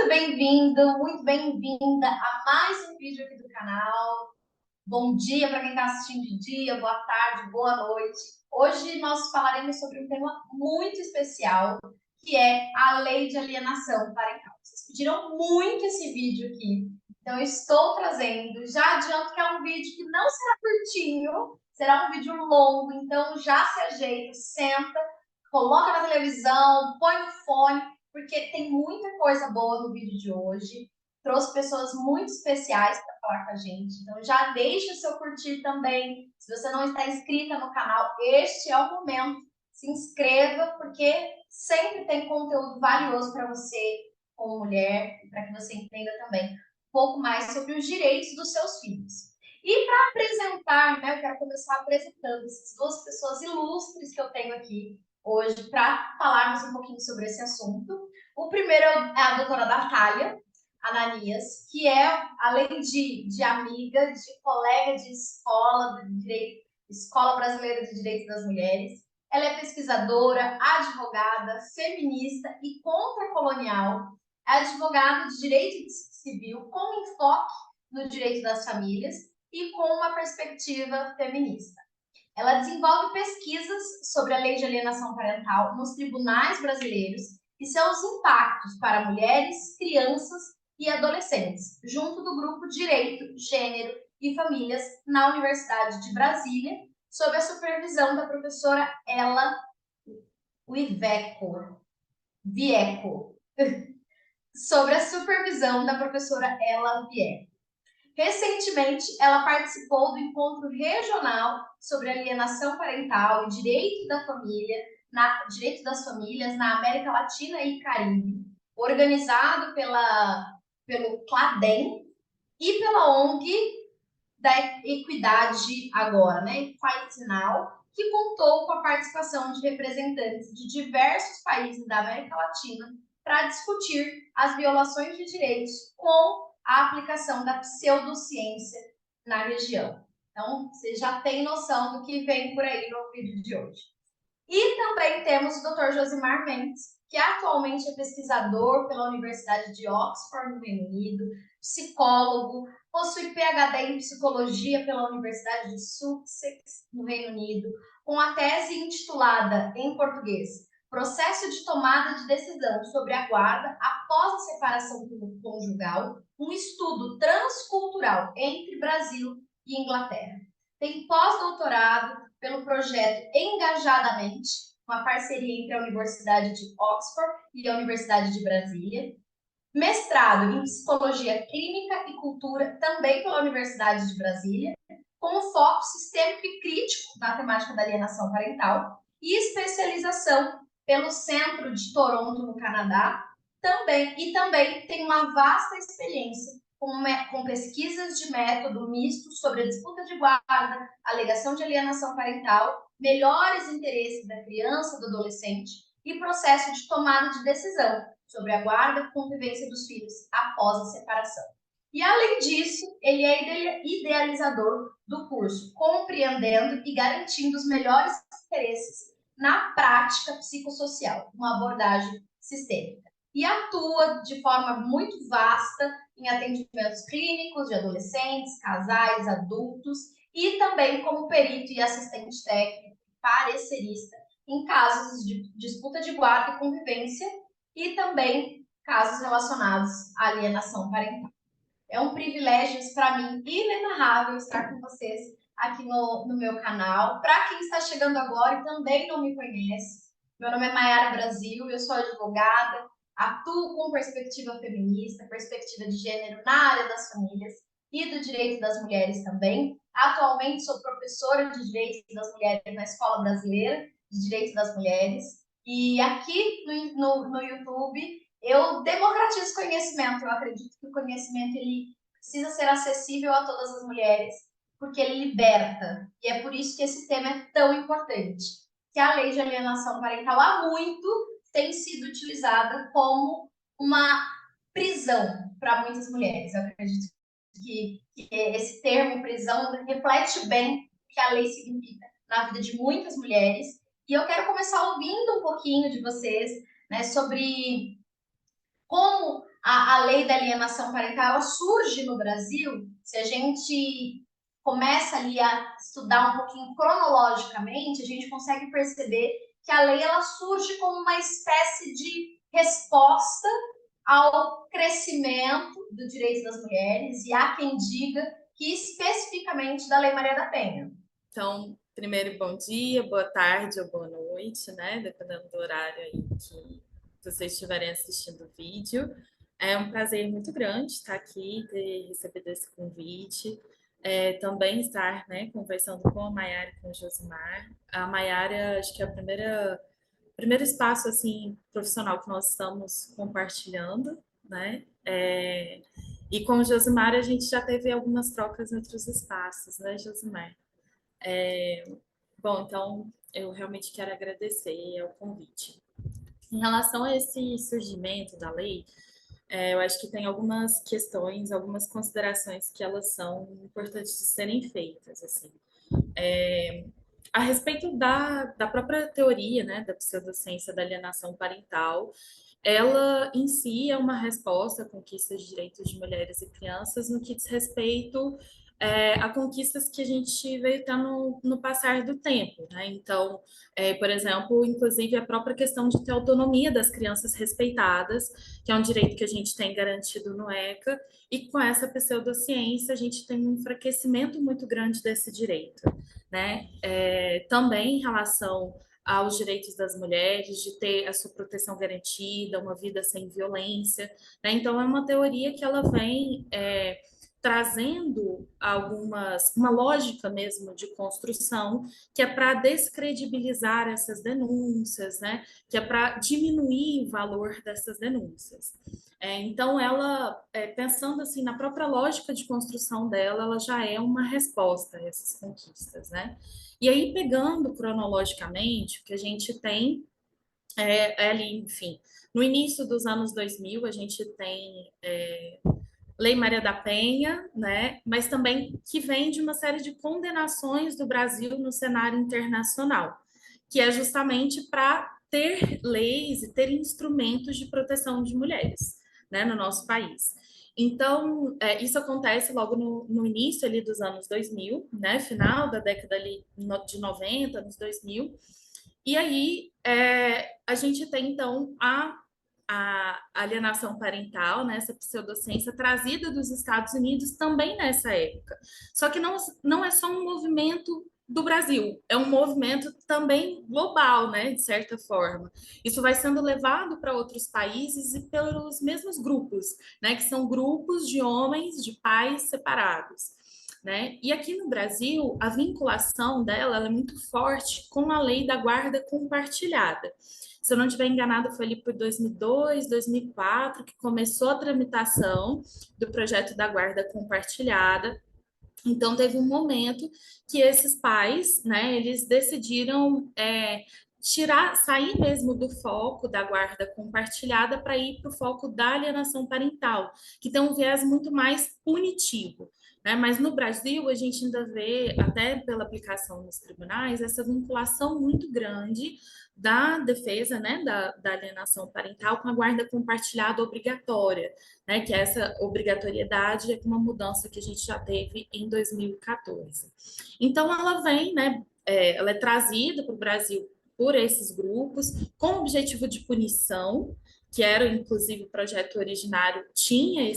muito bem-vinda a mais um vídeo aqui do canal. Bom dia para quem está assistindo de dia, boa tarde, boa noite. Hoje nós falaremos sobre um tema muito especial, que é a lei de alienação parental. Vocês pediram muito esse vídeo aqui, então eu estou trazendo. Já adianto que é um vídeo que não será curtinho, será um vídeo longo, então já se ajeita, senta, coloca na televisão, põe no fone, porque tem muita coisa boa no vídeo de hoje. Trouxe pessoas muito especiais para falar com a gente. Então já deixa o seu curtir também. Se você não está inscrita no canal, este é o momento. Se inscreva, porque sempre tem conteúdo valioso para você, como mulher, para que você entenda também um pouco mais sobre os direitos dos seus filhos. E para apresentar, né, eu quero começar apresentando essas duas pessoas ilustres que eu tenho aqui hoje para falarmos um pouquinho sobre esse assunto. O primeiro é a doutora Natália Ananias, que é, além de amiga, de colega de escola, de direito, Escola Brasileira de Direitos das Mulheres, ela é pesquisadora, advogada, feminista e contracolonial, é advogada de direito civil com enfoque no direito das famílias e com uma perspectiva feminista. Ela desenvolve pesquisas sobre a lei de alienação parental nos tribunais brasileiros e seus impactos para mulheres, crianças e adolescentes, junto do grupo Direito, Gênero e Famílias na Universidade de Brasília, sob a supervisão da professora Ela Vieco, sobre a supervisão da professora Ela Vieco. Recentemente, ela participou do encontro regional sobre alienação parental e direito das famílias na América Latina e Caribe, organizado pelo CLADEM e pela ONG da Equidade Agora, né, Equality Now, que contou com a participação de representantes de diversos países da América Latina para discutir as violações de direitos com a aplicação da pseudociência na região. Então, você já tem noção do que vem por aí no vídeo de hoje. E também temos o Dr. Josimar Mendes, que atualmente é pesquisador pela Universidade de Oxford, no Reino Unido, psicólogo, possui PhD em psicologia pela Universidade de Sussex, no Reino Unido, com a tese intitulada, em português, Processo de Tomada de Decisão sobre a Guarda após a Separação Conjugal, um estudo transcultural entre Brasil e Inglaterra. Tem pós-doutorado pelo projeto Engajadamente, uma parceria entre a Universidade de Oxford e a Universidade de Brasília. Mestrado em Psicologia Clínica e Cultura, também pela Universidade de Brasília, com foco sistêmico e crítico na temática da alienação parental. E especialização pelo Centro de Toronto, no Canadá. Também tem uma vasta experiência com pesquisas de método misto sobre a disputa de guarda, alegação de alienação parental, melhores interesses da criança e do adolescente e processo de tomada de decisão sobre a guarda e convivência dos filhos após a separação. E, além disso, ele é idealizador do curso Compreendendo e Garantindo os Melhores Interesses na Prática Psicossocial, uma abordagem sistêmica. E atua de forma muito vasta em atendimentos clínicos de adolescentes, casais, adultos e também como perito e assistente técnico, parecerista, em casos de disputa de guarda e convivência e também casos relacionados à alienação parental. É um privilégio para mim inenarrável estar com vocês aqui no meu canal. Para quem está chegando agora e também não me conhece, meu nome é Mayara Brasil, eu sou advogada, atuo com perspectiva feminista, perspectiva de gênero na área das famílias e do direito das mulheres também. Atualmente sou professora de direitos das mulheres na Escola Brasileira de Direitos das Mulheres. E aqui no YouTube eu democratizo conhecimento. Eu acredito que o conhecimento ele precisa ser acessível a todas as mulheres, porque ele liberta. E é por isso que esse tema é tão importante. Que a lei de alienação parental há muito tem sido utilizada como uma prisão para muitas mulheres. Eu acredito que esse termo prisão reflete bem o que a lei significa na vida de muitas mulheres. E eu quero começar ouvindo um pouquinho de vocês, né, sobre como a lei da alienação parental ela surge no Brasil, se a gente começa ali a estudar um pouquinho cronologicamente, a gente consegue perceber que a lei ela surge como uma espécie de resposta ao crescimento do direito das mulheres e há quem diga que especificamente da Lei Maria da Penha. Então, primeiro, bom dia, boa tarde ou boa noite, né? Dependendo do horário aí que vocês estiverem assistindo o vídeo. É um prazer muito grande estar aqui, ter recebido esse convite. Também estar, né, conversando com a Maiara e com o Josimar. A Maiara, acho que é a primeiro espaço assim profissional que nós estamos compartilhando, né? E com o Josimar a gente já teve algumas trocas em outros espaços, né, Josimar? Bom, então eu realmente quero agradecer ao convite. Em relação a esse surgimento da lei, eu acho que tem algumas questões, algumas considerações que elas são importantes de serem feitas, assim. A respeito da própria teoria, né, da pseudociência da alienação parental, ela em si é uma resposta à conquista de direitos de mulheres e crianças no que diz respeito a conquistas que a gente veio tendo no passar do tempo, né? Então, por exemplo, inclusive a própria questão de ter autonomia das crianças respeitadas, que é um direito que a gente tem garantido no ECA, e com essa pseudociência a gente tem um enfraquecimento muito grande desse direito, né? Também em relação aos direitos das mulheres, de ter a sua proteção garantida, uma vida sem violência, né? Então é uma teoria que ela vem trazendo uma lógica mesmo de construção que é para descredibilizar essas denúncias, né? Que é para diminuir o valor dessas denúncias. Então, ela, pensando assim na própria lógica de construção dela, ela já é uma resposta a essas conquistas, né? E aí, pegando cronologicamente, o que a gente tem ali, enfim, no início dos anos 2000, a gente tem Lei Maria da Penha, né? Mas também que vem de uma série de condenações do Brasil no cenário internacional, que é justamente para ter leis e ter instrumentos de proteção de mulheres, né, no nosso país. Então, isso acontece logo no início ali dos anos 2000, né, final da década ali de 90, anos 2000. E aí, a gente tem, então, a alienação parental, né, essa pseudociência trazida dos Estados Unidos também nessa época. Só que não é só um movimento do Brasil, é um movimento também global, né, de certa forma. Isso vai sendo levado para outros países e pelos mesmos grupos, né, que são grupos de homens, de pais separados. Né? E aqui no Brasil, a vinculação dela é muito forte com a lei da guarda compartilhada. Se eu não estiver enganada, foi ali por 2002, 2004 que começou a tramitação do projeto da guarda compartilhada. Então, teve um momento que esses pais, né, eles decidiram sair mesmo do foco da guarda compartilhada para ir para o foco da alienação parental, que tem um viés muito mais punitivo. Né? Mas no Brasil, a gente ainda vê, até pela aplicação nos tribunais, essa vinculação muito grande da defesa, né, da alienação parental com a guarda compartilhada obrigatória, né, que essa obrigatoriedade é uma mudança que a gente já teve em 2014. Então, ela vem, né, ela é trazida para o Brasil por esses grupos com o objetivo de punição, que era, inclusive, o projeto originário tinha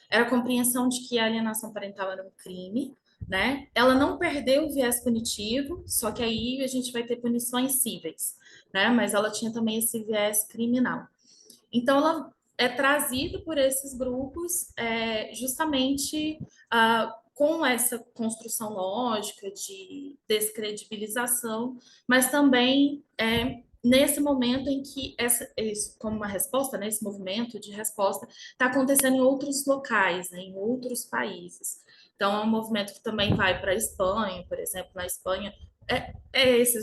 era a compreensão de que a alienação parental era um crime, né? Ela não perdeu o viés punitivo, só que aí a gente vai ter punições cíveis, né? Mas ela tinha também esse viés criminal. Então, ela é trazida por esses grupos justamente com essa construção lógica de descredibilização, mas também nesse momento em que isso, como uma resposta, né, esse movimento de resposta está acontecendo em outros locais, né, em outros países. Então, é um movimento que também vai para a Espanha, por exemplo, na Espanha,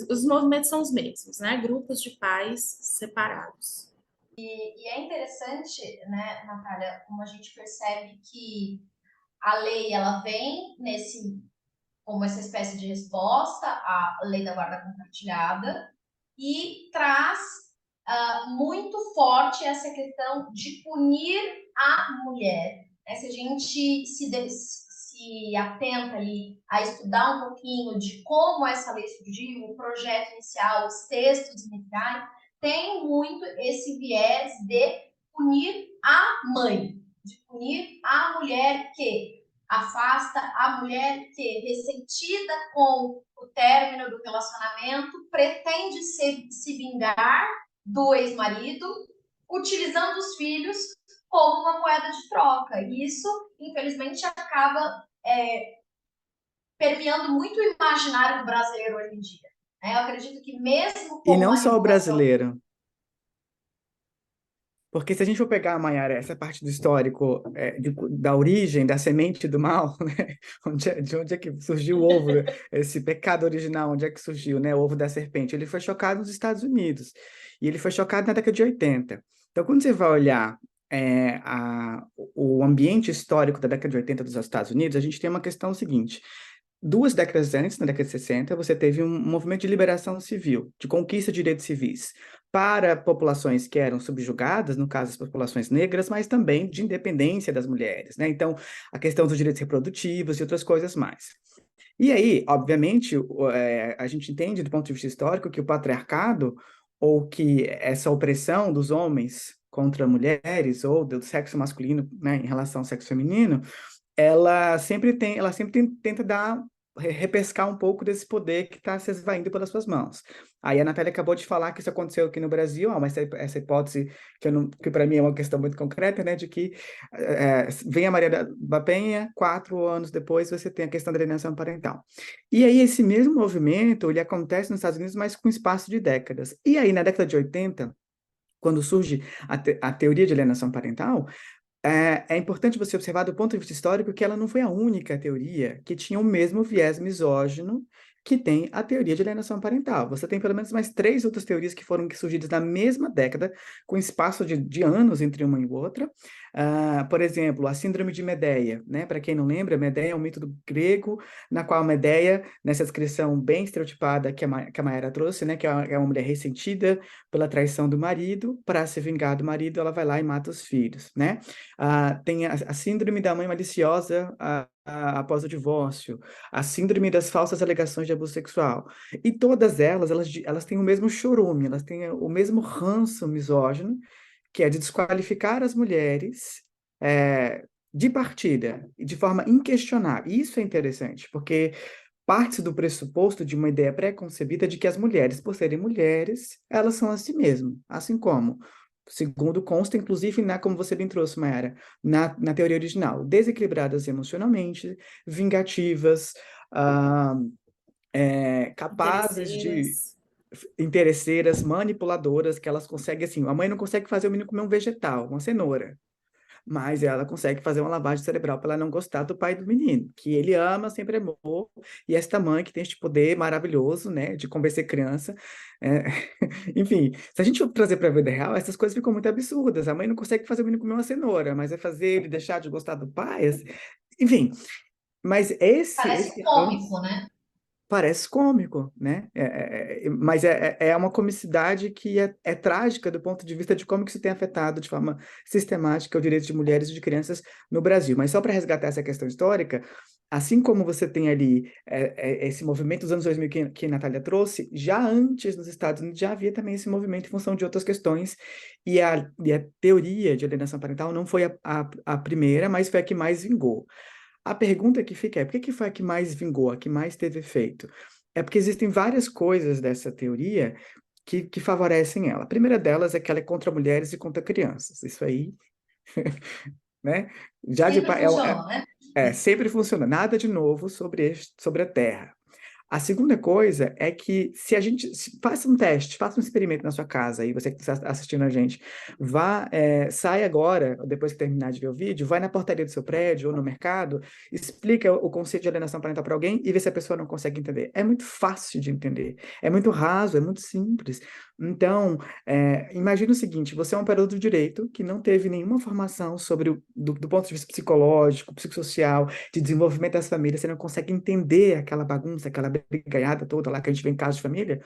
os movimentos são os mesmos, né? Grupos de pais separados. E é interessante, né, Natália, como a gente percebe que a lei ela vem como essa espécie de resposta à lei da guarda compartilhada e traz muito forte essa questão de punir a mulher. Né? Se a gente se atenta ali a estudar um pouquinho de como essa lei surgiu, o projeto inicial, os textos iniciais, tem muito esse viés de punir a mãe, de punir a mulher que afasta, a mulher que, ressentida com o término do relacionamento, pretende se vingar do ex-marido, utilizando os filhos como uma moeda de troca. E isso, infelizmente, acaba permeando muito o imaginário do brasileiro hoje em dia. Eu acredito que mesmo E com não a só o revogação... brasileiro. Porque se a gente for pegar, Mayara, essa parte do histórico, da origem, da semente do mal, né? De onde é que surgiu o ovo, esse pecado original, onde é que surgiu, né? O ovo da serpente? Ele foi chocado nos Estados Unidos. E ele foi chocado na década de 80. Então, quando você vai olhar o ambiente histórico da década de 80 dos Estados Unidos, a gente tem uma questão seguinte. 2 décadas antes, na década de 60, você teve um movimento de liberação civil, de conquista de direitos civis, para populações que eram subjugadas, no caso as populações negras, mas também de independência das mulheres, né? Então, a questão dos direitos reprodutivos e outras coisas mais. E aí, obviamente, a gente entende do ponto de vista histórico que o patriarcado, ou que essa opressão dos homens contra mulheres, ou do sexo masculino, né, em relação ao sexo feminino, ela sempre tenta repescar um pouco desse poder que está se esvaindo pelas suas mãos. Aí a Natália acabou de falar que isso aconteceu aqui no Brasil, mas essa hipótese que para mim é uma questão muito concreta, né, de que vem a Maria da Penha, 4 anos depois você tem a questão da alienação parental. E aí esse mesmo movimento, ele acontece nos Estados Unidos, mas com espaço de décadas. E aí na década de 80, quando surge a teoria de alienação parental, é importante você observar do ponto de vista histórico que ela não foi a única teoria que tinha o mesmo viés misógino que tem a teoria de alienação parental. Você tem pelo menos mais 3 outras teorias que foram surgidas na mesma década, com espaço de anos entre uma e outra. Por exemplo, a síndrome de Medeia, né? Para quem não lembra, Medeia é um mito do grego, na qual Medeia, nessa descrição bem estereotipada que a Mayara trouxe, né? Que é uma mulher ressentida pela traição do marido, para se vingar do marido, ela vai lá e mata os filhos, né? Tem a síndrome da mãe maliciosa após o divórcio, a síndrome das falsas alegações de abuso sexual. E todas elas têm o mesmo chorume, elas têm o mesmo ranço misógino, que é de desqualificar as mulheres de partida, de forma inquestionável. E isso é interessante, porque parte do pressuposto de uma ideia pré-concebida de que as mulheres, por serem mulheres, elas são assim mesmo, assim como, segundo consta, inclusive, como você bem trouxe, Mayara, na teoria original, desequilibradas emocionalmente, vingativas, ah, capazes de Interesseiras. interesseiras, manipuladoras, que elas conseguem, assim, a mãe não consegue fazer o menino comer um vegetal, uma cenoura, mas ela consegue fazer uma lavagem cerebral para ela não gostar do pai do menino, que ele ama, sempre amou, e esta mãe que tem este poder maravilhoso, né, de convencer criança. é, Enfim, se a gente for trazer para a vida real, essas coisas ficam muito absurdas. A mãe não consegue fazer o menino comer uma cenoura, mas é fazer ele deixar de gostar do pai. Enfim, mas esse Parece cômico, né? parece cômico, né? Mas é uma comicidade que é trágica do ponto de vista de como que isso tem afetado de forma sistemática o direito de mulheres e de crianças no Brasil. Mas só para resgatar essa questão histórica, assim como você tem ali esse movimento dos anos 2000 que a Natália trouxe, já antes nos Estados Unidos já havia também esse movimento em função de outras questões, e a teoria de alienação parental não foi a primeira, mas foi a que mais vingou. A pergunta que fica por que foi a que mais vingou, a que mais teve efeito? É porque existem várias coisas dessa teoria que favorecem ela. A primeira delas é que ela é contra mulheres e contra crianças. Isso aí, né? Já de, Sempre funcionou, né? sempre funciona. Nada de novo sobre a Terra. A segunda coisa é que se a gente faça um teste, faça um experimento na sua casa, aí você que está assistindo a gente, sai agora, depois que terminar de ver o vídeo, vai na portaria do seu prédio ou no mercado, explica o conceito de alienação parental para alguém e vê se a pessoa não consegue entender. É muito fácil de entender, é muito raso, é muito simples. Então, imagina o seguinte: você é um operador do direito que não teve nenhuma formação sobre do ponto de vista psicológico, psicossocial, de desenvolvimento das famílias, você não consegue entender aquela bagunça, aquela brigaiada toda lá que a gente vê em casa de família.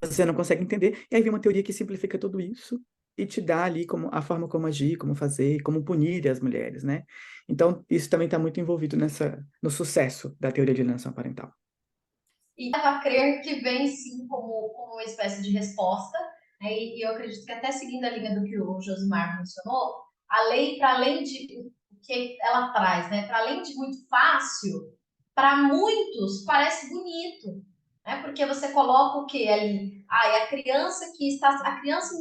você não consegue entender, e aí vem uma teoria que simplifica tudo isso e te dá ali como, a forma como agir, como fazer, como punir as mulheres, né? Então, isso também está muito envolvido no sucesso da teoria de alienação parental. E leva a crer que vem sim como uma espécie de resposta, né? E eu acredito que até seguindo a linha do que o Josimar mencionou, a lei, para além de o que ela traz, né? Para além de muito fácil, para muitos parece bonito, né? Porque você coloca o que ali? Ah, é a criança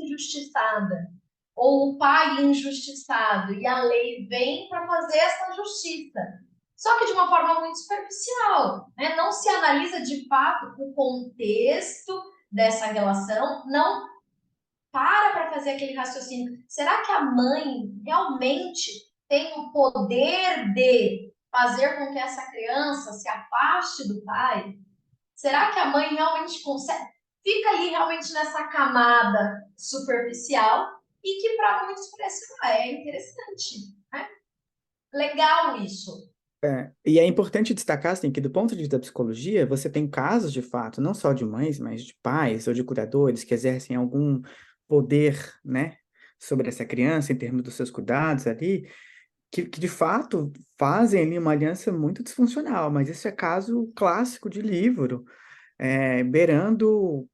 injustiçada, ou o pai injustiçado, e a lei vem para fazer essa justiça. Só que de uma forma muito superficial, né? Não se analisa de fato o contexto dessa relação, não para fazer aquele raciocínio. Será que a mãe realmente tem o poder de fazer com que essa criança se afaste do pai? Será que a mãe realmente consegue? Fica ali realmente nessa camada superficial e que para muitos parece interessante, né? Legal isso. E é importante destacar, assim, que do ponto de vista da psicologia, você tem casos, de fato, não só de mães, mas de pais ou de cuidadores que exercem algum poder, né, sobre essa criança em termos dos seus cuidados ali, que de fato fazem ali uma aliança muito disfuncional, mas isso é caso clássico de livro, beirando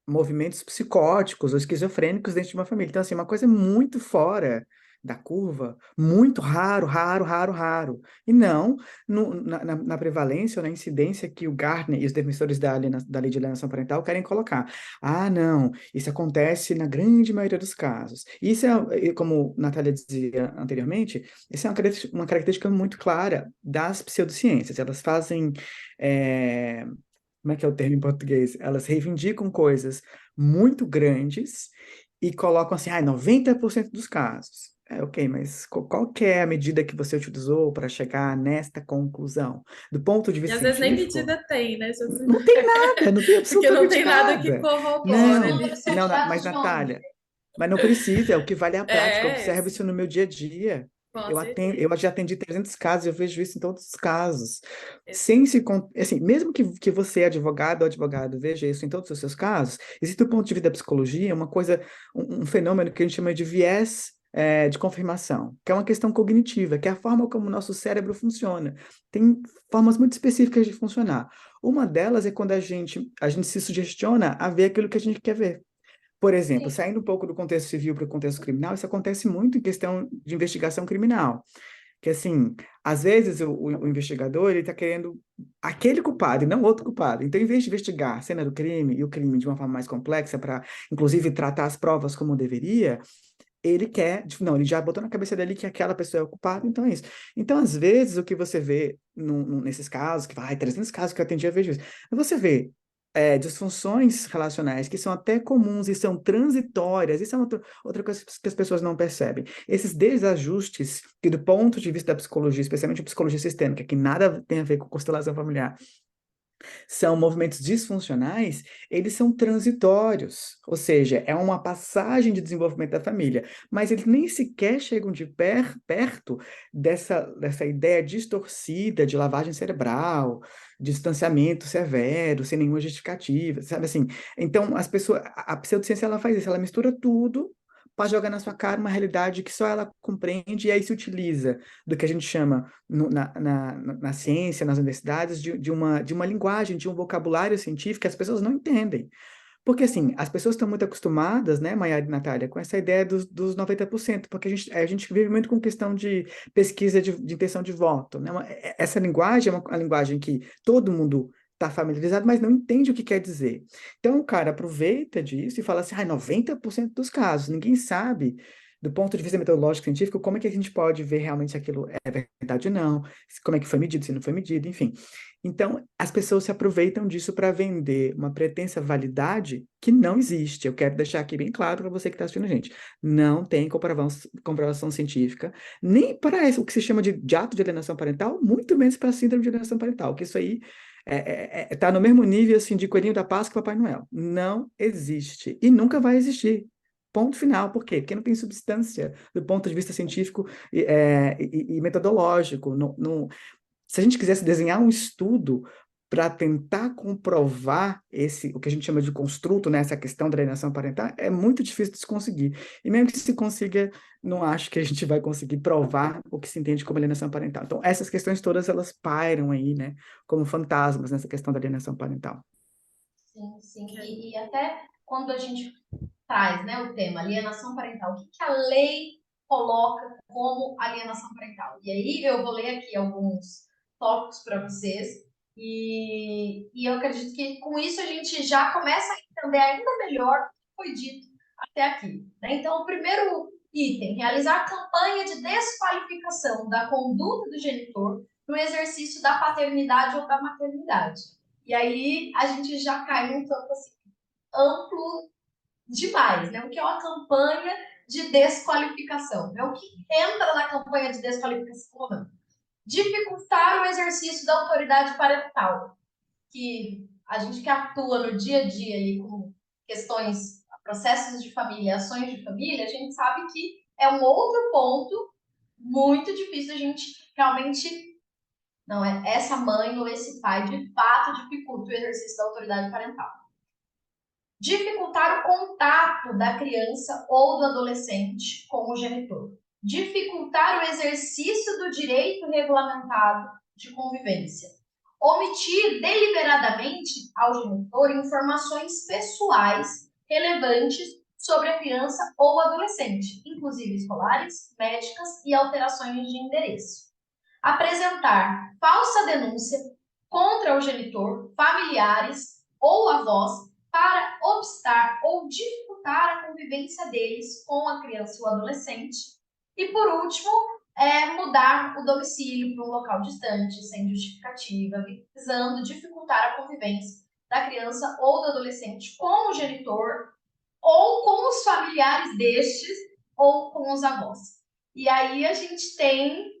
movimentos psicóticos ou esquizofrênicos dentro de uma família. Então, assim, uma coisa muito fora da curva, muito raro, raro, raro, raro. E não na prevalência ou na incidência que o Gardner e os defensores da lei de alienação parental querem colocar. Ah, não, isso acontece na grande maioria dos casos. Isso é, como Natália dizia anteriormente, isso é uma característica muito clara das pseudociências. Elas fazem como é que é o termo em português? Elas reivindicam coisas muito grandes e colocam assim, 90% dos casos. Ok, mas qual que é a medida que você utilizou para chegar nesta conclusão? Do ponto de E vista às vezes nem científico, medida tem, né? não tem nada, não tem Porque não absolutamente tem nada que nada. corrobore Não, Estudo ali. precisa não, de mas dados de onde? Natália, mas não precisa, é o que vale a prática. Eu É, observo isso no meu dia a dia. com Eu certeza. já atendi 300 casos, eu vejo isso em todos os casos. Assim, mesmo que você, advogado ou advogado, veja isso em todos os seus casos, existe do ponto de vista da psicologia uma coisa, um fenômeno que a gente chama de viés de confirmação, que é uma questão cognitiva, que é a forma como o nosso cérebro funciona. Tem formas muito específicas de funcionar. Uma delas é quando a gente se sugestiona a ver aquilo que a gente quer ver. Por exemplo, Sim. saindo um pouco do contexto civil para o contexto criminal, isso acontece muito em questão de investigação criminal. Que, assim, às vezes o investigador ele está querendo aquele culpado e não outro culpado. Então, em vez de investigar a cena do crime e o crime de uma forma mais complexa, para, inclusive, tratar as provas como deveria, ele quer, tipo, não, ele já botou na cabeça dele que aquela pessoa é o culpado, então é isso. Então, às vezes, o que você vê nesses casos, que vai, 300 casos que eu atendi, eu vejo isso, você vê disfunções relacionais que são até comuns e são transitórias, isso é outra coisa que as pessoas não percebem. Esses desajustes, que do ponto de vista da psicologia, especialmente a psicologia sistêmica, que nada tem a ver com constelação familiar, são movimentos disfuncionais, eles são transitórios, ou seja, é uma passagem de desenvolvimento da família, mas eles nem sequer chegam de perto dessa ideia distorcida de lavagem cerebral, distanciamento severo, sem nenhuma justificativa, sabe assim? Então, a pseudociência ela faz isso, ela mistura tudo para jogar na sua cara uma realidade que só ela compreende e aí se utiliza do que a gente chama na ciência, nas universidades, de uma linguagem, de um vocabulário científico que as pessoas não entendem. Porque, assim, as pessoas estão muito acostumadas, né, Maiara e Natália, com essa ideia dos 90%, porque a gente vive muito com questão de pesquisa de intenção de voto, né? Essa linguagem é uma linguagem que todo mundo está familiarizado, mas não entende o que quer dizer. Então, o cara aproveita disso e fala assim, 90% dos casos, ninguém sabe, do ponto de vista metodológico científico, como é que a gente pode ver realmente se aquilo é verdade ou não, como é que foi medido, se não foi medido, enfim. Então, as pessoas se aproveitam disso para vender uma pretensa validade que não existe. Eu quero deixar aqui bem claro para você que está assistindo a gente. Não tem comprovação científica, nem para o que se chama de ato de alienação parental, muito menos para síndrome de alienação parental, que isso aí está no mesmo nível assim, de Coelhinho da Páscoa e Papai Noel. Não existe e nunca vai existir. Ponto final. Por quê? Porque não tem substância do ponto de vista científico e metodológico. Se a gente quisesse desenhar um estudo para tentar comprovar o que a gente chama de construto, né, essa questão da alienação parental, é muito difícil de se conseguir. E mesmo que se consiga, não acho que a gente vai conseguir provar o que se entende como alienação parental. Então, essas questões todas, elas pairam aí, né, como fantasmas nessa questão da alienação parental. Sim, sim. E até quando a gente traz, né, o tema alienação parental, o que a lei coloca como alienação parental? E aí eu vou ler aqui alguns tópicos para vocês, e eu acredito que com isso a gente já começa a entender ainda melhor o que foi dito até aqui, né? Então, o primeiro item, realizar campanha de desqualificação da conduta do genitor no exercício da paternidade ou da maternidade. E aí a gente já cai num campo assim, amplo demais, né? O que é uma campanha de desqualificação? Né? O que entra na campanha de desqualificação? Dificultar o exercício da autoridade parental, que a gente que atua no dia a dia ali com questões, processos de família, ações de família, a gente sabe que é um outro ponto muito difícil a gente realmente. Não, é essa mãe ou esse pai de fato dificulta o exercício da autoridade parental. Dificultar o contato da criança ou do adolescente com o genitor. Dificultar o exercício do direito regulamentado de convivência. Omitir deliberadamente ao genitor informações pessoais relevantes sobre a criança ou adolescente, inclusive escolares, médicas e alterações de endereço. Apresentar falsa denúncia contra o genitor, familiares ou avós para obstar ou dificultar a convivência deles com a criança ou adolescente. E, por último, mudar o domicílio para um local distante, sem justificativa, visando dificultar a convivência da criança ou do adolescente com o genitor ou com os familiares destes ou com os avós. E aí a gente tem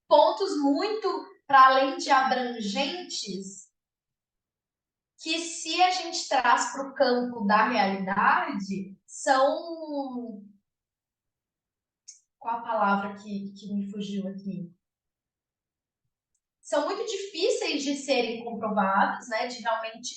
pontos muito para além de abrangentes que, se a gente traz para o campo da realidade, são... Qual a palavra que me fugiu aqui? São muito difíceis de serem comprovados, né? De realmente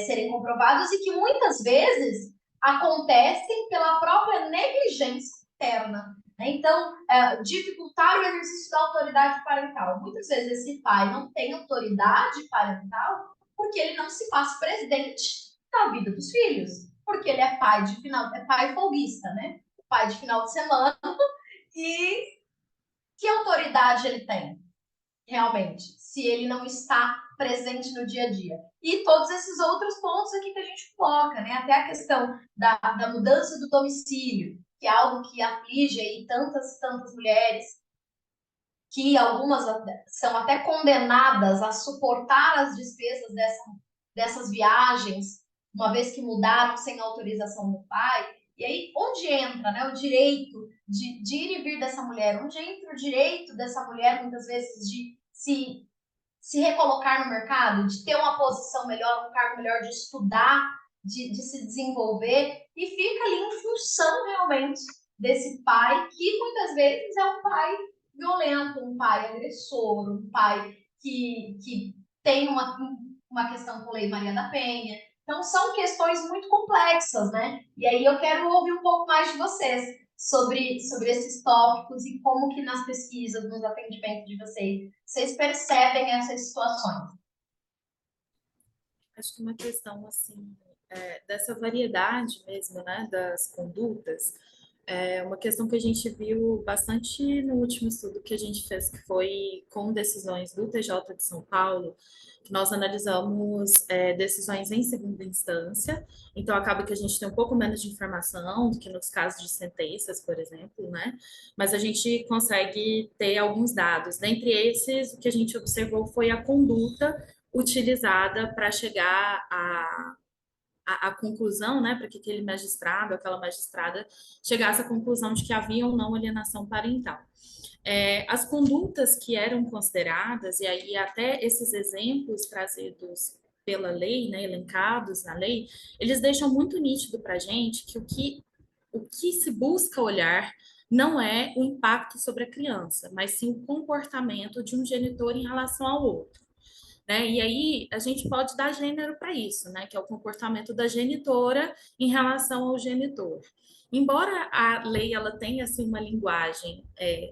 serem comprovados, e que muitas vezes acontecem pela própria negligência interna. Então, dificultar o exercício da autoridade parental. Muitas vezes esse pai não tem autoridade parental porque ele não se faz presente na vida dos filhos, porque ele é pai folguista, né? Pai de final de semana. E que autoridade ele tem, realmente, se ele não está presente no dia a dia? E todos esses outros pontos aqui que a gente coloca, né? Até a questão da mudança do domicílio, que é algo que aflige aí tantas mulheres, que algumas são até condenadas a suportar as despesas dessas viagens, uma vez que mudaram sem autorização do pai. E aí, onde entra, né, o direito de ir e vir dessa mulher? Onde entra o direito dessa mulher, muitas vezes, de se recolocar no mercado, de ter uma posição melhor, um cargo melhor, de estudar, de se desenvolver, e fica ali em função, realmente, desse pai, que muitas vezes é um pai violento, um pai agressor, um pai que tem uma questão com a Lei Maria da Penha. Então, são questões muito complexas, né? E aí eu quero ouvir um pouco mais de vocês sobre esses tópicos e como que nas pesquisas, nos atendimentos de vocês percebem essas situações. Acho que uma questão, assim, dessa variedade mesmo, né, das condutas, é uma questão que a gente viu bastante no último estudo que a gente fez, que foi com decisões do TJ de São Paulo, que nós analisamos decisões em segunda instância, então acaba que a gente tem um pouco menos de informação do que nos casos de sentenças, por exemplo, né? Mas a gente consegue ter alguns dados. Dentre esses, o que a gente observou foi a conduta utilizada para chegar a conclusão, né, para que aquele magistrado, aquela magistrada, chegasse à conclusão de que havia ou não alienação parental. As condutas que eram consideradas, e aí até esses exemplos trazidos pela lei, né, elencados na lei, eles deixam muito nítido para a gente que o que se busca olhar não é o impacto sobre a criança, mas sim o comportamento de um genitor em relação ao outro. né? E aí a gente pode dar gênero para isso, né? Que é o comportamento da genitora em relação ao genitor. Embora a lei ela tenha assim uma linguagem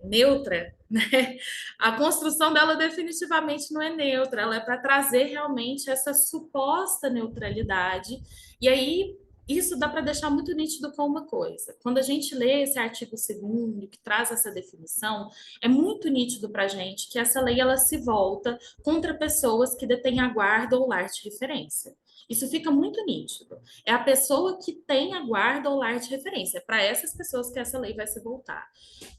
neutra, né? A construção dela definitivamente não é neutra, ela é para trazer realmente essa suposta neutralidade. E aí isso dá para deixar muito nítido com uma coisa. Quando a gente lê esse artigo 2º, que traz essa definição, é muito nítido para a gente que essa lei ela se volta contra pessoas que detêm a guarda ou lar de referência. Isso fica muito nítido. É a pessoa que tem a guarda ou lar de referência. É para essas pessoas que essa lei vai se voltar.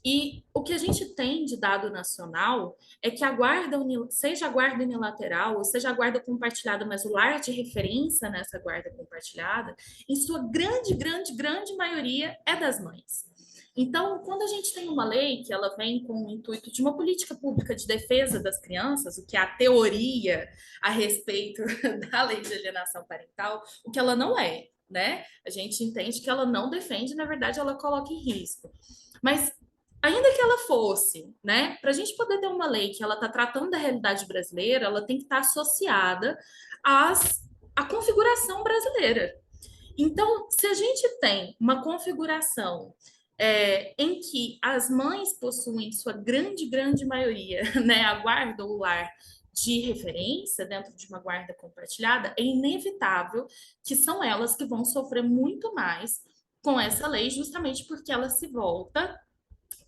E o que a gente tem de dado nacional é que a guarda, seja a guarda unilateral, ou seja a guarda compartilhada, mas o lar de referência nessa guarda compartilhada, em sua grande, grande, grande maioria é das mães. Então, quando a gente tem uma lei que ela vem com o intuito de uma política pública de defesa das crianças, o que é a teoria a respeito da lei de alienação parental, o que ela não é, né? A gente entende que ela não defende, na verdade, ela coloca em risco. Mas ainda que ela fosse, né, para a gente poder ter uma lei que ela está tratando da realidade brasileira, ela tem que estar associada à configuração brasileira. Então, se a gente tem uma configuração em que as mães possuem, sua grande, grande maioria, né, a guarda ou lar de referência dentro de uma guarda compartilhada, é inevitável que são elas que vão sofrer muito mais com essa lei, justamente porque ela se volta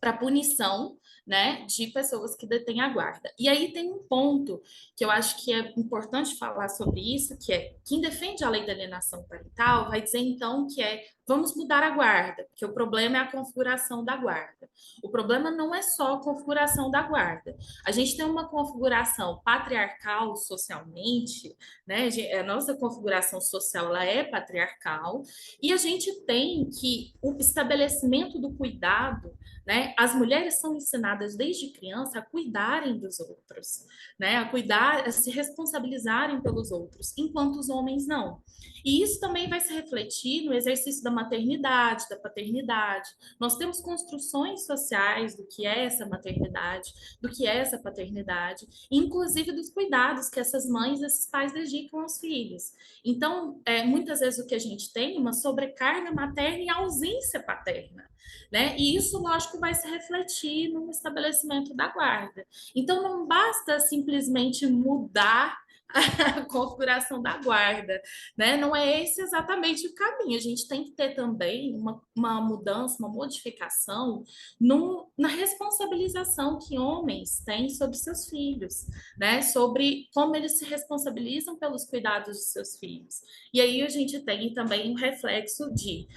para punição, né, de pessoas que detêm a guarda. E aí tem um ponto que eu acho que é importante falar sobre isso, que é quem defende a lei da alienação parental vai dizer então que vamos mudar a guarda, porque o problema é a configuração da guarda. O problema não é só a configuração da guarda. A gente tem uma configuração patriarcal socialmente, né? A nossa configuração social ela é patriarcal e a gente tem que o estabelecimento do cuidado, né? As mulheres são ensinadas desde criança a cuidarem dos outros, né? A cuidar, a se responsabilizarem pelos outros, enquanto os homens não. E isso também vai se refletir no exercício da maternidade, da paternidade. Nós temos construções sociais do que é essa maternidade, do que é essa paternidade, inclusive dos cuidados que essas mães, esses pais dedicam aos filhos. Então, muitas vezes o que a gente tem é uma sobrecarga materna e ausência paterna, né? E isso, lógico, vai se refletir no estabelecimento da guarda. Então, não basta simplesmente mudar a configuração da guarda, né? Não é esse exatamente o caminho. A gente tem que ter também uma mudança, uma modificação na responsabilização que homens têm sobre seus filhos, né? Sobre como eles se responsabilizam pelos cuidados de seus filhos. E aí a gente tem também um reflexo de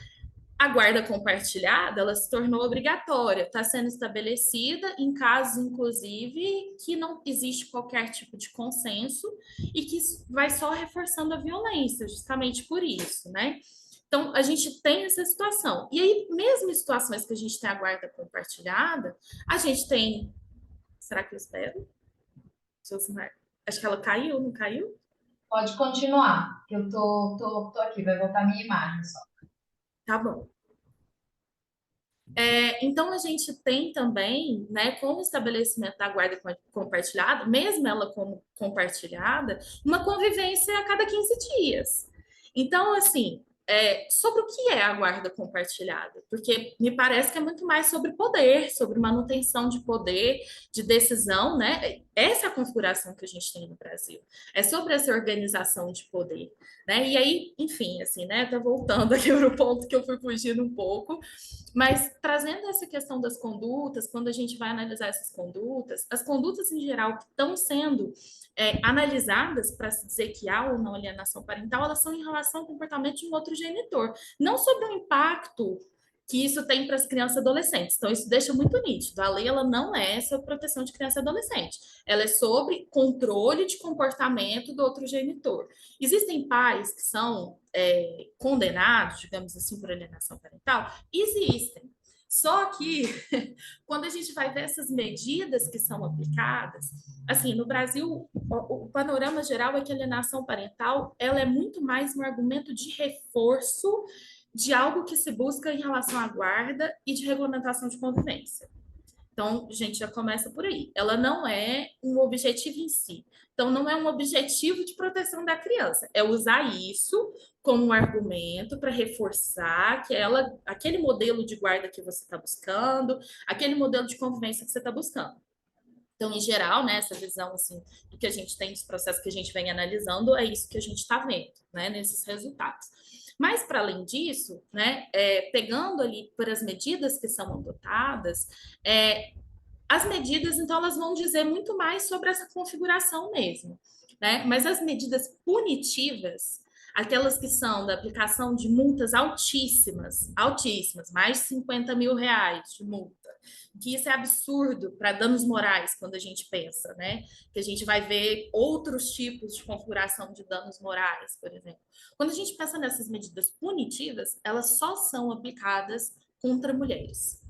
a guarda compartilhada, ela se tornou obrigatória, está sendo estabelecida em casos, inclusive, que não existe qualquer tipo de consenso e que vai só reforçando a violência, justamente por isso, né? Então, a gente tem essa situação. E aí, mesmo em situações que a gente tem a guarda compartilhada, a gente tem... Será que eu espero? Acho que ela caiu, não caiu? Pode continuar, que eu tô aqui, vai voltar minha imagem só. Tá bom. Então, a gente tem também, né, com o estabelecimento da guarda compartilhada, mesmo ela como compartilhada, uma convivência a cada 15 dias. Então, assim, sobre o que é a guarda compartilhada? Porque me parece que é muito mais sobre poder, sobre manutenção de poder, de decisão, né? Essa é a configuração que a gente tem no Brasil. É sobre essa organização de poder, né? E aí, enfim, assim, né? Tá voltando aqui para o ponto que eu fui fugindo um pouco, mas trazendo essa questão das condutas, quando a gente vai analisar essas condutas, as condutas em geral que estão sendo analisadas para se dizer que há ou não alienação parental, elas são em relação ao comportamento de um outro genitor, não sobre o impacto que isso tem para as crianças e adolescentes. Então, isso deixa muito nítido. A lei ela não é sobre proteção de criança e adolescente. Ela é sobre controle de comportamento do outro genitor. Existem pais que são condenados, digamos assim, por alienação parental? Existem. Só que, quando a gente vai ver essas medidas que são aplicadas, assim, no Brasil, o panorama geral é que a alienação parental, ela é muito mais um argumento de reforço de algo que se busca em relação à guarda e de regulamentação de convivência. Então, gente, já começa por aí. Ela não é um objetivo em si. Então, não é um objetivo de proteção da criança. É usar isso como um argumento para reforçar que aquele modelo de guarda que você está buscando, aquele modelo de convivência que você está buscando. Então, em geral, né, essa visão assim, do que a gente tem, dos processos que a gente vem analisando, é isso que a gente está vendo, né, nesses resultados. Mas, para além disso, né, pegando ali por as medidas que são adotadas, as medidas, então, elas vão dizer muito mais sobre essa configuração mesmo, né? Mas as medidas punitivas, aquelas que são da aplicação de multas altíssimas, altíssimas, mais de 50 mil reais de multa, que isso é absurdo para danos morais quando a gente pensa, né? Que a gente vai ver outros tipos de configuração de danos morais, por exemplo. Quando a gente pensa nessas medidas punitivas, elas só são aplicadas contra mulheres.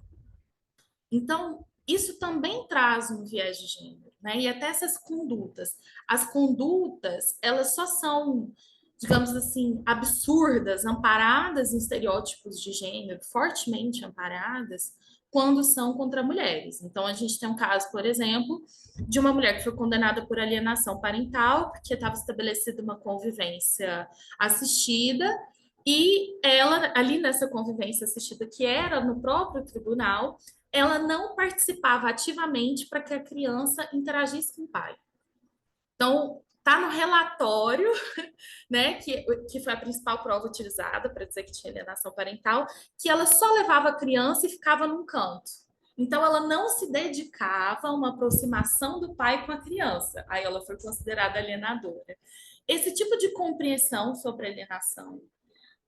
Então, isso também traz um viés de gênero, né? E até essas condutas. As condutas, elas só são, digamos assim, absurdas, amparadas em estereótipos de gênero, fortemente amparadas, quando são contra mulheres. Então, a gente tem um caso, por exemplo, de uma mulher que foi condenada por alienação parental, porque estava estabelecida uma convivência assistida, e ela, ali nessa convivência assistida, que era no próprio tribunal, ela não participava ativamente para que a criança interagisse com o pai. Então, está no relatório, né, que foi a principal prova utilizada para dizer que tinha alienação parental, que ela só levava a criança e ficava num canto. Então, ela não se dedicava a uma aproximação do pai com a criança. Aí ela foi considerada alienadora. Esse tipo de compreensão sobre alienação,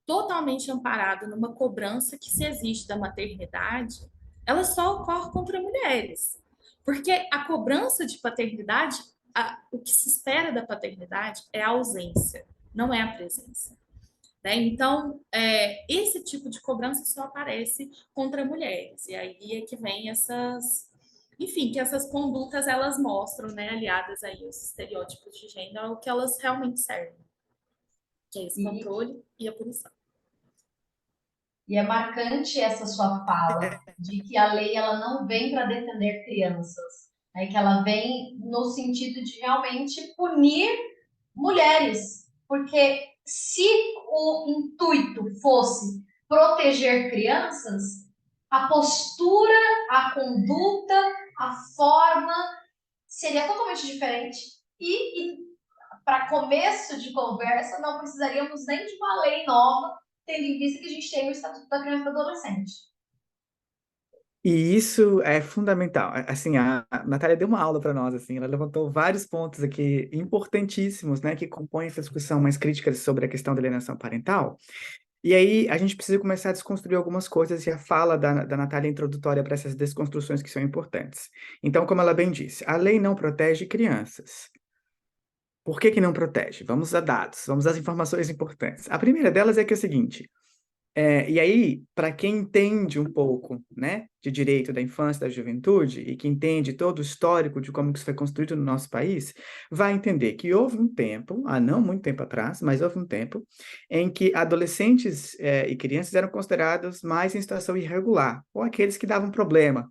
totalmente amparado numa cobrança que se exige da maternidade, ela só ocorre contra mulheres. Porque a cobrança de paternidade, o que se espera da paternidade é a ausência, não é a presença. Né? Então, esse tipo de cobrança só aparece contra mulheres. E aí é que vem essas... Enfim, que essas condutas, elas mostram, né, aliadas aí aos estereótipos de gênero, o que elas realmente servem. Que é esse controle e a punição. E é marcante essa sua fala, de que a lei ela não vem para defender crianças, né? Que ela vem no sentido de realmente punir mulheres. Porque se o intuito fosse proteger crianças, a postura, a conduta, a forma seria totalmente diferente. E para começo de conversa, não precisaríamos nem de uma lei nova, tendo em vista que a gente tem o Estatuto da Criança e do Adolescente. E isso é fundamental. Assim, a Natália deu uma aula para nós, assim, ela levantou vários pontos aqui importantíssimos, né, que compõem essa discussão mais crítica sobre a questão da alienação parental. E aí a gente precisa começar a desconstruir algumas coisas e a fala da Natália é introdutória para essas desconstruções que são importantes. Então, como ela bem disse, a lei não protege crianças. Por que que não protege? Vamos a dados, vamos às informações importantes. A primeira delas é que é o seguinte, e aí, para quem entende um pouco, né, de direito da infância e da juventude, e que entende todo o histórico de como isso foi construído no nosso país, vai entender que houve um tempo, há não muito tempo atrás, mas houve um tempo, em que adolescentes e crianças eram considerados mais em situação irregular, ou aqueles que davam problema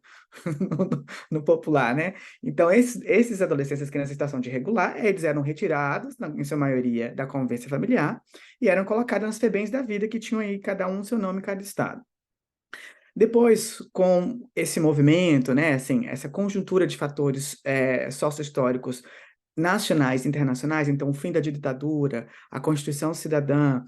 no popular, né? Então, esses adolescentes, crianças em situação de irregular, eles eram retirados, em sua maioria, da convivência familiar, e eram colocados nas FEBEMs da vida, que tinham aí cada um seu nome em cada estado. Depois, com esse movimento, né, assim, essa conjuntura de fatores sócio-históricos nacionais e internacionais, então o fim da ditadura, a Constituição Cidadã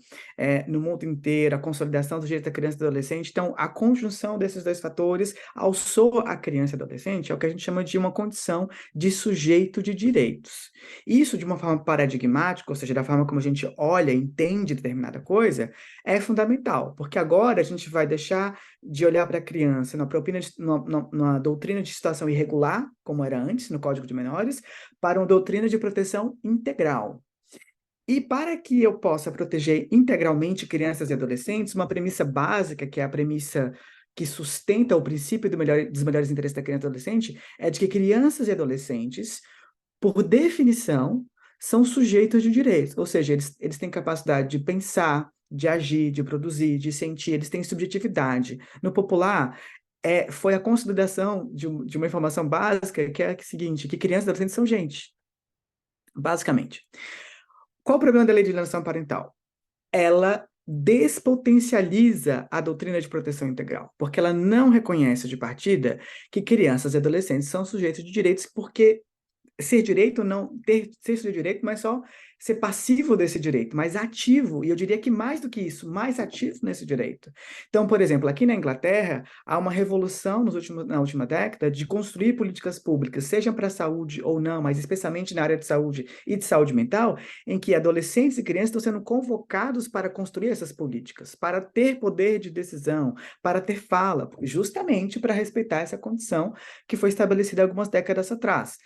no mundo inteiro, a consolidação do direito da criança e do adolescente, então a conjunção desses dois fatores alçou a criança e adolescente, é o que a gente chama de uma condição de sujeito de direitos. Isso de uma forma paradigmática, ou seja, da forma como a gente olha, entende determinada coisa, é fundamental, porque agora a gente vai deixar de olhar para a criança numa doutrina de situação irregular, como era antes, no Código de Menores, para uma doutrina de proteção integral. E para que eu possa proteger integralmente crianças e adolescentes, uma premissa básica, que é a premissa que sustenta o princípio dos melhores interesses da criança e adolescente, é de que crianças e adolescentes, por definição, são sujeitos de direitos, ou seja, eles têm capacidade de pensar, de agir, de produzir, de sentir, eles têm subjetividade. No popular, foi a consolidação de uma informação básica, que é a seguinte, que crianças e adolescentes são gente, basicamente. Qual o problema da lei de alienação parental? Ela despotencializa a doutrina de proteção integral, porque ela não reconhece de partida que crianças e adolescentes são sujeitos de direitos, porque ser direito não ter ser de direito, mas só ser passivo desse direito, mais ativo, e eu diria que mais do que isso, mais ativo nesse direito. Então, por exemplo, aqui na Inglaterra, há uma revolução na última década de construir políticas públicas, sejam para a saúde ou não, mas especialmente na área de saúde e de saúde mental, em que adolescentes e crianças estão sendo convocados para construir essas políticas, para ter poder de decisão, para ter fala, justamente para respeitar essa condição que foi estabelecida algumas décadas atrás.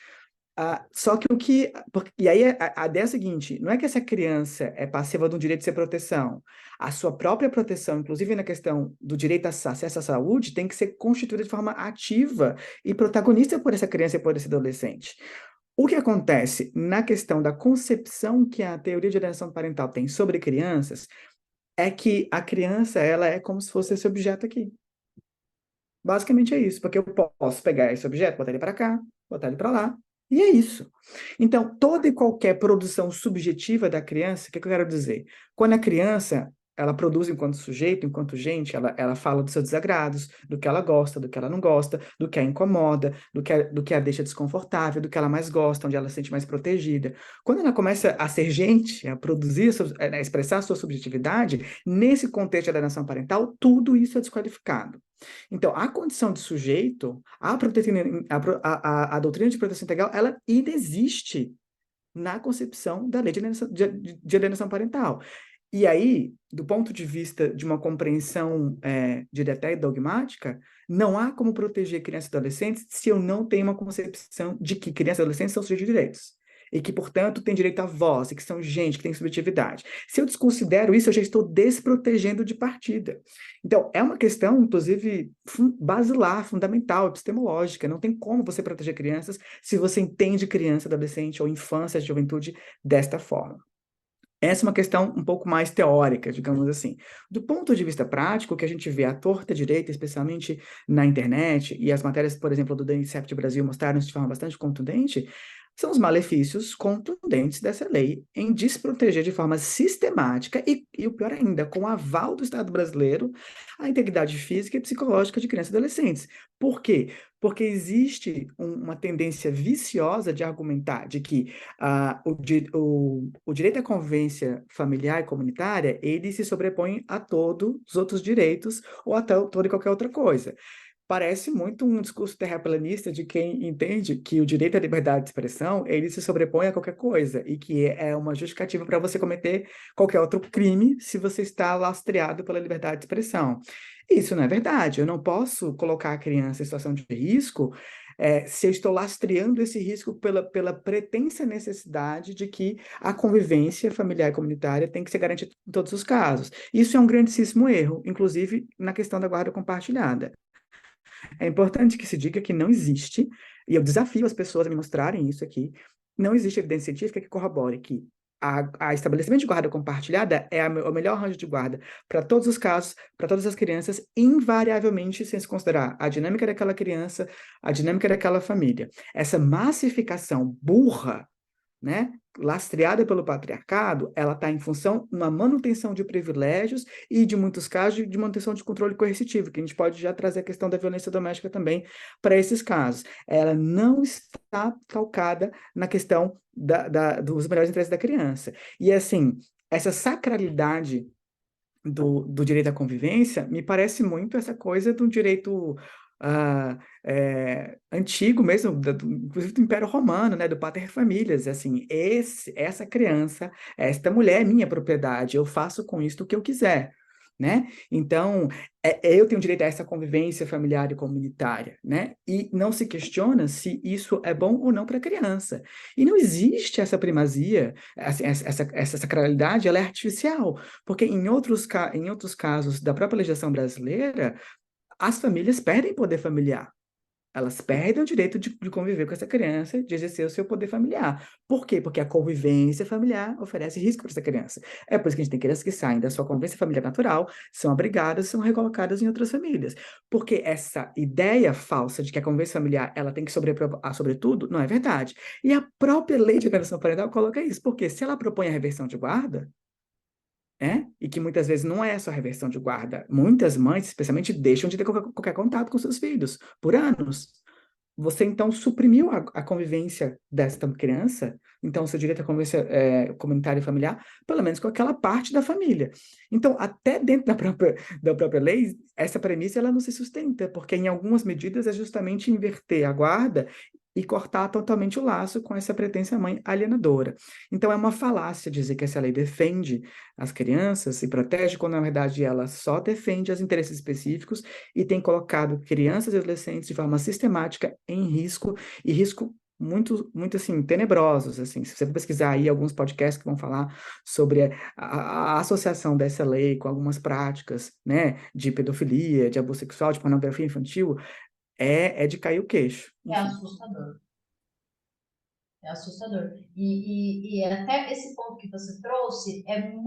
Só que e aí a ideia é a seguinte: não é que essa criança é passiva de um direito de ser proteção. A sua própria proteção, inclusive na questão do direito a acesso à saúde, tem que ser constituída de forma ativa e protagonista por essa criança e por esse adolescente. O que acontece na questão da concepção que a teoria de alienação parental tem sobre crianças é que a criança, ela é como se fosse esse objeto aqui. Basicamente é isso, porque eu posso pegar esse objeto, botar ele para cá, botar ele para lá, e é isso. Então, toda e qualquer produção subjetiva da criança, o que eu quero dizer? Quando a criança, ela produz enquanto sujeito, enquanto gente, ela fala dos seus desagrados, do que ela gosta, do que ela não gosta, do que a incomoda, do que a deixa desconfortável, do que ela mais gosta, onde ela se sente mais protegida. Quando ela começa a ser gente, a produzir, a expressar a sua subjetividade, nesse contexto da alienação parental, tudo isso é desqualificado. Então, a condição de sujeito, a doutrina de proteção integral, ela inexiste na concepção da lei de alienação parental. E aí, do ponto de vista de uma compreensão direta e dogmática, não há como proteger crianças e adolescentes se eu não tenho uma concepção de que crianças e adolescentes são sujeitos de direitos. E que, portanto, têm direito à voz, e que são gente, que tem subjetividade. Se eu desconsidero isso, eu já estou desprotegendo de partida. Então, é uma questão, inclusive, basilar, fundamental, epistemológica. Não tem como você proteger crianças se você entende criança, adolescente ou infância, juventude desta forma. Essa é uma questão um pouco mais teórica, digamos assim. Do ponto de vista prático, o que a gente vê à torta direita, especialmente na internet, e as matérias, por exemplo, do The Intercept Brasil mostraram isso de forma bastante contundente, são os malefícios contundentes dessa lei em desproteger de forma sistemática e o pior ainda, com o aval do Estado brasileiro, a integridade física e psicológica de crianças e adolescentes. Por quê? Porque existe uma tendência viciosa de argumentar de que o direito à convivência familiar e comunitária, ele se sobrepõe a todos os outros direitos ou a toda e qualquer outra coisa. Parece muito um discurso terraplanista de quem entende que o direito à liberdade de expressão, ele se sobrepõe a qualquer coisa e que é uma justificativa para você cometer qualquer outro crime se você está lastreado pela liberdade de expressão. Isso não é verdade. Eu não posso colocar a criança em situação de risco se eu estou lastreando esse risco pela pretensa necessidade de que a convivência familiar e comunitária tem que ser garantida em todos os casos. Isso é um grandíssimo erro, inclusive na questão da guarda compartilhada. É importante que se diga que não existe, e eu desafio as pessoas a me mostrarem isso aqui, não existe evidência científica que corrobore que a estabelecimento de guarda compartilhada é o melhor arranjo de guarda para todos os casos, para todas as crianças, invariavelmente sem se considerar a dinâmica daquela criança, a dinâmica daquela família. Essa massificação burra, né, lastreada pelo patriarcado, ela está em função de uma manutenção de privilégios e, de muitos casos, de manutenção de controle coercitivo, que a gente pode já trazer a questão da violência doméstica também para esses casos. Ela não está calcada na questão dos melhores interesses da criança. E, assim, essa sacralidade do direito à convivência me parece muito essa coisa do direito antigo mesmo, inclusive do Império Romano, né, do pater familias, assim, essa criança, esta mulher é minha propriedade, eu faço com isso o que eu quiser, né? Então, eu tenho direito a essa convivência familiar e comunitária, né? E não se questiona se isso é bom ou não para a criança. E não existe essa primazia, essa sacralidade, ela é artificial, porque em outros casos da própria legislação brasileira, as famílias perdem poder familiar. Elas perdem o direito de conviver com essa criança, de exercer o seu poder familiar. Por quê? Porque a convivência familiar oferece risco para essa criança. É por isso que a gente tem crianças que saem da sua convivência familiar natural, são abrigadas, são recolocadas em outras famílias. Porque essa ideia falsa de que a convivência familiar ela tem que sobrepor a sobretudo, não é verdade. E a própria lei de alienação parental coloca isso. Porque se ela propõe a reversão de guarda, e que muitas vezes não é só reversão de guarda. Muitas mães, especialmente, deixam de ter qualquer contato com seus filhos por anos. Você, então, suprimiu a convivência desta criança, então, seu direito à convivência comunitária e familiar, pelo menos com aquela parte da família. Então, até dentro da própria lei, essa premissa ela não se sustenta, porque em algumas medidas é justamente inverter a guarda e cortar totalmente o laço com essa pretensa mãe alienadora. Então, é uma falácia dizer que essa lei defende as crianças e protege, quando, na verdade, ela só defende os interesses específicos e tem colocado crianças e adolescentes de forma sistemática em risco, e risco muito, muito, assim, tenebrosos, assim. Se você pesquisar aí alguns podcasts que vão falar sobre a associação dessa lei com algumas práticas, né, de pedofilia, de abuso sexual, de pornografia infantil, é de cair o queixo. É assustador. É assustador. E até esse ponto que você trouxe é um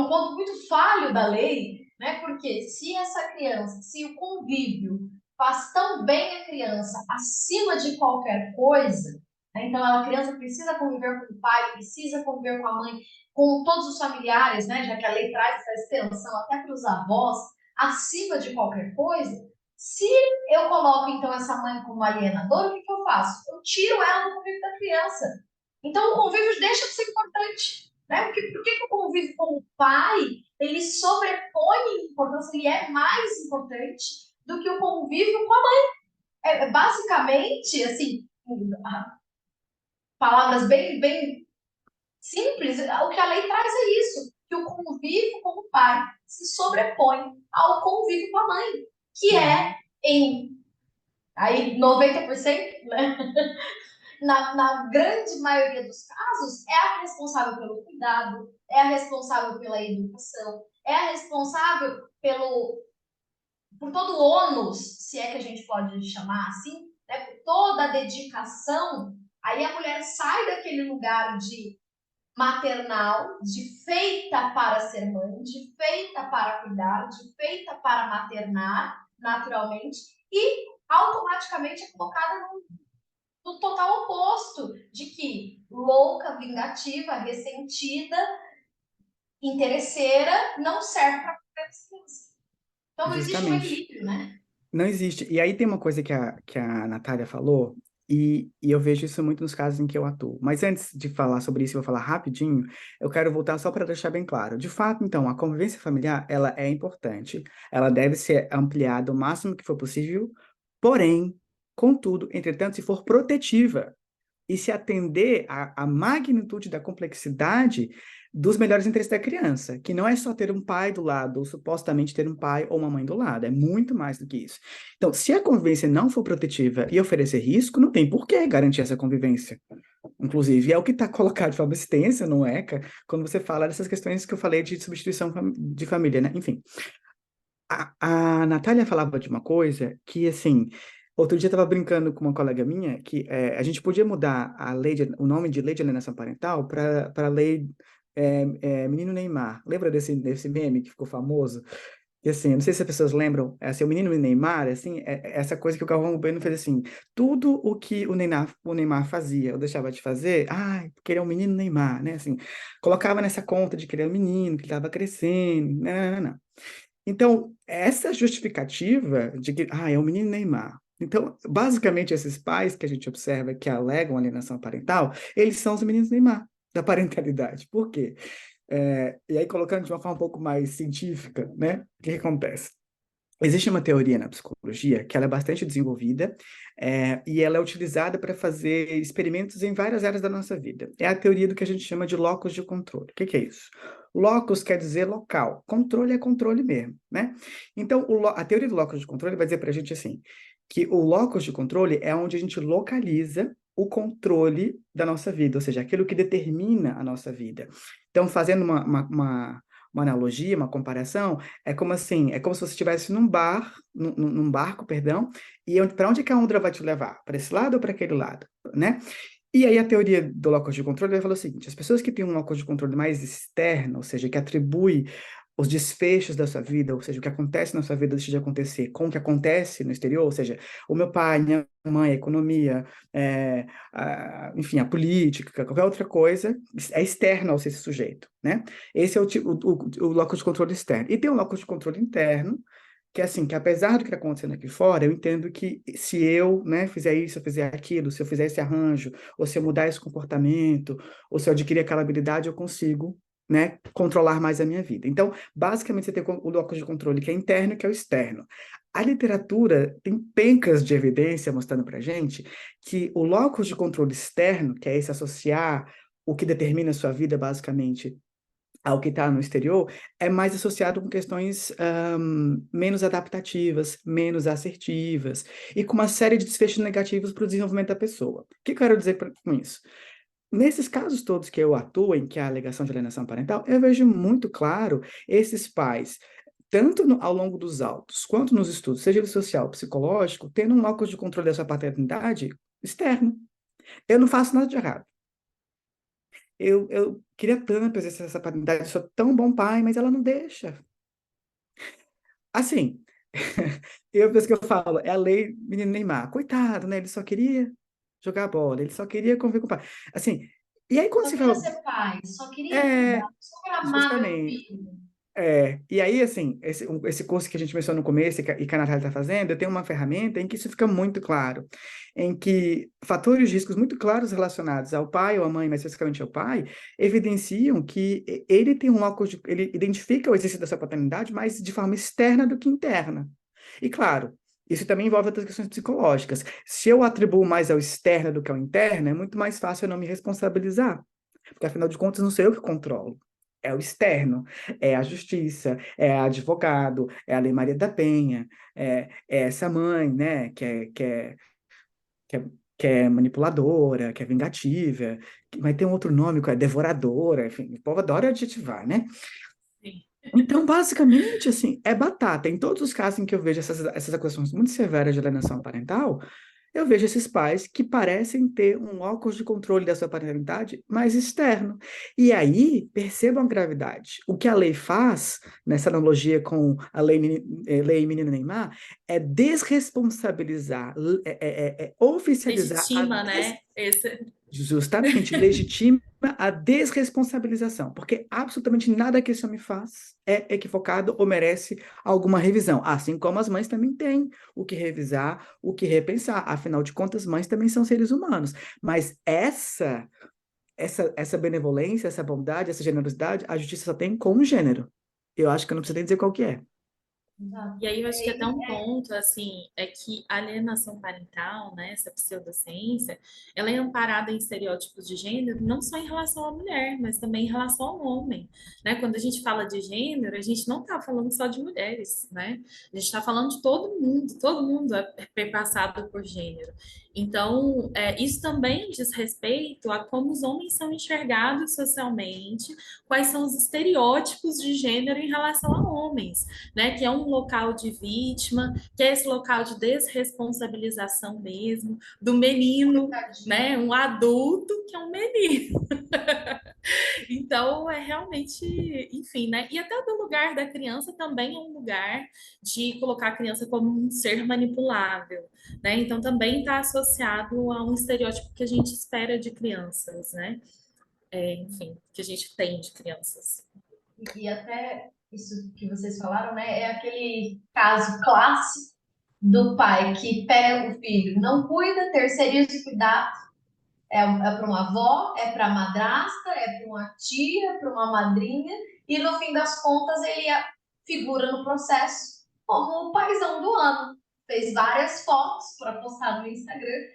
ponto muito falho da lei, né? Porque se essa criança, se o convívio faz tão bem a criança acima de qualquer coisa, né? Então a criança precisa conviver com o pai, precisa conviver com a mãe, com todos os familiares, né? Já que a lei traz essa extensão até para os avós, acima de qualquer coisa. Se eu coloco então essa mãe como alienadora, o que eu faço? Eu tiro ela do convívio da criança. Então o convívio deixa de ser importante. Né? Por que o convívio com o pai ele sobrepõe em importância, ele é mais importante do que o convívio com a mãe? Basicamente, assim, palavras bem simples, o que a lei traz é isso, que o convívio com o pai se sobrepõe ao convívio com a mãe, que é em aí 90%, né? Na grande maioria dos casos, é a responsável pelo cuidado, é a responsável pela educação, é a responsável por todo o ônus, se é que a gente pode chamar assim, né, por toda a dedicação. Aí a mulher sai daquele lugar de maternal, de feita para ser mãe, de feita para cuidar, de feita para maternar, naturalmente, e automaticamente é colocada no total oposto, de que louca, vingativa, ressentida, interesseira, não serve para qualquer criança. Então não existe um Justamente. equilíbrio, né? Não existe. E aí tem uma coisa que a Natália falou, e eu vejo isso muito nos casos em que eu atuo. Mas antes de falar sobre isso, eu vou falar rapidinho, eu quero voltar só para deixar bem claro. De fato, então, a convivência familiar, ela é importante, ela deve ser ampliada o máximo que for possível, porém, contudo, entretanto, se for protetiva, e se atender à magnitude da complexidade dos melhores interesses da criança, que não é só ter um pai do lado, ou supostamente ter um pai ou uma mãe do lado, é muito mais do que isso. Então, se a convivência não for protetiva e oferecer risco, não tem por que garantir essa convivência. Inclusive, é o que está colocado de forma extensa no ECA, quando você fala dessas questões que eu falei de substituição de família, né? Enfim, a Natália falava de uma coisa que, assim, outro dia eu estava brincando com uma colega minha que a gente podia mudar o nome de lei de alienação parental para a lei Menino Neymar. Lembra desse meme que ficou famoso? E assim, eu não sei se as pessoas lembram, assim, o menino Neymar, assim, essa coisa que o Galvão Bueno fez assim, tudo o que o Neymar fazia, eu deixava de fazer, porque ele é um menino Neymar, né, assim, colocava nessa conta de que ele era um menino, que ele estava crescendo, não. Então, essa justificativa de que, é o menino Neymar. Então, basicamente, esses pais que a gente observa que alegam alienação parental, eles são os meninos Neymar da parentalidade. Por quê? E aí, colocando de uma forma um pouco mais científica, né? O que acontece? Existe uma teoria na psicologia que ela é bastante desenvolvida e ela é utilizada para fazer experimentos em várias áreas da nossa vida. É a teoria do que a gente chama de locus de controle. O que é isso? Locus quer dizer local, controle é controle mesmo, né? Então, a teoria do locus de controle vai dizer para a gente assim, que o locus de controle é onde a gente localiza o controle da nossa vida, ou seja, aquilo que determina a nossa vida. Então, fazendo uma analogia, uma comparação, é como assim, é como se você estivesse num barco, perdão, e para onde que a onda vai te levar? Para esse lado ou para aquele lado, né? E aí a teoria do locus de controle vai falar o seguinte: as pessoas que têm um locus de controle mais externo, ou seja, que atribui os desfechos da sua vida, ou seja, o que acontece na sua vida deixa de acontecer com o que acontece no exterior, ou seja, o meu pai, minha mãe, a economia, enfim, a política, qualquer outra coisa, é externo ao ser esse sujeito, né? Esse é o locus de controle externo. E tem um locus de controle interno, que é assim, que apesar do que está acontecendo aqui fora, eu entendo que se eu, né, fizer isso, eu fizer aquilo, se eu fizer esse arranjo, ou se eu mudar esse comportamento, ou se eu adquirir aquela habilidade, eu consigo, né, controlar mais a minha vida. Então, basicamente, você tem o locus de controle que é interno e que é o externo. A literatura tem pencas de evidência mostrando para gente que o locus de controle externo, que é esse associar o que determina a sua vida, basicamente, ao que está no exterior, é mais associado com questões menos adaptativas, menos assertivas, e com uma série de desfechos negativos para o desenvolvimento da pessoa. O que eu quero dizer com isso? Nesses casos todos que eu atuo, em que há alegação de alienação parental, eu vejo muito claro esses pais, tanto ao longo dos autos, quanto nos estudos, seja ele social, psicológico, tendo um locus de controle da sua paternidade externo. Eu não faço nada de errado. Eu queria tanto exercer essa paternidade, eu sou tão bom pai, mas ela não deixa. Assim, eu penso que eu falo, é a lei menino Neymar. Coitado, né? Ele só queria jogar bola, ele só queria conviver com o pai. Assim, e aí quando Só você queria fala, ser pai, só queria é, cuidar, só queria amar meu justamente, filho. e aí, assim, esse curso que a gente mencionou no começo e que a Natália está fazendo, eu tenho uma ferramenta em que isso fica muito claro, em que fatores de riscos muito claros relacionados ao pai ou à mãe, mas especificamente ao pai, evidenciam que ele tem um locus ele identifica o exercício da sua paternidade mais de forma externa do que interna. E claro, isso também envolve outras questões psicológicas. Se eu atribuo mais ao externo do que ao interno, é muito mais fácil eu não me responsabilizar, porque afinal de contas não sou eu que controlo. É o externo, é a justiça, é advogado, é a Lei Maria da Penha, é essa mãe, né, que é, que é manipuladora, que é vingativa, mas tem um outro nome, que é devoradora, enfim, o povo adora adjetivar, né? Sim. Então, basicamente, assim, é batata. Em todos os casos em que eu vejo essas acusações muito severas de alienação parental, eu vejo esses pais que parecem ter um locus de controle da sua parentalidade mais externo. E aí, percebam a gravidade. O que a lei faz, nessa analogia com a lei Menino Neymar, é desresponsabilizar, oficializar a Legitima, né? Esse... justamente, legitima a desresponsabilização, porque absolutamente nada que esse homem faz é equivocado ou merece alguma revisão, assim como as mães também têm o que revisar, o que repensar, afinal de contas, mães também são seres humanos, mas essa benevolência, essa bondade, essa generosidade, a justiça só tem com o gênero. Eu acho que eu não preciso nem dizer qual que é. E aí eu acho que até um ponto, assim, é que a alienação parental, né, essa pseudociência, ela é amparada em estereótipos de gênero, não só em relação à mulher, mas também em relação ao homem, né? Quando a gente fala de gênero, a gente não está falando só de mulheres, né? A gente está falando de todo mundo é perpassado por gênero. Então, isso também diz respeito a como os homens são enxergados socialmente, quais são os estereótipos de gênero em relação a homens, né? Que é um local de vítima, que é esse local de desresponsabilização mesmo, do menino, Tadinho. né? Um adulto que é um menino. Então, é realmente, enfim, né? E até do lugar da criança também é um lugar de colocar a criança como um ser manipulável, né? Então, também está associado a um estereótipo que a gente espera de crianças, né? Enfim, que a gente tem de crianças. E até isso que vocês falaram, né? É aquele caso clássico do pai que pega o filho, não cuida, terceiriza o cuidado. É para uma avó, é para a madrasta, é para uma tia, para uma madrinha, e no fim das contas ele figura no processo como o paizão do ano. Fez várias fotos para postar no Instagram,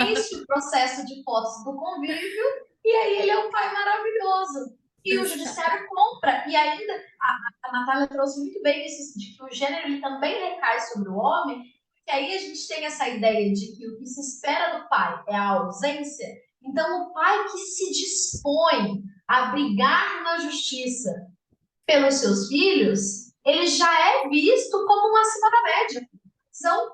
enche o processo de fotos do convívio, e aí ele é um pai maravilhoso. E o judiciário compra, e ainda a Natália trouxe muito bem isso, de que o gênero ele também recai sobre o homem, e aí a gente tem essa ideia de que o que se espera do pai é a ausência. Então, o pai que se dispõe a brigar na justiça pelos seus filhos, ele já é visto como um acima da média. São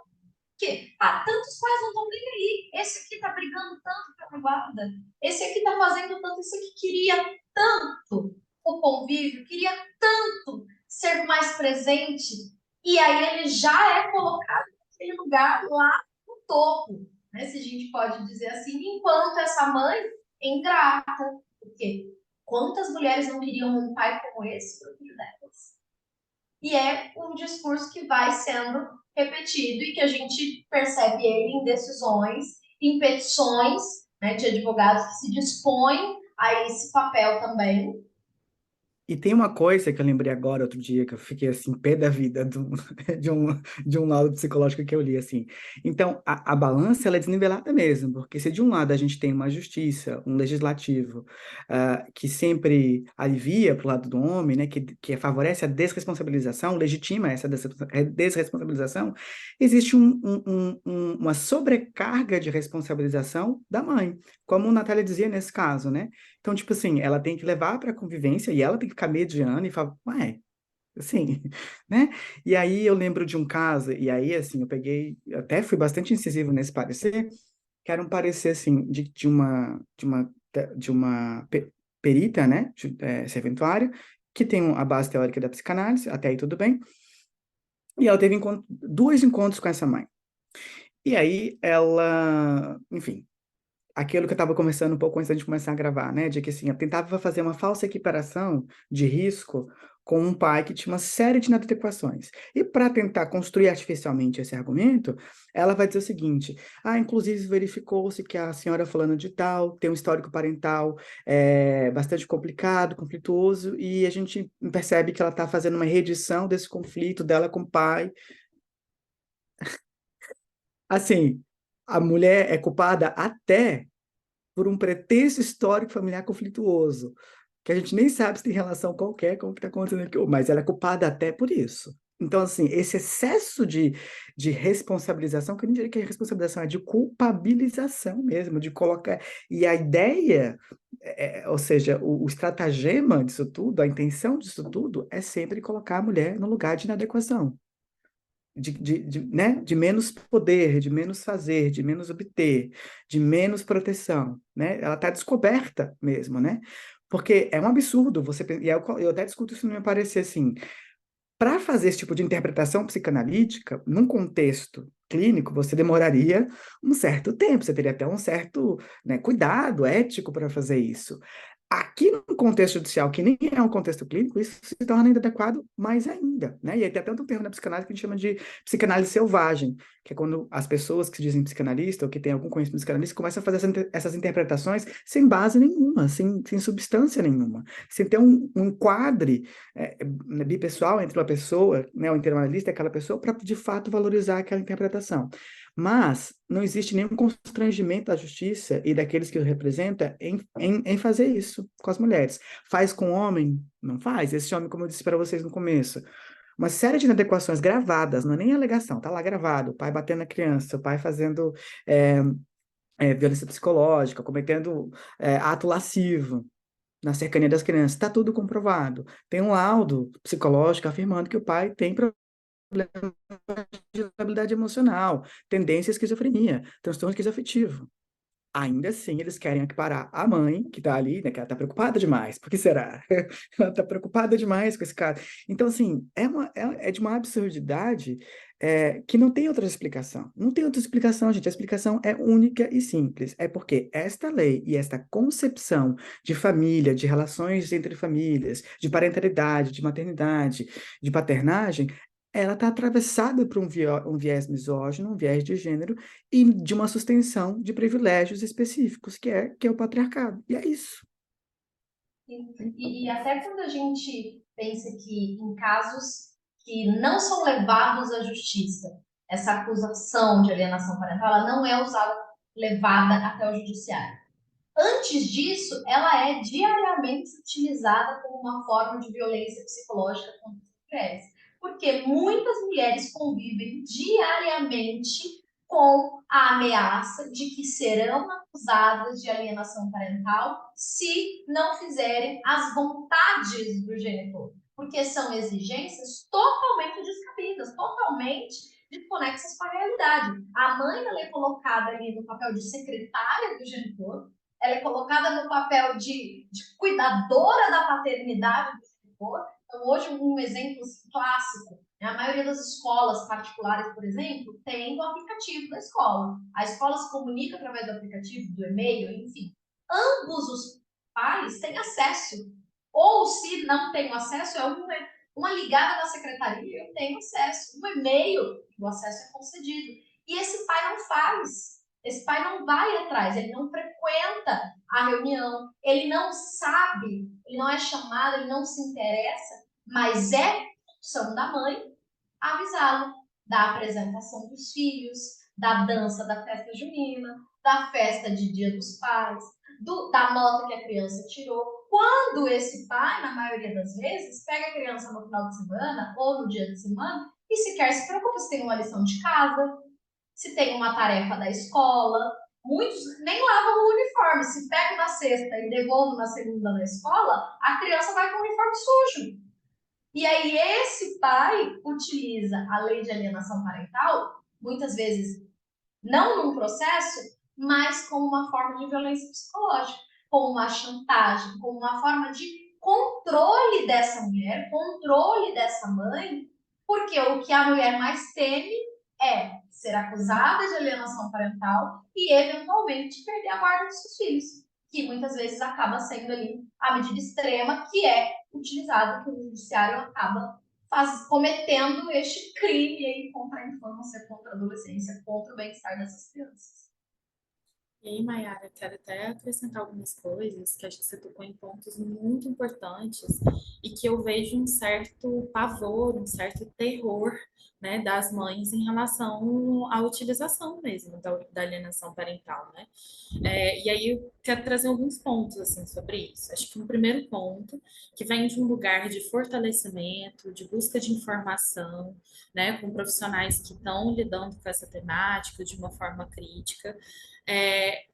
que tantos pais não estão nem aí. Esse aqui está brigando tanto pela guarda. Esse aqui está fazendo tanto. Esse aqui queria tanto o convívio, queria tanto ser mais presente. E aí ele já é colocado naquele lugar lá no topo, né? Se a gente pode dizer assim, enquanto essa mãe é ingrata. Porque quantas mulheres não queriam um pai como esse para o filho delas? E é um discurso que vai sendo repetido e que a gente percebe ele em decisões, em petições, né, de advogados que se dispõem a esse papel também. E tem uma coisa que eu lembrei agora, outro dia, que eu fiquei assim, pé da vida de um, de um laudo psicológico que eu li, assim. Então, a balança, ela é desnivelada mesmo, porque se de um lado a gente tem uma justiça, um legislativo, que sempre alivia para o lado do homem, né, que favorece a desresponsabilização, legitima essa desresponsabilização, existe uma sobrecarga de responsabilização da mãe, como a Natália dizia nesse caso, né? Então, tipo assim, ela tem que levar para a convivência e ela tem que ficar mediando e falar, ué, assim, né? E aí eu lembro de um caso, e aí, assim, eu até fui bastante incisivo nesse parecer, que era um parecer, assim, de uma perita, né, serventuária, que tem a base teórica da psicanálise, até aí tudo bem, e ela teve dois encontros com essa mãe. E aí ela, enfim, aquilo que eu estava conversando um pouco antes de começar a gravar, né? De que assim, eu tentava fazer uma falsa equiparação de risco com um pai que tinha uma série de inadequações. E para tentar construir artificialmente esse argumento, ela vai dizer o seguinte: inclusive verificou-se que a senhora fulana de tal tem um histórico parental bastante complicado, conflituoso, e a gente percebe que ela está fazendo uma reedição desse conflito dela com o pai. Assim, a mulher é culpada até por um pretexto histórico familiar conflituoso, que a gente nem sabe se tem relação qualquer com o que está acontecendo aqui, mas ela é culpada até por isso. Então, assim, esse excesso de responsabilização, que eu nem diria que é responsabilização, é de culpabilização mesmo, de colocar. E a ideia, ou seja, o estratagema disso tudo, a intenção disso tudo, é sempre colocar a mulher no lugar de inadequação né? De menos poder, de menos fazer, de menos obter, de menos proteção, né? Ela está descoberta mesmo, né? Porque é um absurdo você e eu até discuto isso no meu parecer assim, para fazer esse tipo de interpretação psicanalítica num contexto clínico, você demoraria um certo tempo, você teria até um certo, né, cuidado ético para fazer isso. Aqui no contexto judicial, que nem é um contexto clínico, isso se torna inadequado mais ainda, né? E aí tem até um termo na psicanálise que a gente chama de psicanálise selvagem, que é quando as pessoas que se dizem psicanalista ou que têm algum conhecimento psicanalista começam a fazer essas interpretações sem base nenhuma, sem substância nenhuma, sem ter um enquadre bipessoal entre uma pessoa, né, o internalista e aquela pessoa, para de fato valorizar aquela interpretação. Mas não existe nenhum constrangimento da justiça e daqueles que o representa em fazer isso com as mulheres. Faz com o homem? Não faz. Esse homem, como eu disse para vocês no começo, uma série de inadequações gravadas, não é nem alegação, tá lá gravado, o pai batendo na criança, o pai fazendo violência psicológica, cometendo ato lascivo na cercania das crianças, está tudo comprovado. Tem um laudo psicológico afirmando que o pai tem problema de habilidade emocional, tendência à esquizofrenia, transtorno esquizoafetivo. Ainda assim, eles querem equiparar a mãe, que está ali, né, que ela está preocupada demais. Por que será? Ela está preocupada demais com esse caso. Então, assim, é de uma absurdidade que não tem outra explicação. Não tem outra explicação, gente. A explicação é única e simples. É porque esta lei e esta concepção de família, de relações entre famílias, de parentalidade, de maternidade, de paternagem, ela está atravessada por um viés misógino, um viés de gênero, e de uma sustentação de privilégios específicos, que é o patriarcado. E é isso. E até quando a gente pensa que em casos que não são levados à justiça, essa acusação de alienação parental, ela não é levada até o judiciário. Antes disso, ela é diariamente utilizada como uma forma de violência psicológica contra as mulheres. Porque muitas mulheres convivem diariamente com a ameaça de que serão acusadas de alienação parental se não fizerem as vontades do genitor. porque são exigências totalmente descabidas, totalmente desconexas com a realidade. A mãe, ela é colocada ali no papel de secretária do genitor, ela é colocada no papel de cuidadora da paternidade do genitor. Então, hoje, um exemplo clássico, né? A maioria das escolas particulares, por exemplo, tem o aplicativo da escola. A escola se comunica através do aplicativo, do e-mail, enfim. Ambos os pais têm acesso. Ou, se não tem acesso, é uma ligada da secretaria, eu tenho acesso. Um e-mail, o acesso é concedido. E esse pai não faz. Esse pai não vai atrás, ele não frequenta a reunião, ele não sabe, ele não é chamado, ele não se interessa, mas é função da mãe avisá-lo da apresentação dos filhos, da dança da festa junina, da festa de Dia dos Pais, da nota que a criança tirou. Quando esse pai, na maioria das vezes, pega a criança no final de semana ou no dia de semana e sequer se preocupa se tem uma lição de casa, se tem uma tarefa da escola. Muitos nem lavam o uniforme. Se pega na sexta e devolve na segunda na escola, a criança vai com o uniforme sujo. E aí esse pai utiliza a lei de alienação parental, muitas vezes não num processo, mas como uma forma de violência psicológica, como uma chantagem, como uma forma de controle dessa mulher, controle dessa mãe, porque o que a mulher mais teme é ser acusada de alienação parental e, eventualmente, perder a guarda dos seus filhos, que muitas vezes acaba sendo ali a medida extrema que é utilizada, que o judiciário acaba cometendo este crime aí contra a infância, contra a adolescência, contra o bem-estar dessas crianças. E aí, Mayara, quero até acrescentar algumas coisas, que acho que você tocou em pontos muito importantes e que eu vejo um certo pavor, um certo terror, né, das mães em relação à utilização mesmo da alienação parental, né? E aí eu quero trazer alguns pontos assim sobre isso. Acho que um primeiro ponto que vem de um lugar de fortalecimento, de busca de informação, né, com profissionais que estão lidando com essa temática de uma forma crítica.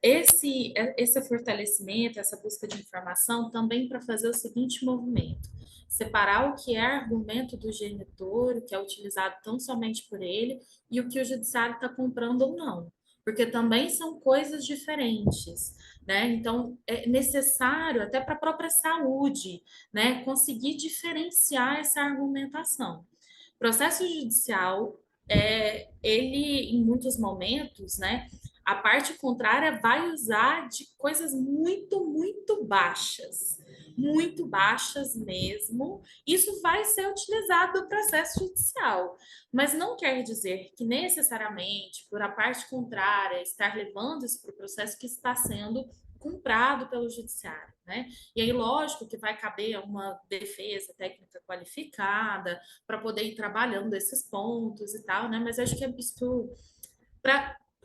Esse fortalecimento, essa busca de informação também para fazer o seguinte movimento: separar o que é argumento do genitor, o que é utilizado tão somente por ele, e o que o judiciário está comprando ou não, porque também são coisas diferentes, né? Então, é necessário, até para a própria saúde, né, conseguir diferenciar essa argumentação. Processo judicial, ele, em muitos momentos, né, a parte contrária vai usar de coisas muito baixas mesmo. Isso vai ser utilizado no processo judicial, mas não quer dizer que necessariamente, por a parte contrária estar levando isso para o processo que está sendo comprado pelo judiciário, né? E aí, lógico que vai caber uma defesa técnica qualificada para poder ir trabalhando esses pontos e tal, né? Mas acho que é isso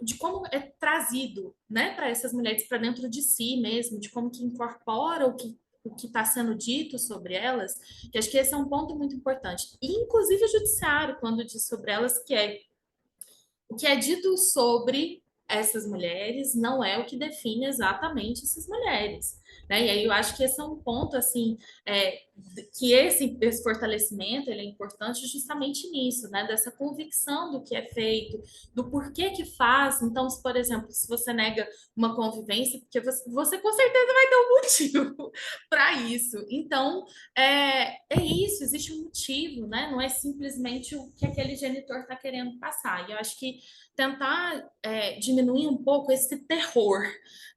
de como é trazido, né, para essas mulheres para dentro de si mesmo, de como que incorpora o que está sendo dito sobre elas, que acho que esse é um ponto muito importante. E, inclusive, o judiciário, quando diz sobre elas, que é o que é dito sobre essas mulheres não é o que define exatamente essas mulheres, né? E aí eu acho que esse é um ponto, assim, que esse fortalecimento, ele é importante justamente nisso, né? Dessa convicção do que é feito, do porquê que faz. Então, se, por exemplo, se você nega uma convivência, porque você com certeza vai ter um motivo para isso. Então, é isso, existe um motivo, né? Não é simplesmente o que aquele genitor está querendo passar. E eu acho que tentar diminuir um pouco esse terror,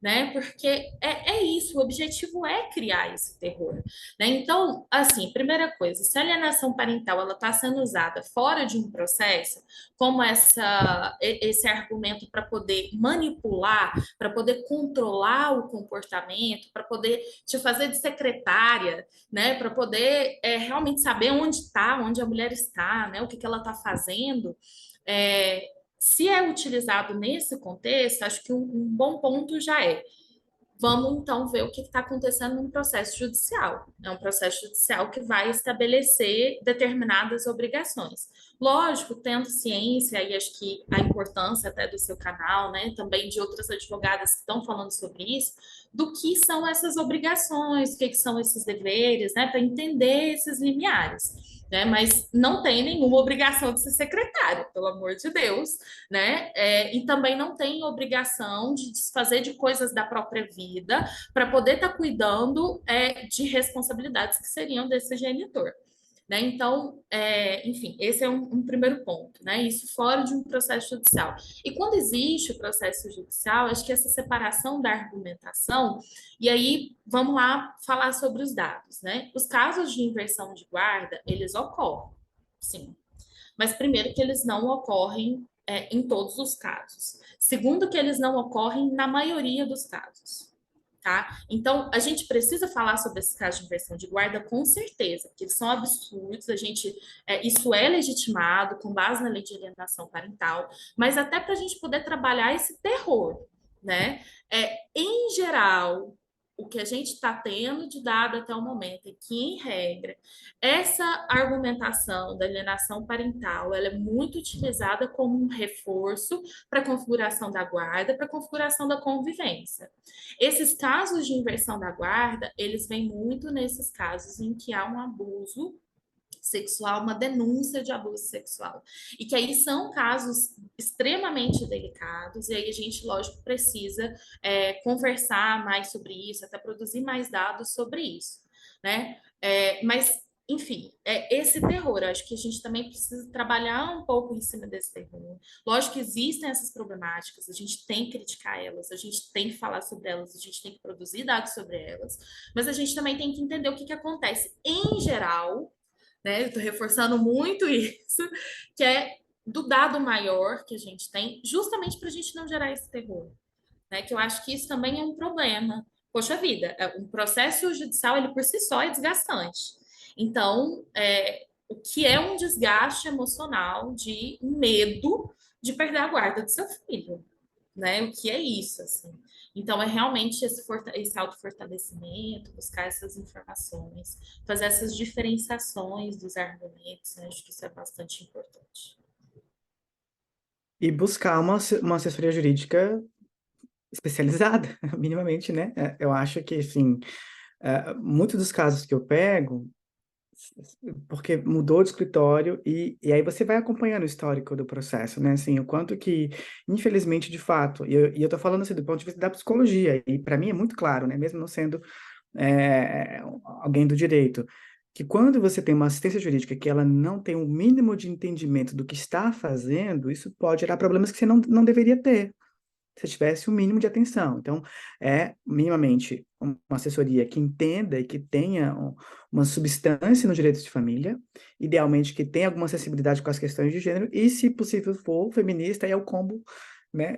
né? Porque é isso, o objetivo é criar esse terror, né? Então, assim, primeira coisa, se a alienação parental ela está sendo usada fora de um processo, como esse argumento para poder manipular, para poder controlar o comportamento, para poder te fazer de secretária, né? Para poder realmente saber onde está, onde a mulher está, né? O que ela está fazendo. Se é utilizado nesse contexto, acho que um bom ponto já vamos então ver o que está acontecendo no processo judicial. É um processo judicial que vai estabelecer determinadas obrigações. Lógico, tendo ciência, e acho que a importância até do seu canal, né, também de outras advogadas que estão falando sobre isso, do que são essas obrigações, o que são esses deveres, né, para entender esses limiares. Né, mas não tem nenhuma obrigação de ser secretário, pelo amor de Deus, né? E também não tem obrigação de desfazer de coisas da própria vida para poder estar cuidando de responsabilidades que seriam desse genitor. Né? Então, enfim, esse é um primeiro ponto, né? Isso fora de um processo judicial. E quando existe o processo judicial, acho que essa separação da argumentação, e aí vamos lá falar sobre os dados, né? Os casos de inversão de guarda, eles ocorrem, sim. Mas primeiro que eles não ocorrem em todos os casos. Segundo que eles não ocorrem na maioria dos casos. Tá? Então, a gente precisa falar sobre esses casos de inversão de guarda com certeza, porque eles são absurdos, isso é legitimado com base na lei de alienação parental, mas até para a gente poder trabalhar esse terror, né? Em geral, o que a gente está tendo de dado até o momento é que, em regra, essa argumentação da alienação parental ela é muito utilizada como um reforço para a configuração da guarda, para a configuração da convivência. Esses casos de inversão da guarda, eles vêm muito nesses casos em que há um abuso sexual, uma denúncia de abuso sexual. E que aí são casos extremamente delicados, e aí a gente, lógico, precisa conversar mais sobre isso, até produzir mais dados sobre isso, né? Mas enfim, esse terror, acho que a gente também precisa trabalhar um pouco em cima desse terror. Lógico que existem essas problemáticas, a gente tem que criticar elas, a gente tem que falar sobre elas, a gente tem que produzir dados sobre elas, mas a gente também tem que entender o que acontece em geral, né? Eu estou reforçando muito isso, que é do dado maior que a gente tem, justamente para a gente não gerar esse terror, né? Que eu acho que isso também é um problema. Poxa vida, um processo judicial, ele por si só é desgastante. Então, o que é um desgaste emocional de um medo de perder a guarda do seu filho, né? O que é isso, assim. Então, é realmente esse autofortalecimento, buscar essas informações, fazer essas diferenciações dos argumentos, né? Acho que isso é bastante importante. E buscar uma assessoria jurídica especializada, minimamente, né? Eu acho que, assim, muitos dos casos que eu pego, porque mudou de escritório e aí você vai acompanhando o histórico do processo, né? Assim, o quanto que, infelizmente, de fato, e eu tô falando assim do ponto de vista da psicologia, e para mim é muito claro, né? Mesmo não sendo alguém do direito, que quando você tem uma assistência jurídica que ela não tem um mínimo de entendimento do que está fazendo, isso pode gerar problemas que você não deveria ter se tivesse o mínimo de atenção. Então, minimamente uma assessoria que entenda e que tenha uma substância no direito de família, idealmente que tenha alguma sensibilidade com as questões de gênero, e, se possível for, feminista, é o combo, né?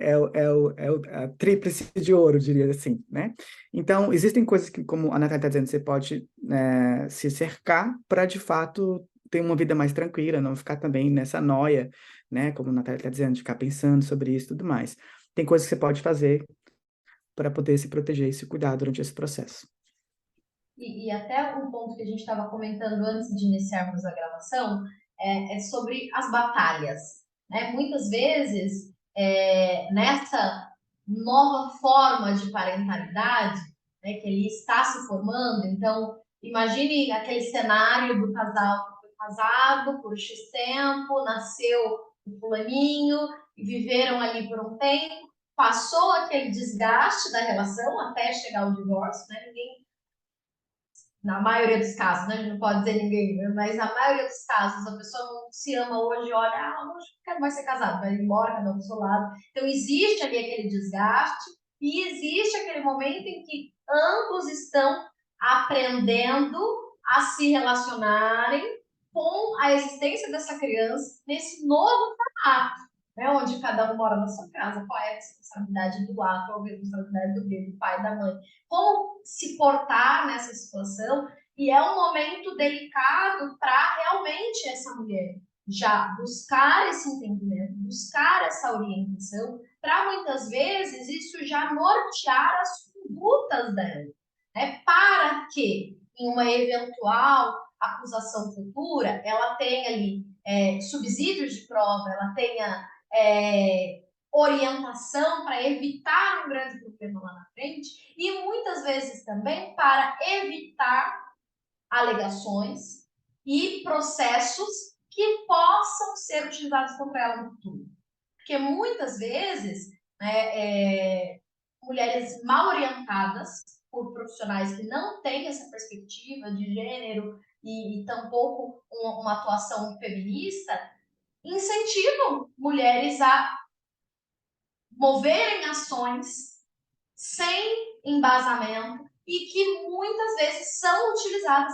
A tríplice de ouro, diria assim, né? Então, existem coisas que, como a Natália está dizendo, você pode se cercar para, de fato, ter uma vida mais tranquila, não ficar também nessa noia, né? Como a Natália está dizendo, de ficar pensando sobre isso e tudo mais. Tem coisas que você pode fazer para poder se proteger e se cuidar durante esse processo. E até um ponto que a gente estava comentando antes de iniciarmos a gravação é sobre as batalhas. Né? Muitas vezes, nessa nova forma de parentalidade, né, que ele está se formando, então, imagine aquele cenário do casal que foi casado por X tempo, nasceu o fulaninho, e viveram ali por um tempo, passou aquele desgaste da relação até chegar ao divórcio, né? Na maioria dos casos, né? A gente não pode dizer ninguém, né? Mas na maioria dos casos, a pessoa não se ama hoje, olha, hoje não quero mais ser casado, vai embora, cada um do seu lado. Então, existe ali aquele desgaste e existe aquele momento em que ambos estão aprendendo a se relacionarem com a existência dessa criança nesse novo formato, né? Onde cada um mora na sua casa, qual é a responsabilidade do A, qual é a responsabilidade do pai, da mãe. Como se portar nessa situação, e é um momento delicado para realmente essa mulher já buscar esse entendimento, buscar essa orientação, para muitas vezes isso já nortear as condutas dela, né? Para que em uma eventual acusação futura ela tenha ali subsídios de prova, ela tenha orientação para evitar um grande problema lá na frente, e muitas vezes também para evitar alegações e processos que possam ser utilizados contra ela no futuro. Porque muitas vezes, né, mulheres mal orientadas por profissionais que não têm essa perspectiva de gênero e tampouco uma atuação feminista, incentivam mulheres a moverem ações sem embasamento e que muitas vezes são utilizadas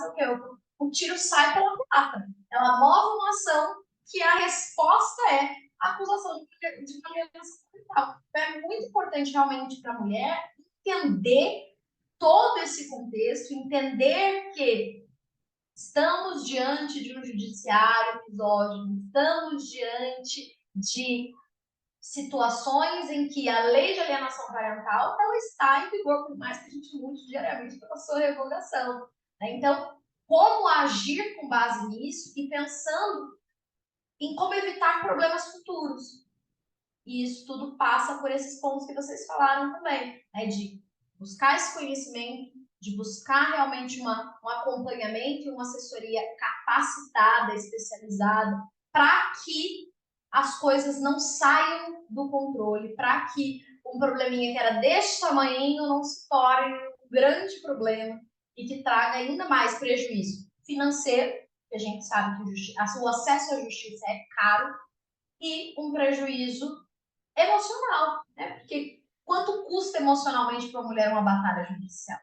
o tiro sai pela culatra. Ela move uma ação que a resposta é a acusação de violência sexual. Então, é muito importante realmente para a mulher entender todo esse contexto, entender que estamos diante de um judiciário misógino, estamos diante de situações em que a lei de alienação parental ela está em vigor, por mais que a gente lute diariamente pela sua revogação. Né? Então, como agir com base nisso e pensando em como evitar problemas futuros. E isso tudo passa por esses pontos que vocês falaram também, né? De buscar esse conhecimento, de buscar realmente um acompanhamento e uma assessoria capacitada, especializada, para que as coisas não saiam do controle, para que um probleminha que era deste tamanho não se torne um grande problema e que traga ainda mais prejuízo financeiro, que a gente sabe que o acesso à justiça é caro, e um prejuízo emocional, né? Porque quanto custa emocionalmente para uma mulher uma batalha judicial?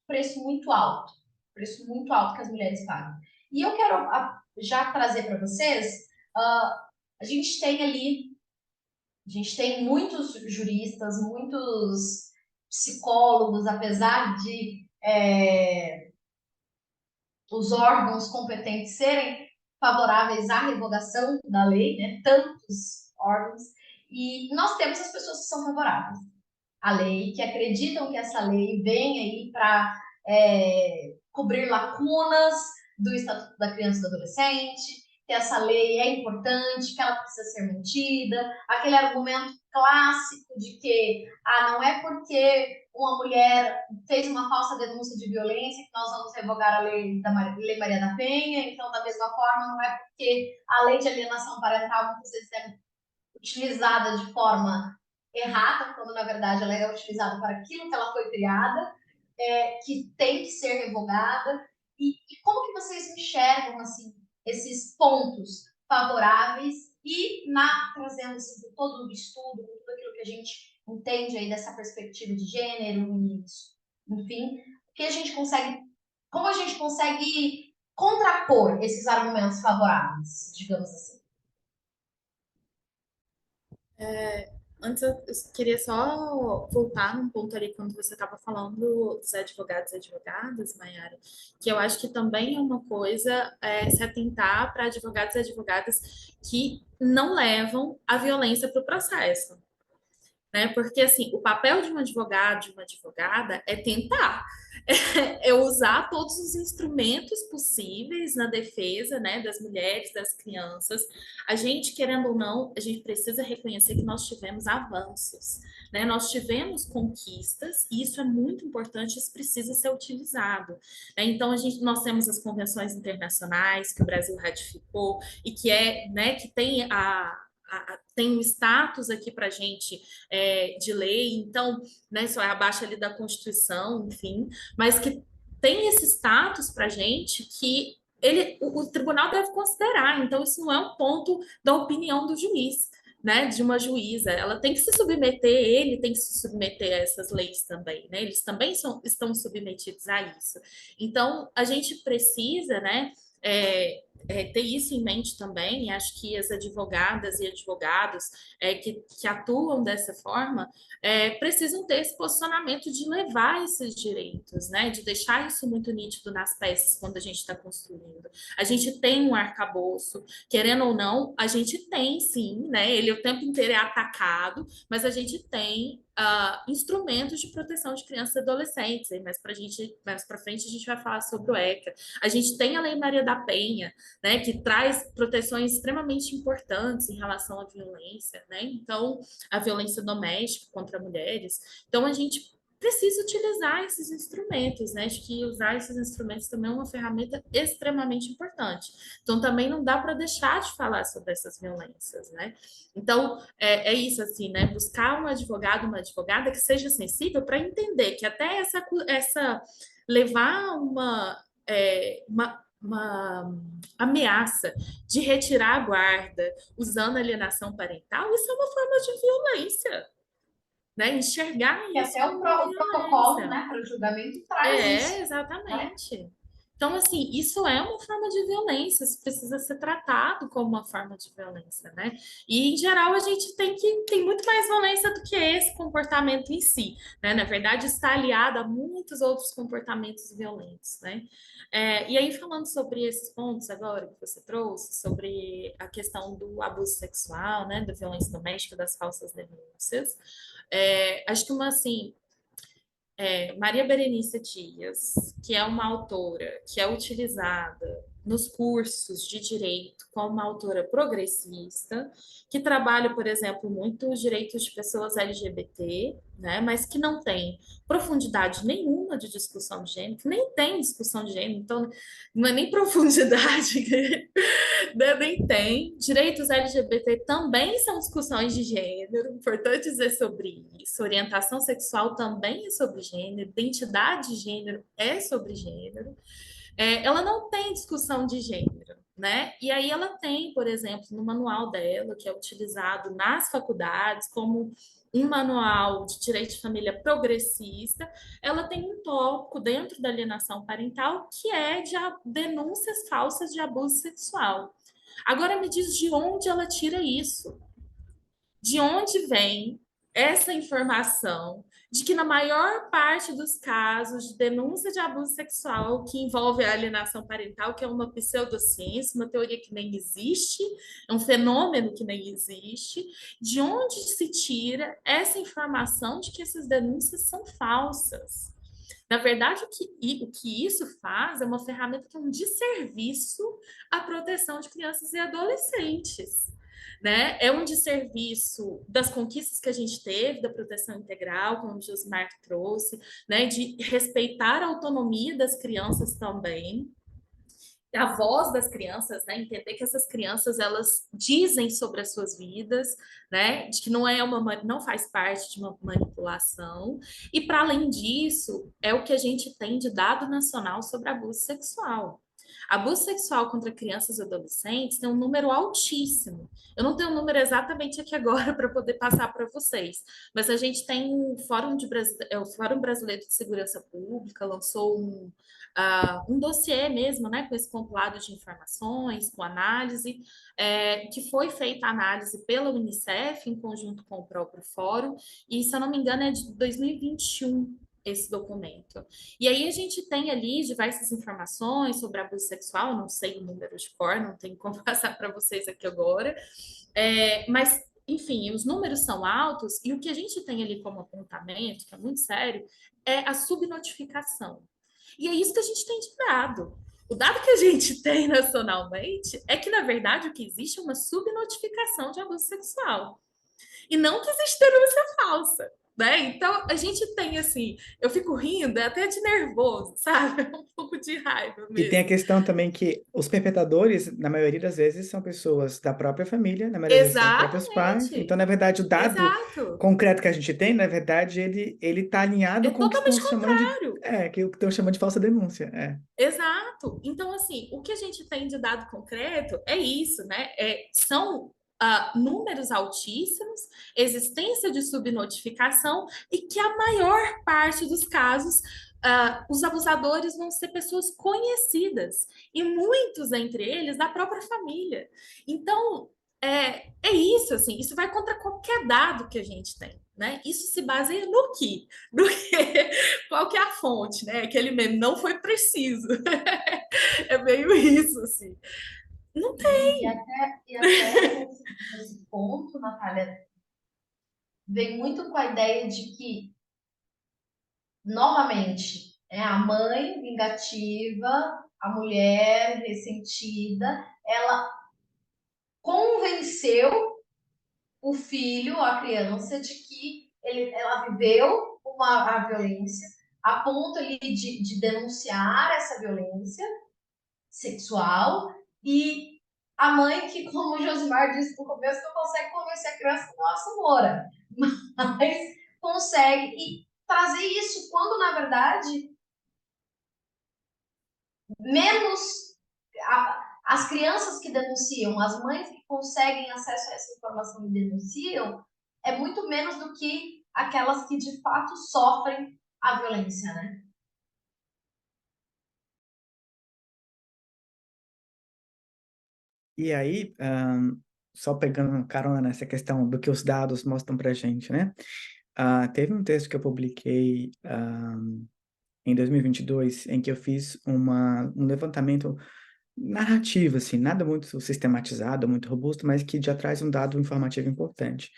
Preço muito alto que as mulheres pagam. E eu quero já trazer para vocês, a gente tem muitos juristas, muitos psicólogos, apesar de os órgãos competentes serem favoráveis à revogação da lei, né? Tantos órgãos, e nós temos as pessoas que são favoráveis à lei, que acreditam que essa lei vem aí para cobrir lacunas do Estatuto da Criança e do Adolescente, que essa lei é importante, que ela precisa ser mantida, aquele argumento clássico de que não é porque uma mulher fez uma falsa denúncia de violência que nós vamos revogar a lei Lei Maria da Penha, então da mesma forma não é porque a lei de alienação parental muitas vezes é utilizada de forma errada, quando na verdade ela é utilizada para aquilo que ela foi criada, que tem que ser revogada. E como que vocês enxergam assim, esses pontos favoráveis e trazendo assim, todo o estudo, tudo aquilo que a gente entende aí dessa perspectiva de gênero, e, enfim, como a gente consegue contrapor esses argumentos favoráveis, digamos assim? Antes eu queria só voltar num ponto ali quando você estava falando dos advogados e advogadas, Mayara, que eu acho que também é uma coisa se atentar para advogados e advogadas que não levam a violência para o processo. Né? Porque assim, o papel de um advogado, de uma advogada, é tentar, é usar todos os instrumentos possíveis na defesa, né, das mulheres, das crianças. A gente, querendo ou não, a gente precisa reconhecer que nós tivemos avanços, né? Nós tivemos conquistas e isso é muito importante, isso precisa ser utilizado. Né? Então, nós temos as convenções internacionais que o Brasil ratificou e que né, que tem tem um status aqui para a gente de lei, então, né, isso é abaixo ali da Constituição, enfim, mas que tem esse status para a gente que o tribunal deve considerar, então isso não é um ponto da opinião do juiz, né, de uma juíza, ela tem que se submeter, ele tem que se submeter a essas leis também, né, eles também estão submetidos a isso. Então, a gente precisa, né, ter isso em mente também, e acho que as advogadas e advogados que atuam dessa forma precisam ter esse posicionamento de levar esses direitos, né? De deixar isso muito nítido nas peças quando a gente está construindo. A gente tem um arcabouço, querendo ou não, a gente tem sim, né? Ele o tempo inteiro é atacado, mas a gente tem instrumentos de proteção de crianças e adolescentes. Mais para frente a gente vai falar sobre o ECA. A gente tem a Lei Maria da Penha, né, que traz proteções extremamente importantes em relação à violência, né? Então, a violência doméstica contra mulheres. Então, a gente precisa utilizar esses instrumentos, né? Acho que usar esses instrumentos também é uma ferramenta extremamente importante. Então, também não dá para deixar de falar sobre essas violências, né? Então, é isso, assim, né? Buscar um advogado, uma advogada que seja sensível para entender que até essa levar uma ameaça de retirar a guarda usando alienação parental, isso é uma forma de violência, né? Enxergar E isso até como uma o protocolo, violência. né, para o julgamento traz isso, né? Exatamente. Então, assim, isso é uma forma de violência, isso precisa ser tratado como uma forma de violência, né? E, em geral, a gente tem muito mais violência do que esse comportamento em si, né? Na verdade, está aliado a muitos outros comportamentos violentos, né? E aí, falando sobre esses pontos agora que você trouxe, sobre a questão do abuso sexual, né, da violência doméstica, das falsas denúncias, acho que assim, Maria Berenice Dias, que é uma autora que é utilizada nos cursos de direito como uma autora progressista, que trabalha, por exemplo, muito os direitos de pessoas LGBT, né, mas que não tem profundidade nenhuma de discussão de gênero, que nem tem discussão de gênero, então não é nem profundidade, né, nem tem. Direitos LGBT também são discussões de gênero, importante dizer sobre isso. Orientação sexual também é sobre gênero, identidade de gênero é sobre gênero. Ela não tem discussão de gênero, né? E aí ela tem, por exemplo, no manual dela, que é utilizado nas faculdades como um manual de direito de família progressista, ela tem um tópico dentro da alienação parental que é de denúncias falsas de abuso sexual. Agora me diz de onde ela tira isso? De onde vem essa informação de que na maior parte dos casos de denúncia de abuso sexual que envolve a alienação parental, que é uma pseudociência, uma teoria que nem existe, é um fenômeno que nem existe, de onde se tira essa informação de que essas denúncias são falsas? Na verdade, o que isso faz é uma ferramenta que é um desserviço à proteção de crianças e adolescentes. Né? É um desserviço das conquistas que a gente teve da proteção integral, como o Josmar trouxe, né? De respeitar a autonomia das crianças também, a voz das crianças, né? Entender que essas crianças elas dizem sobre as suas vidas, né? De que não faz parte de uma manipulação. E para além disso, é o que a gente tem de dado nacional sobre abuso sexual. Abuso sexual contra crianças e adolescentes tem um número altíssimo. Eu não tenho o número exatamente aqui agora para poder passar para vocês, mas a gente tem o Fórum Brasileiro de Segurança Pública lançou um dossiê mesmo, né, com esse compilado de informações, com análise, que foi feita a análise pela Unicef, em conjunto com o próprio fórum, e, se eu não me engano, é de 2021 esse documento. E aí a gente tem ali diversas informações sobre abuso sexual, não sei o número de cor, não tenho como passar para vocês aqui agora, mas enfim, os números são altos e o que a gente tem ali como apontamento, que é muito sério, é a subnotificação. E é isso que a gente tem de dado. O dado que a gente tem nacionalmente é que, na verdade, o que existe é uma subnotificação de abuso sexual. E não que existe denúncia falsa. Né? Então, a gente tem assim, eu fico rindo até de nervoso, sabe? Um pouco de raiva E tem a mesmo. questão também que os perpetradores, na maioria das vezes, são pessoas da própria família, na maioria das vezes são próprios pais. Então, Exatamente. na verdade, o dado Exato. concreto que a gente tem, na verdade, ele está alinhado É com o que estão totalmente chamando contrário. que o que estão chamando de falsa denúncia. Exato. Então, assim, o que a gente tem de dado concreto é isso, né? São números altíssimos, existência de subnotificação e que a maior parte dos casos os abusadores vão ser pessoas conhecidas e muitos entre eles da própria família. Então, é isso, assim, isso vai contra qualquer dado que a gente tem, né? Isso se baseia no quê? No quê? Qual que é a fonte, né? Aquele meme, não foi preciso. É meio isso, assim. Não E até esse ponto, Natália, vem muito com a ideia de que, novamente, a mãe vingativa a mulher ressentida, ela convenceu o filho, a criança, de que ela viveu a violência a ponto ali de denunciar essa violência sexual e a mãe que, como o Josimar disse no começo, não consegue convencer a criança que nossa moura, mas consegue e fazer isso quando, na verdade, menos as crianças que denunciam, as mães que conseguem acesso a essa informação e denunciam, é muito menos do que aquelas que de fato sofrem a violência, né? E aí, só pegando carona nessa questão do que os dados mostram para a gente, né? Teve um texto que eu publiquei em 2022 em que eu fiz um levantamento narrativo, assim, nada muito sistematizado, muito robusto, mas que já traz um dado informativo importante.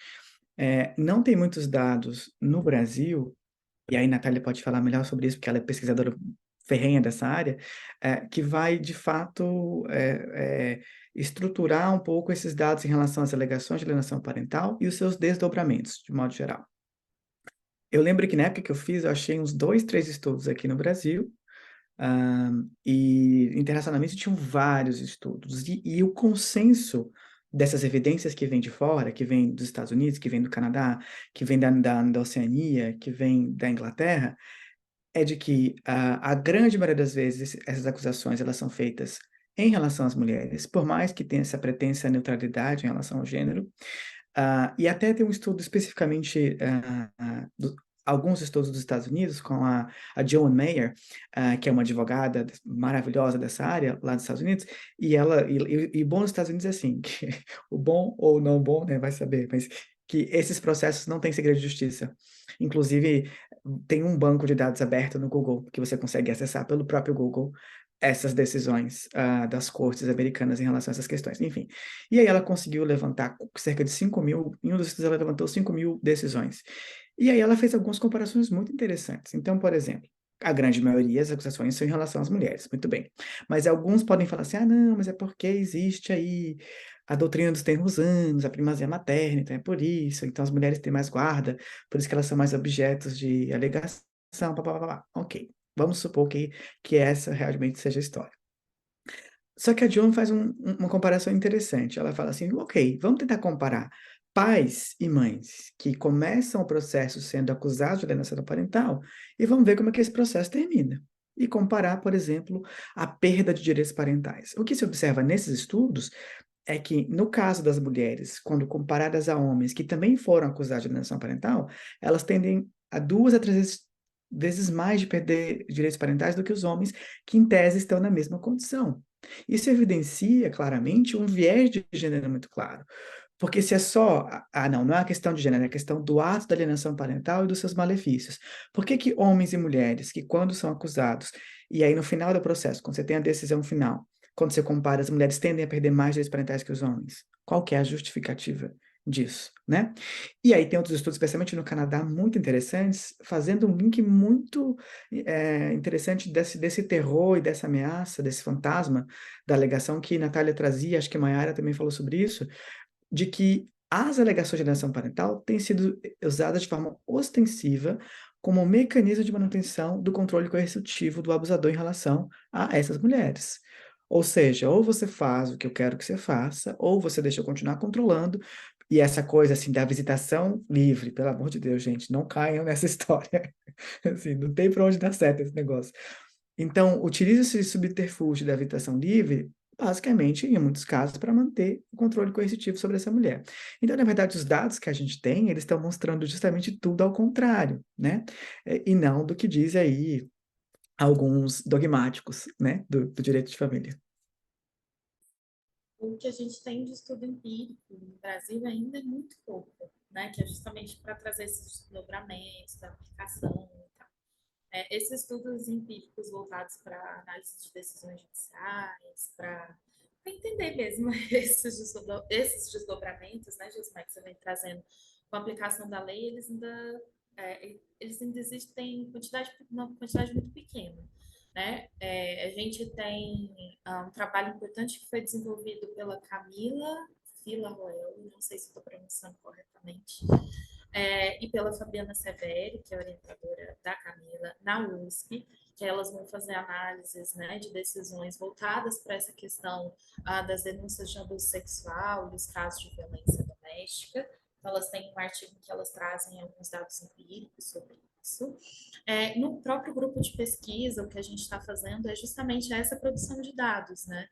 Não tem muitos dados no Brasil, e aí Natália pode falar melhor sobre isso, porque ela é pesquisadora ferrenha dessa área, que vai, de fato, estruturar um pouco esses dados em relação às alegações de alienação parental e os seus desdobramentos, de modo geral. Eu lembro que na época que eu fiz, eu achei uns 2, 3 estudos aqui no Brasil, e internacionalmente tinham vários estudos, e o consenso dessas evidências que vem de fora, que vem dos Estados Unidos, que vem do Canadá, que vem da Oceania, que vem da Inglaterra, é de que a grande maioria das vezes essas acusações elas são feitas em relação às mulheres, por mais que tenha essa pretensa neutralidade em relação ao gênero, e até tem um estudo especificamente, alguns estudos dos Estados Unidos, com a Joan Mayer, que é uma advogada maravilhosa dessa área, lá dos Estados Unidos, e bom nos Estados Unidos é assim, que o bom ou não bom, né, vai saber, mas que esses processos não têm segredo de justiça. Inclusive, tem um banco de dados aberto no Google, que você consegue acessar pelo próprio Google, essas decisões das cortes americanas em relação a essas questões. Enfim, e aí ela conseguiu levantar cerca de 5.000, em um dos estudos ela levantou 5.000 decisões. E aí ela fez algumas comparações muito interessantes. Então, por exemplo, a grande maioria das acusações são em relação às mulheres, muito bem. Mas alguns podem falar assim, não, mas é porque existe aí a doutrina dos termos anos, a primazia materna, então é por isso, então as mulheres têm mais guarda, por isso que elas são mais objetos de alegação, papapá. Ok, vamos supor que essa realmente seja a história. Só que a Joan faz uma comparação interessante. Ela fala assim, ok, vamos tentar comparar pais e mães que começam o processo sendo acusados de alienação parental e vamos ver como é que esse processo termina. E comparar, por exemplo, a perda de direitos parentais. O que se observa nesses estudos é que, no caso das mulheres, quando comparadas a homens que também foram acusados de alienação parental, elas tendem a 2 a 3 vezes mais de perder direitos parentais do que os homens que, em tese, estão na mesma condição. Isso evidencia claramente um viés de gênero muito claro. Porque se é só, não é uma questão de gênero, é a questão do ato da alienação parental e dos seus malefícios. Por que que homens e mulheres que quando são acusados, e aí no final do processo, quando você tem a decisão final, quando você compara, as mulheres tendem a perder mais direitos parentais que os homens? Qual que é a justificativa disso, né? E aí tem outros estudos, especialmente no Canadá, muito interessantes, fazendo um link muito interessante desse terror e dessa ameaça, desse fantasma da alegação que Natália trazia, acho que Mayara também falou sobre isso, de que as alegações de alienação parental têm sido usadas de forma ostensiva como um mecanismo de manutenção do controle coercitivo do abusador em relação a essas mulheres. Ou seja, ou você faz o que eu quero que você faça, ou você deixa eu continuar controlando. E essa coisa assim da visitação livre, pelo amor de Deus, gente, não caiam nessa história. Assim, não tem para onde dar certo esse negócio. Então, utiliza esse subterfúgio da habitação livre, basicamente, em muitos casos, para manter o controle coercitivo sobre essa mulher. Então, na verdade, os dados que a gente tem, eles estão mostrando justamente tudo ao contrário, né? E não do que diz aí alguns dogmáticos, né, do direito de família. O que a gente tem de estudo empírico no Brasil ainda é muito pouco, né? Que é justamente para trazer esses desdobramentos da aplicação e tal. Esses estudos empíricos voltados para análise de decisões judiciais, para entender mesmo esses desdobramentos, né, Gilmar, que você vem trazendo com a aplicação da lei, eles ainda existem uma quantidade muito pequena. né? A gente tem um trabalho importante que foi desenvolvido pela Camila Villarroel, não sei se estou pronunciando corretamente, e pela Fabiana Severi, que é orientadora da Camila, na USP, que elas vão fazer análises, né, de decisões voltadas para essa questão das denúncias de abuso sexual e os casos de violência doméstica. Então, elas têm um artigo que elas trazem alguns dados empíricos sobre isso. No próprio grupo de pesquisa, o que a gente está fazendo é justamente essa produção de dados, né?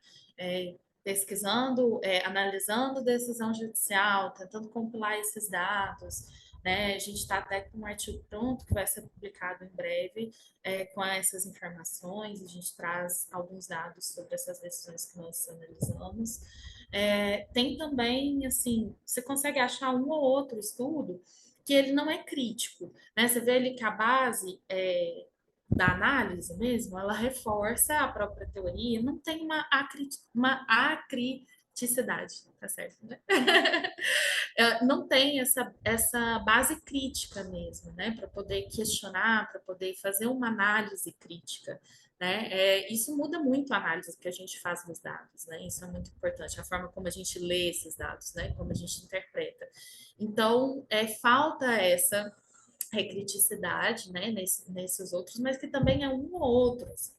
Pesquisando, analisando decisão judicial, tentando compilar esses dados, né? A gente está até com um artigo pronto que vai ser publicado em breve com essas informações. A gente traz alguns dados sobre essas decisões que nós analisamos. Tem também, assim, você consegue achar um ou outro estudo que ele não é crítico, né? Você vê ali que a base da análise mesmo, ela reforça a própria teoria, não tem uma acriticidade, tá certo, né? Não tem essa base crítica mesmo, né? Para poder questionar, para poder fazer uma análise crítica. Né? Isso muda muito a análise que a gente faz dos dados, né? Isso é muito importante, a forma como a gente lê esses dados, né? Como a gente interpreta. Então, falta essa recriticidade, né, nesses outros, mas que também é um ou outro, assim,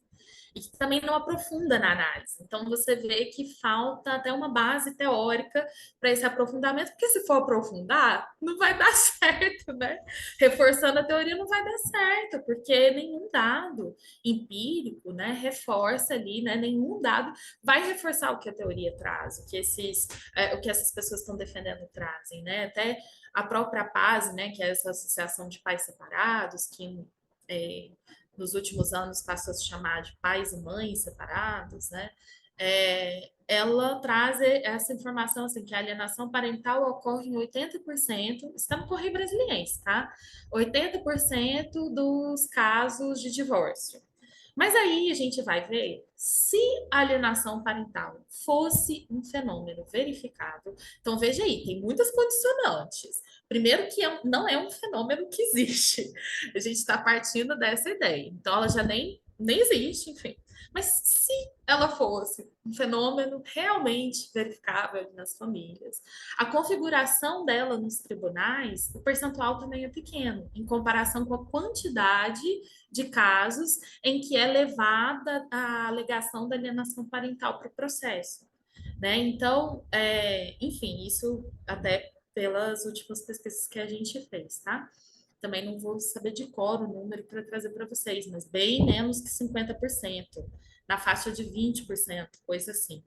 e que também não aprofunda na análise. Então, você vê que falta até uma base teórica para esse aprofundamento, porque se for aprofundar, não vai dar certo, né? Reforçando a teoria não vai dar certo, porque nenhum dado empírico, né, reforça ali, né, nenhum dado vai reforçar o que a teoria traz, o que essas pessoas estão defendendo trazem, né? Até a própria PASE, né, que é essa associação de pais separados, que nos últimos anos passou a se chamar de pais e mães separados, né? Ela traz essa informação assim, que a alienação parental ocorre em 80%, estamos no Correio Brasiliense, tá? 80% dos casos de divórcio. Mas aí a gente vai ver se a alienação parental fosse um fenômeno verificado. Então, veja aí, tem muitas condicionantes. Primeiro, que não é um fenômeno que existe. A gente está partindo dessa ideia. Então, ela já nem existe, enfim. Mas se ela fosse um fenômeno realmente verificável nas famílias, a configuração dela nos tribunais, o percentual também é pequeno, em comparação com a quantidade de casos em que é levada a alegação da alienação parental para o processo. Né? Então, enfim, isso até pelas últimas pesquisas que a gente fez, tá? Também não vou saber de cor o número para trazer para vocês, mas bem menos que 50%, na faixa de 20%, coisa assim.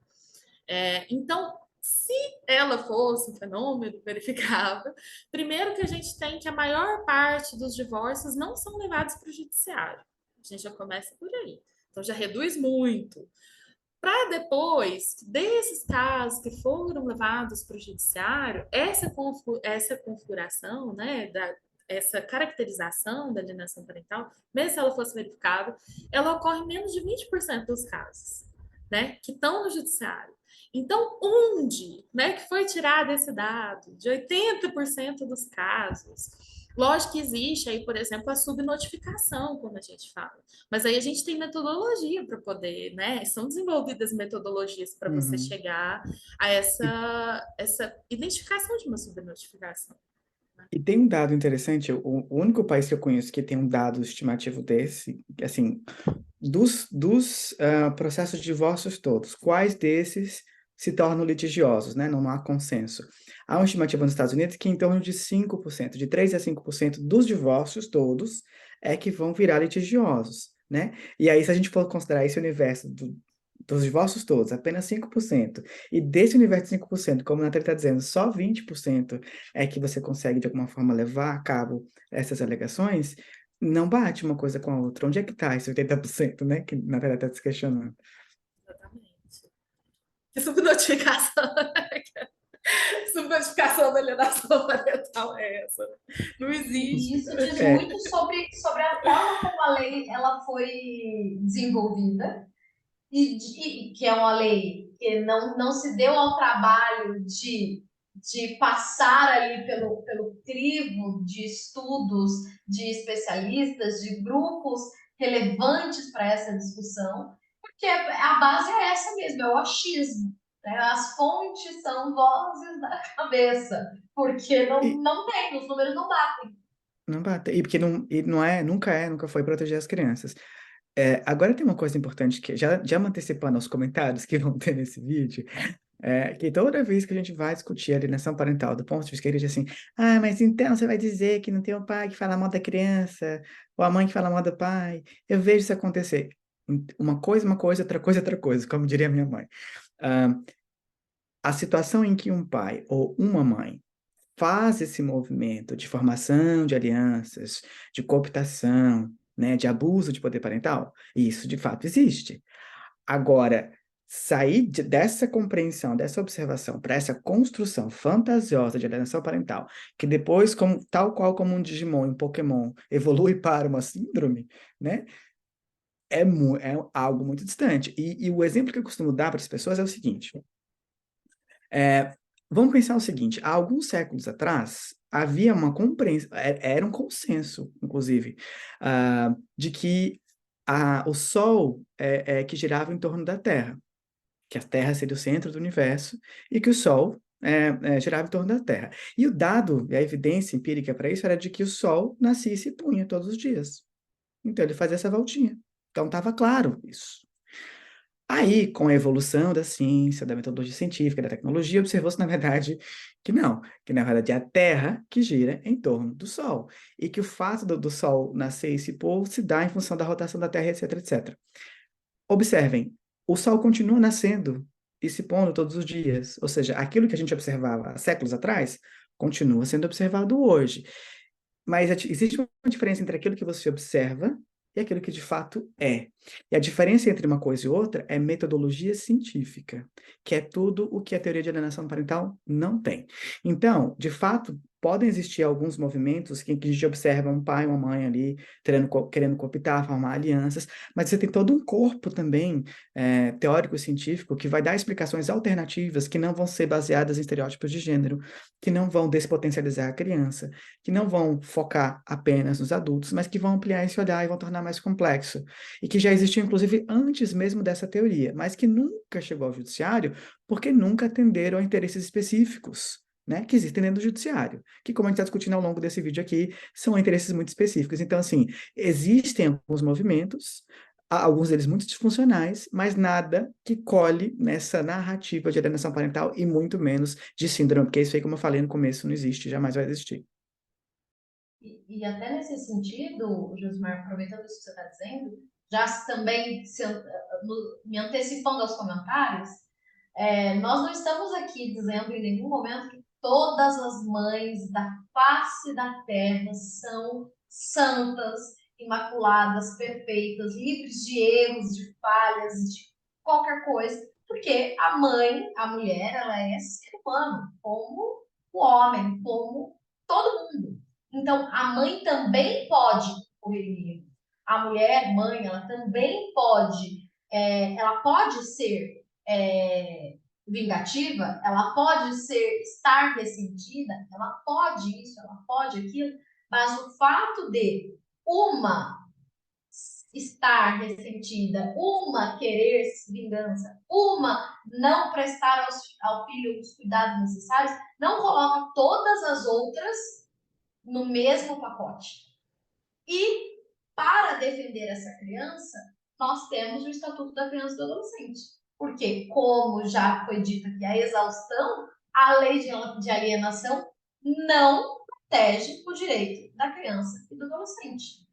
Então, se ela fosse um fenômeno verificável, primeiro que a gente tem que a maior parte dos divórcios não são levados para o judiciário. A gente já começa por aí. Então, já reduz muito. Para depois desses casos que foram levados para o judiciário, essa configuração, né, essa caracterização da alienação parental, mesmo se ela fosse verificável, ela ocorre em menos de 20% dos casos, né, que estão no judiciário. Então, onde, né, que foi tirado esse dado de 80% dos casos? Lógico que existe aí, por exemplo, a subnotificação, como a gente fala. Mas aí a gente tem metodologia para poder, né? São desenvolvidas metodologias para você Uhum. chegar a essa identificação de uma subnotificação. E tem um dado interessante, o único país que eu conheço que tem um dado estimativo desse, assim, dos processos de divórcios todos, quais desses se tornam litigiosos, né? Não há consenso. Há uma estimativa nos Estados Unidos que em torno de 5%, de 3 a 5% dos divórcios todos é que vão virar litigiosos, né? E aí, se a gente for considerar esse universo dos divórcios todos, apenas 5%, e desse universo de 5%, como a Natália está dizendo, só 20% é que você consegue, de alguma forma, levar a cabo essas alegações, não bate uma coisa com a outra. Onde é que está esse 80%, né? Que na verdade está se questionando. Exatamente. Que subnotificação, subnotificação da alienação parental é essa? Não E existe. isso diz É, muito sobre a forma como a lei ela foi desenvolvida, que é uma lei que não se deu ao trabalho de passar ali pelo crivo de estudos de especialistas, de grupos relevantes para essa discussão, porque a base é essa mesmo, é o achismo. Né? As fontes são vozes da cabeça, porque E não tem, os números não batem. não bate. E porque nunca foi proteger as crianças. Agora tem uma coisa importante que, já me antecipando aos comentários que vão ter nesse vídeo, que toda vez que a gente vai discutir a alienação parental do ponto de vista que ele diz assim, mas então você vai dizer que não tem o pai que fala mal da criança, ou a mãe que fala mal do pai. Eu vejo isso acontecer. Uma coisa, outra coisa, como diria minha mãe. Ah, a situação em que um pai ou uma mãe faz esse movimento de formação de alianças, de cooptação, né, de abuso de poder parental, isso de fato existe. Agora, sair dessa compreensão, dessa observação, para essa construção fantasiosa de alienação parental, que depois, tal qual como um Digimon, um Pokémon, evolui para uma síndrome, né? É algo muito distante. E o exemplo que eu costumo dar para as pessoas é o seguinte: vamos pensar o seguinte: há alguns séculos atrás, havia uma compreensão, era um consenso, inclusive, de que o Sol que girava em torno da Terra, que a Terra seria o centro do universo e que o Sol girava em torno da Terra. E o dado, e a evidência empírica para isso era de que o Sol nascia e se punha todos os dias. Então ele fazia essa voltinha. Então estava claro isso. Aí, com a evolução da ciência, da metodologia científica, da tecnologia, observou-se, na verdade, que na verdade é a Terra que gira em torno do Sol, e que o fato do Sol nascer e se pôr se dá em função da rotação da Terra, etc, etc. Observem, o Sol continua nascendo e se pondo todos os dias, ou seja, aquilo que a gente observava há séculos atrás, continua sendo observado hoje. Mas existe uma diferença entre aquilo que você observa e aquilo que de fato é. E a diferença entre uma coisa e outra é metodologia científica, que é tudo o que a teoria de alienação parental não tem. Então, de fato, podem existir alguns movimentos que a gente observa um pai e uma mãe ali querendo cooptar, formar alianças, mas você tem todo um corpo também teórico e científico que vai dar explicações alternativas que não vão ser baseadas em estereótipos de gênero, que não vão despotencializar a criança, que não vão focar apenas nos adultos, mas que vão ampliar esse olhar e vão tornar mais complexo. E que já existiu, inclusive, antes mesmo dessa teoria, mas que nunca chegou ao judiciário porque nunca atenderam a interesses específicos, né, que existem dentro do judiciário, que, como a gente está discutindo ao longo desse vídeo aqui, são interesses muito específicos. Então, assim, existem alguns movimentos, alguns deles muito disfuncionais, mas nada que colhe nessa narrativa de alienação parental e muito menos de síndrome, porque isso aí, como eu falei no começo, não existe, jamais vai existir. E até nesse sentido, Josmar, aproveitando isso que você está dizendo, já também me antecipando aos comentários, nós não estamos aqui dizendo em nenhum momento que todas as mães da face da terra são santas, imaculadas, perfeitas, livres de erros, de falhas, de qualquer coisa, porque a mãe, a mulher, ela é ser humano, como o homem, como todo mundo. Então, a mãe também pode correr erro. A mulher, mãe, ela também pode, ela pode ser vingativa, ela pode estar ressentida, ela pode isso, ela pode aquilo, mas o fato de uma estar ressentida, uma querer vingança, uma não prestar ao filho os cuidados necessários, não coloca todas as outras no mesmo pacote. E para defender essa criança, nós temos o Estatuto da Criança e do Adolescente. Porque, como já foi dito aqui, a exaustão, a lei de alienação não protege o direito da criança e do adolescente.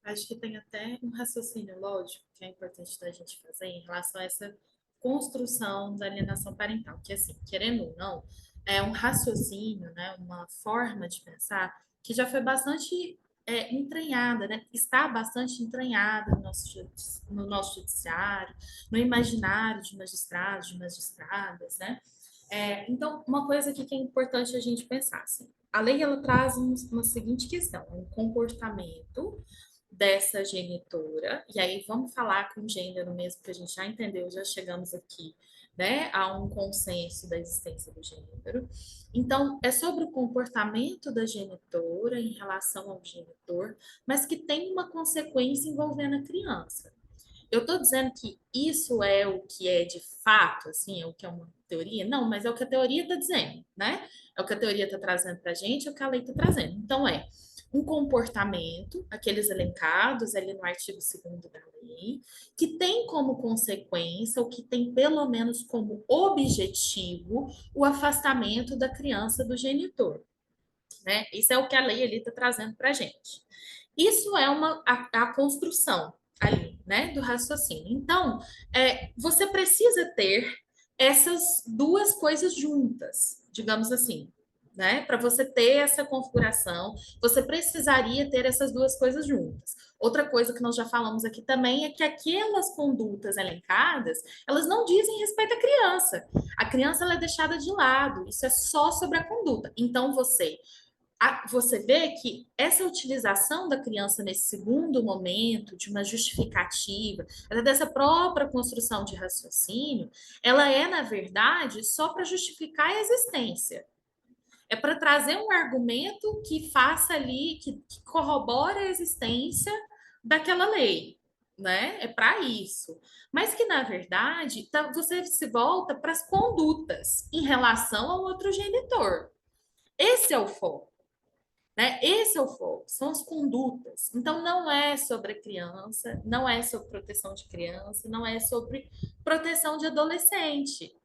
Acho que tem até um raciocínio lógico que é importante da gente fazer em relação a essa construção da alienação parental, que assim, querendo ou não, é um raciocínio, né, uma forma de pensar que já foi bastante entranhada, né, está bastante entranhada no nosso judiciário, no imaginário de magistrados, de magistradas, né? Então, uma coisa aqui que é importante a gente pensar, assim, a lei ela traz uma seguinte questão, um comportamento dessa genitora, e aí vamos falar com gênero mesmo, que a gente já entendeu, já chegamos aqui né? Há um consenso da existência do gênero. Então, é sobre o comportamento da genitora em relação ao genitor, mas que tem uma consequência envolvendo a criança. Eu estou dizendo que isso é o que é de fato, assim, é o que é uma teoria? Não, mas é o que a teoria está dizendo, né? É o que a teoria está trazendo para a gente, é o que a lei está trazendo. Então, é um comportamento, aqueles elencados ali no artigo 2º da lei, que tem como consequência, ou que tem pelo menos como objetivo, o afastamento da criança do genitor, né? Isso é o que a lei ali está trazendo para a gente. Isso é a construção ali, né, do raciocínio. Então, você precisa ter essas duas coisas juntas, digamos assim, né? Para você ter essa configuração, você precisaria ter essas duas coisas juntas. Outra coisa que nós já falamos aqui também é que aquelas condutas elencadas, elas não dizem respeito à criança. A criança ela é deixada de lado, isso é só sobre a conduta. Então, você vê que essa utilização da criança nesse segundo momento, de uma justificativa, até dessa própria construção de raciocínio, ela é, na verdade, só para justificar a existência. É para trazer um argumento que faça ali, que corrobore a existência daquela lei, né? É para isso. Mas que, na verdade, você se volta para as condutas em relação ao outro genitor. Esse é o foco. Né? Esse é o foco, são as condutas. Então, não é sobre a criança, não é sobre proteção de criança, não é sobre proteção de adolescente.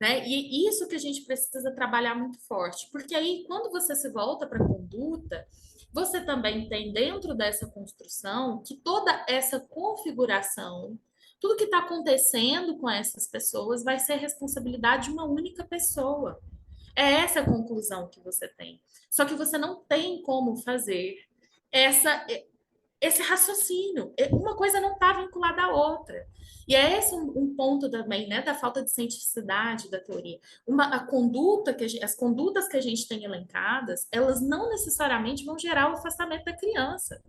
Né? E isso que a gente precisa trabalhar muito forte, porque aí, quando você se volta para a conduta, você também tem dentro dessa construção que toda essa configuração, tudo que está acontecendo com essas pessoas vai ser responsabilidade de uma única pessoa. É essa a conclusão que você tem. Só que você não tem como fazer essa, esse raciocínio. Uma coisa não está vinculada à outra. E é esse um ponto também, né, da falta de cientificidade da teoria. As condutas que a gente tem elencadas, elas não necessariamente vão gerar o afastamento da criança.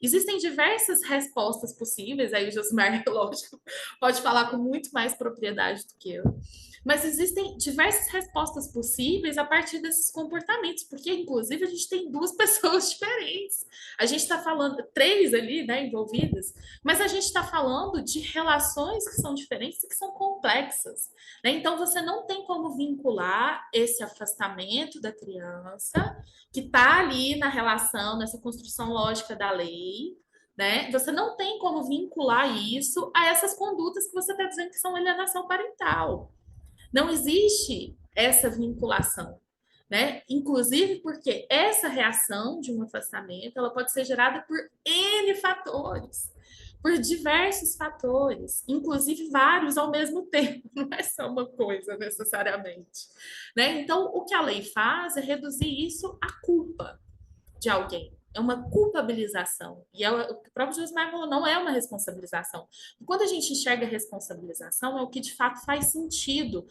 Existem diversas respostas possíveis, aí o Josimar, lógico, pode falar com muito mais propriedade do que eu. Mas existem diversas respostas possíveis a partir desses comportamentos, porque, inclusive, a gente tem duas pessoas diferentes. A gente está falando, três ali, né, envolvidas, mas a gente está falando de relações que são diferentes e que são complexas. Né? Então, você não tem como vincular esse afastamento da criança, que está ali na relação, nessa construção lógica da lei, né? Você não tem como vincular isso a essas condutas que você está dizendo que são alienação parental. Não existe essa vinculação, né? Inclusive porque essa reação de um afastamento, ela pode ser gerada por N fatores, por diversos fatores, inclusive vários ao mesmo tempo, não é só uma coisa necessariamente, né? Então, o que a lei faz é reduzir isso à culpa de alguém. É uma culpabilização. E o próprio Josmar falou, não é uma responsabilização. Quando a gente enxerga responsabilização, é o que de fato faz sentido,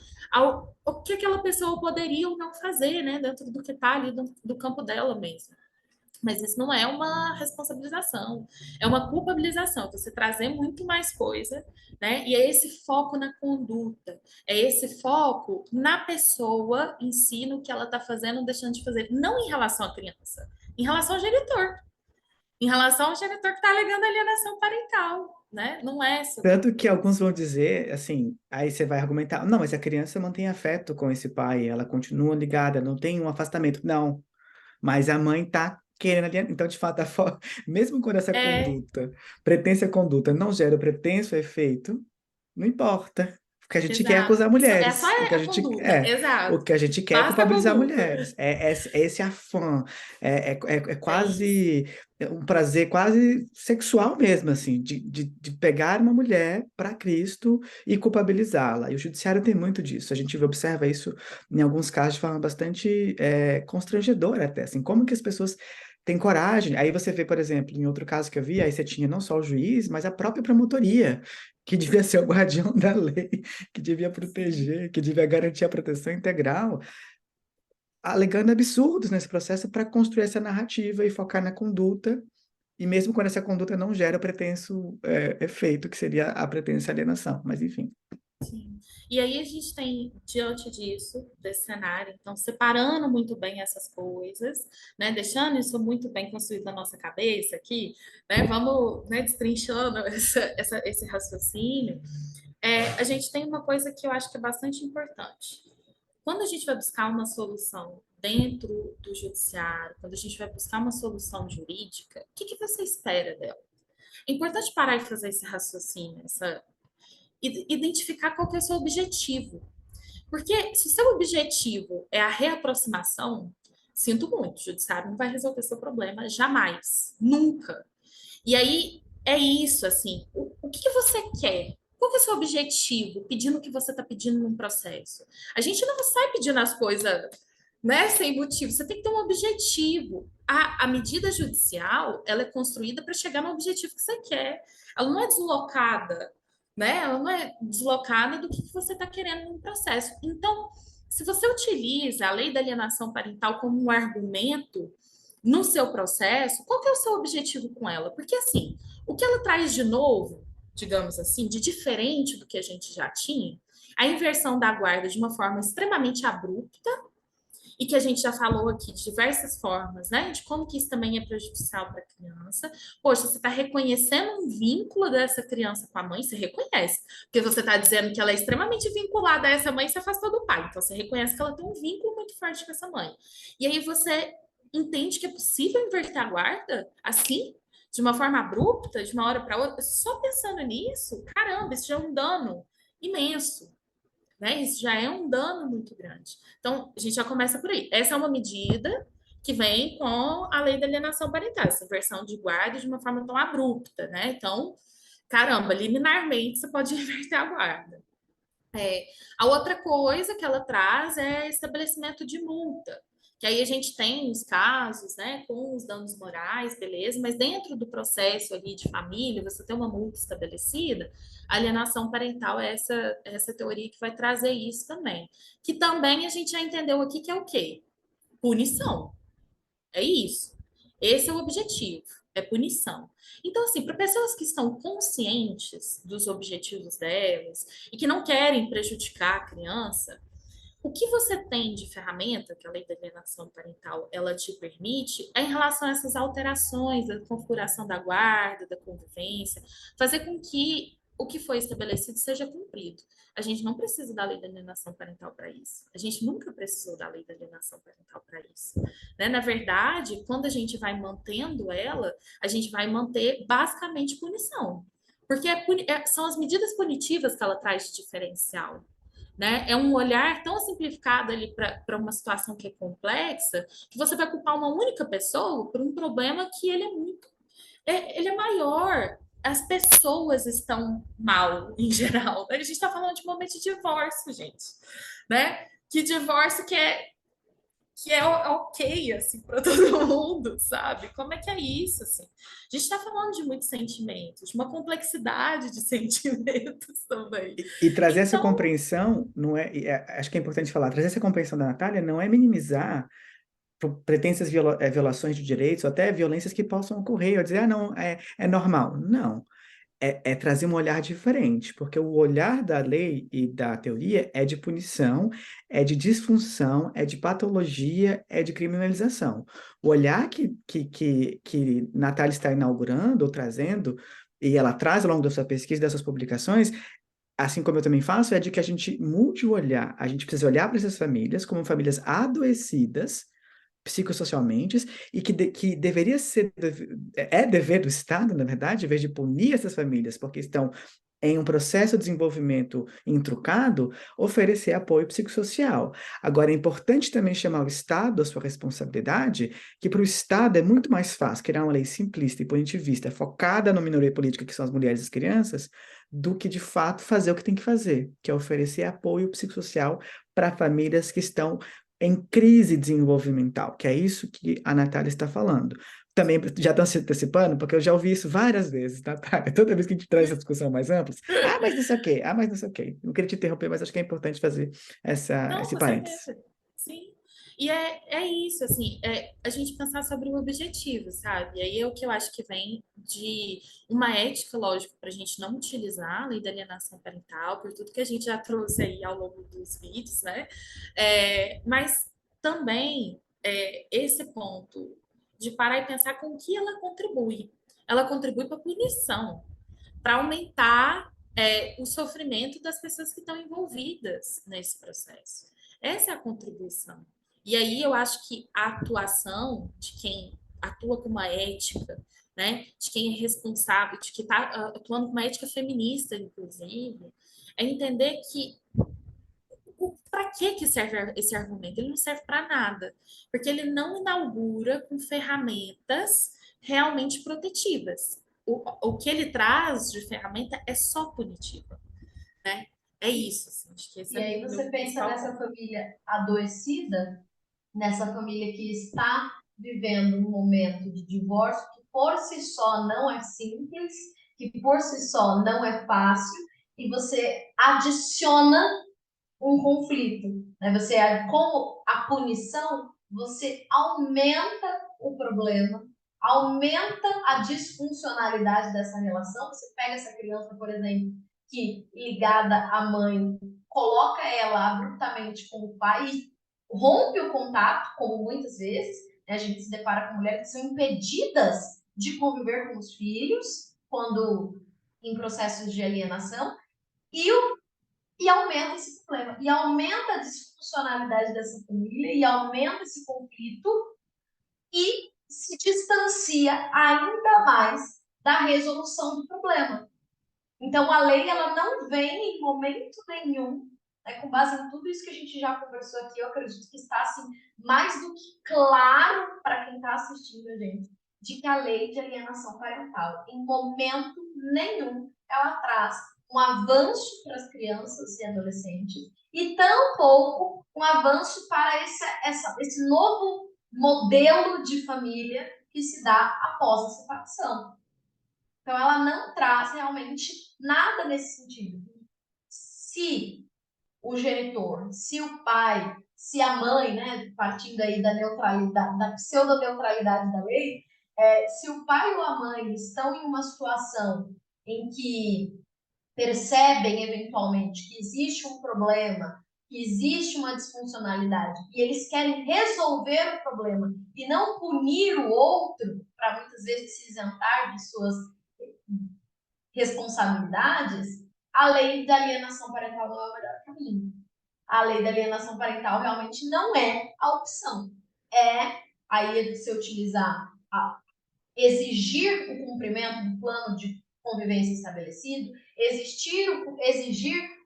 o que aquela pessoa poderia ou não fazer, né, dentro do que está ali do campo dela mesmo. Mas isso não é uma responsabilização, é uma culpabilização. Então, você trazer muito mais coisa, né? E é esse foco na conduta, é esse foco na pessoa em si, no que ela está fazendo ou deixando de fazer, não em relação à criança, em relação ao genitor, em relação ao genitor que está alegando alienação parental, né? Não é sobre. Tanto que alguns vão dizer, assim, aí você vai argumentar, não, mas a criança mantém afeto com esse pai, ela continua ligada, não tem um afastamento. Não, mas a mãe tá querendo alienar. Então, de fato, mesmo quando essa É, conduta, pretensa conduta, não gera o pretenso efeito, não importa. O que a gente quer é exato. acusar É só mulheres. a conduta, O exato. que a gente quer é Basta a culpabilizar conduta. mulheres. É esse afã. É É isso. quase um prazer quase sexual mesmo, assim, de pegar uma mulher para Cristo e culpabilizá-la. E o judiciário tem muito disso. A gente observa isso em alguns casos de forma bastante constrangedora até, assim, como que as pessoas têm coragem. Aí você vê, por exemplo, em outro caso que eu vi, aí você tinha não só o juiz, mas a própria promotoria, que devia ser o guardião da lei, que devia Sim. proteger, que devia garantir a proteção integral, alegando absurdos nesse processo para construir essa narrativa e focar na conduta, e mesmo quando essa conduta não gera o pretenso efeito, que seria a pretensa alienação. Mas, enfim. Sim. E aí a gente tem, diante disso, desse cenário, então, separando muito bem essas coisas, né, deixando isso muito bem construído na nossa cabeça aqui, né, vamos, né, destrinchando esse raciocínio, a gente tem uma coisa que eu acho que é bastante importante. Quando a gente vai buscar uma solução dentro do judiciário, quando a gente vai buscar uma solução jurídica, o que que você espera dela? É importante parar e fazer esse raciocínio, identificar qual que é o seu objetivo. Porque se o seu objetivo é a reaproximação, sinto muito, o judiciário não vai resolver seu problema jamais, nunca. E aí é isso, assim, o que que você quer? Qual que é o seu objetivo pedindo o que você está pedindo num processo? A gente não sai pedindo as coisas, né, sem motivo. Você tem que ter um objetivo. A medida judicial, ela é construída para chegar no objetivo que você quer. Ela não é deslocada, né? Ela não é deslocada do que você está querendo no processo. Então, se você utiliza a lei da alienação parental como um argumento no seu processo, qual que é o seu objetivo com ela? Porque, assim, o que ela traz de novo, digamos assim, de diferente do que a gente já tinha, a inversão da guarda de uma forma extremamente abrupta, e que a gente já falou aqui de diversas formas, né? De como que isso também é prejudicial para a criança. Poxa, você está reconhecendo um vínculo dessa criança com a mãe, você reconhece. Porque você está dizendo que ela é extremamente vinculada a essa mãe e se afastou do pai. Então, você reconhece que ela tem um vínculo muito forte com essa mãe. E aí você entende que é possível inverter a guarda assim? De uma forma abrupta, de uma hora para outra? Só pensando nisso, caramba, isso já é um dano imenso, né? Isso já é um dano muito grande. Então, a gente já começa por aí. Essa é uma medida que vem com a lei da alienação parental, essa versão de guarda de uma forma tão abrupta, né? Então, caramba, liminarmente você pode inverter a guarda. A outra coisa que ela traz é estabelecimento de multa. Que aí a gente tem os casos, né, com os danos morais, beleza, mas dentro do processo ali de família, você tem uma multa estabelecida, a alienação parental é essa teoria que vai trazer isso também. Que também a gente já entendeu aqui que é o quê? Punição. É isso. Esse é o objetivo, é punição. Então, assim, para pessoas que estão conscientes dos objetivos delas e que não querem prejudicar a criança, o que você tem de ferramenta, que a lei da alienação parental ela te permite, é em relação a essas alterações da configuração da guarda, da convivência, fazer com que o que foi estabelecido seja cumprido. A gente não precisa da lei da alienação parental para isso. A gente nunca precisou da lei da alienação parental para isso. Né? Na verdade, quando a gente vai mantendo ela, a gente vai manter basicamente punição. Porque são as medidas punitivas que ela traz de diferencial. Né? É um olhar tão simplificado ali para uma situação que é complexa que você vai culpar uma única pessoa por um problema que ele é muito ele é maior. As pessoas estão mal em geral. A gente está falando de um momento de divórcio, gente, né? Que divórcio que é ok, assim, para todo mundo, sabe? Como é que é isso, assim? A gente está falando de muitos sentimentos, de uma complexidade de sentimentos também. E trazer essa Então, compreensão, não acho que é importante falar, trazer essa compreensão da Natália não é minimizar pretensas violações de direitos ou até violências que possam ocorrer, ou dizer, não, é normal. Não. É trazer um olhar diferente, porque o olhar da lei e da teoria é de punição, é de disfunção, é de patologia, é de criminalização. O olhar que Natália está inaugurando ou trazendo, e ela traz ao longo da sua pesquisa, dessas publicações, assim como eu também faço, é de que a gente mude o olhar. A gente precisa olhar para essas famílias como famílias adoecidas, psicossocialmente, e que deveria ser, é dever do Estado, na verdade, em vez de punir essas famílias, porque estão em um processo de desenvolvimento intrucado, oferecer apoio psicossocial. Agora, é importante também chamar o Estado à sua responsabilidade, que para o Estado é muito mais fácil criar uma lei simplista e punitivista, focada na minoria política, que são as mulheres e as crianças, do que, de fato, fazer o que tem que fazer, que é oferecer apoio psicossocial para famílias que estão em crise desenvolvimental, que é isso que a Natália está falando. Também já estão se antecipando, porque eu já ouvi isso várias vezes, Natália. Toda vez que a gente traz essa discussão mais ampla, mas não sei o quê, mas não sei o quê. Não queria te interromper, mas acho que é importante fazer não, esse com parênteses. certeza. Sim. E é isso, assim, a gente pensar sobre o objetivo, sabe? E aí é o que eu acho que vem de uma ética, lógico, para a gente não utilizar a lei da alienação parental, por tudo que a gente já trouxe aí ao longo dos vídeos, né? Mas também esse ponto de parar e pensar com o que ela contribui. Ela contribui para a punição, para aumentar o sofrimento das pessoas que estão envolvidas nesse processo. Essa é a contribuição. E aí eu acho que a atuação de quem atua com uma ética, né, de quem é responsável, de quem está atuando com uma ética feminista, inclusive, é entender que para que serve esse argumento? Ele não serve para nada, porque ele não inaugura com ferramentas realmente protetivas. O que ele traz de ferramenta é só punitiva, né? É isso, assim, acho que esse E é aí o meu você pensa principal nessa ponto. família adoecida, nessa família que está vivendo um momento de divórcio que por si só não é simples, que por si só não é fácil, e você adiciona um conflito, né? Você, como a punição, você aumenta o problema, aumenta a disfuncionalidade dessa relação. Você pega essa criança, por exemplo, que ligada à mãe, coloca ela abruptamente com o pai e rompe o contato, como muitas vezes, né? A gente se depara com mulheres que são impedidas de conviver com os filhos quando em processos de alienação, e e aumenta esse problema, e aumenta a disfuncionalidade dessa família, e aumenta esse conflito, e se distancia ainda mais da resolução do problema. Então, a lei ela não vem em momento nenhum, né, com base em tudo isso que a gente já conversou aqui, eu acredito que está assim, mais do que claro para quem está assistindo a gente, de que a lei de alienação parental, em momento nenhum, ela traz um avanço para as crianças e adolescentes, e tampouco um avanço para esse novo modelo de família que se dá após a separação. Então, ela não traz realmente nada nesse sentido. Se o genitor, se o pai, se a mãe, né, partindo aí da neutralidade, da pseudo-neutralidade da lei, se o pai ou a mãe estão em uma situação em que percebem eventualmente que existe um problema, que existe uma disfuncionalidade, e eles querem resolver o problema e não punir o outro, para muitas vezes se isentar de suas responsabilidades, a lei da alienação parental não é o melhor caminho. A lei da alienação parental realmente não é a opção. Aí é de você utilizar, exigir o cumprimento do plano de convivência estabelecido, exigir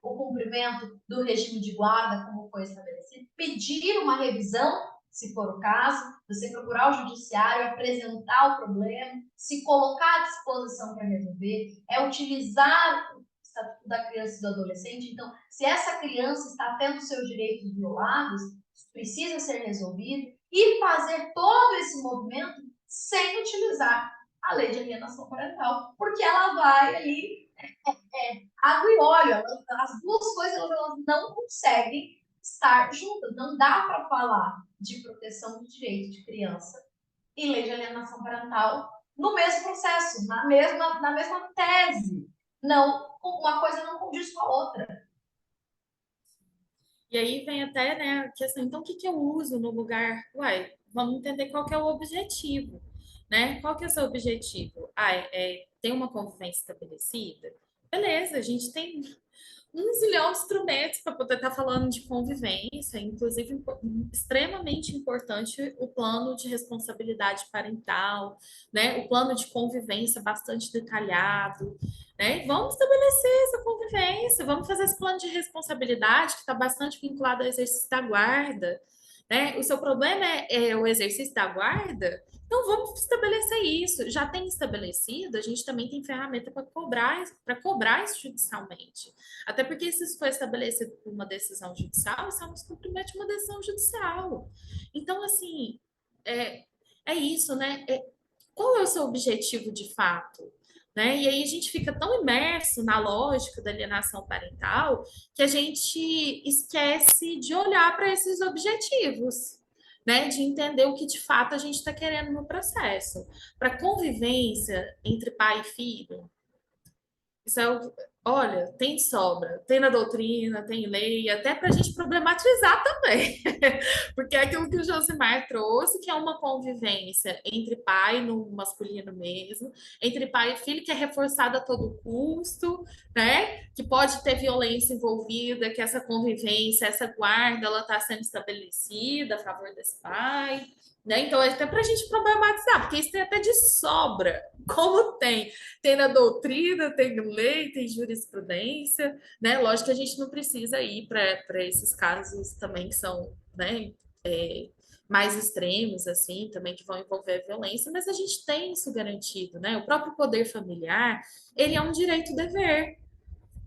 o cumprimento do regime de guarda, como foi estabelecido, pedir uma revisão, se for o caso, você procurar o judiciário, apresentar o problema, se colocar à disposição para resolver, utilizar o Estatuto da Criança e do Adolescente. Então, se essa criança está tendo seus direitos violados, isso precisa ser resolvido, e fazer todo esse movimento sem utilizar a lei de alienação parental, porque ela vai ali água e óleo, as duas coisas elas não conseguem estar juntas, não dá para falar de proteção do direito de criança e lei de alienação parental no mesmo processo, na mesma tese. Não, uma coisa não condiz com a outra. E aí vem até, né, a questão, então o que eu uso no lugar? Uai, vamos entender qual que é o objetivo, né? Qual que é o seu objetivo? Ter uma convivência estabelecida? Beleza, a gente tem um zilhão de instrumentos para poder estar falando de convivência, inclusive extremamente importante o plano de responsabilidade parental, né? O plano de convivência bastante detalhado, né? Vamos estabelecer essa convivência, vamos fazer esse plano de responsabilidade que está bastante vinculado ao exercício da guarda, né? O seu problema é o exercício da guarda? Então vamos estabelecer isso. Já tem estabelecido, a gente também tem ferramenta para cobrar isso judicialmente. Até porque se isso foi estabelecido por uma decisão judicial, isso é um descumprimento de uma decisão judicial. Então, assim, é isso, né? Qual é o seu objetivo de fato? Né? E aí a gente fica tão imerso na lógica da alienação parental que a gente esquece de olhar para esses objetivos. né, de entender o que de fato a gente está querendo no processo. Para convivência entre pai e filho, isso é olha, tem sobra, tem na doutrina, tem lei, até para a gente problematizar também. Porque é aquilo que o Josimar trouxe, que é uma convivência entre pai, no masculino mesmo, entre pai e filho, que é reforçada a todo custo, né? Que pode ter violência envolvida, que essa convivência, essa guarda, ela está sendo estabelecida a favor desse pai. Né? Então, é até para a gente problematizar, porque isso tem até de sobra, como tem. Tem na doutrina, tem lei, tem jurisprudência, né? Lógico que a gente não precisa ir para esses casos também que são, né, mais extremos, assim, também que vão envolver violência, mas a gente tem isso garantido, né? O próprio poder familiar, ele é um direito-dever,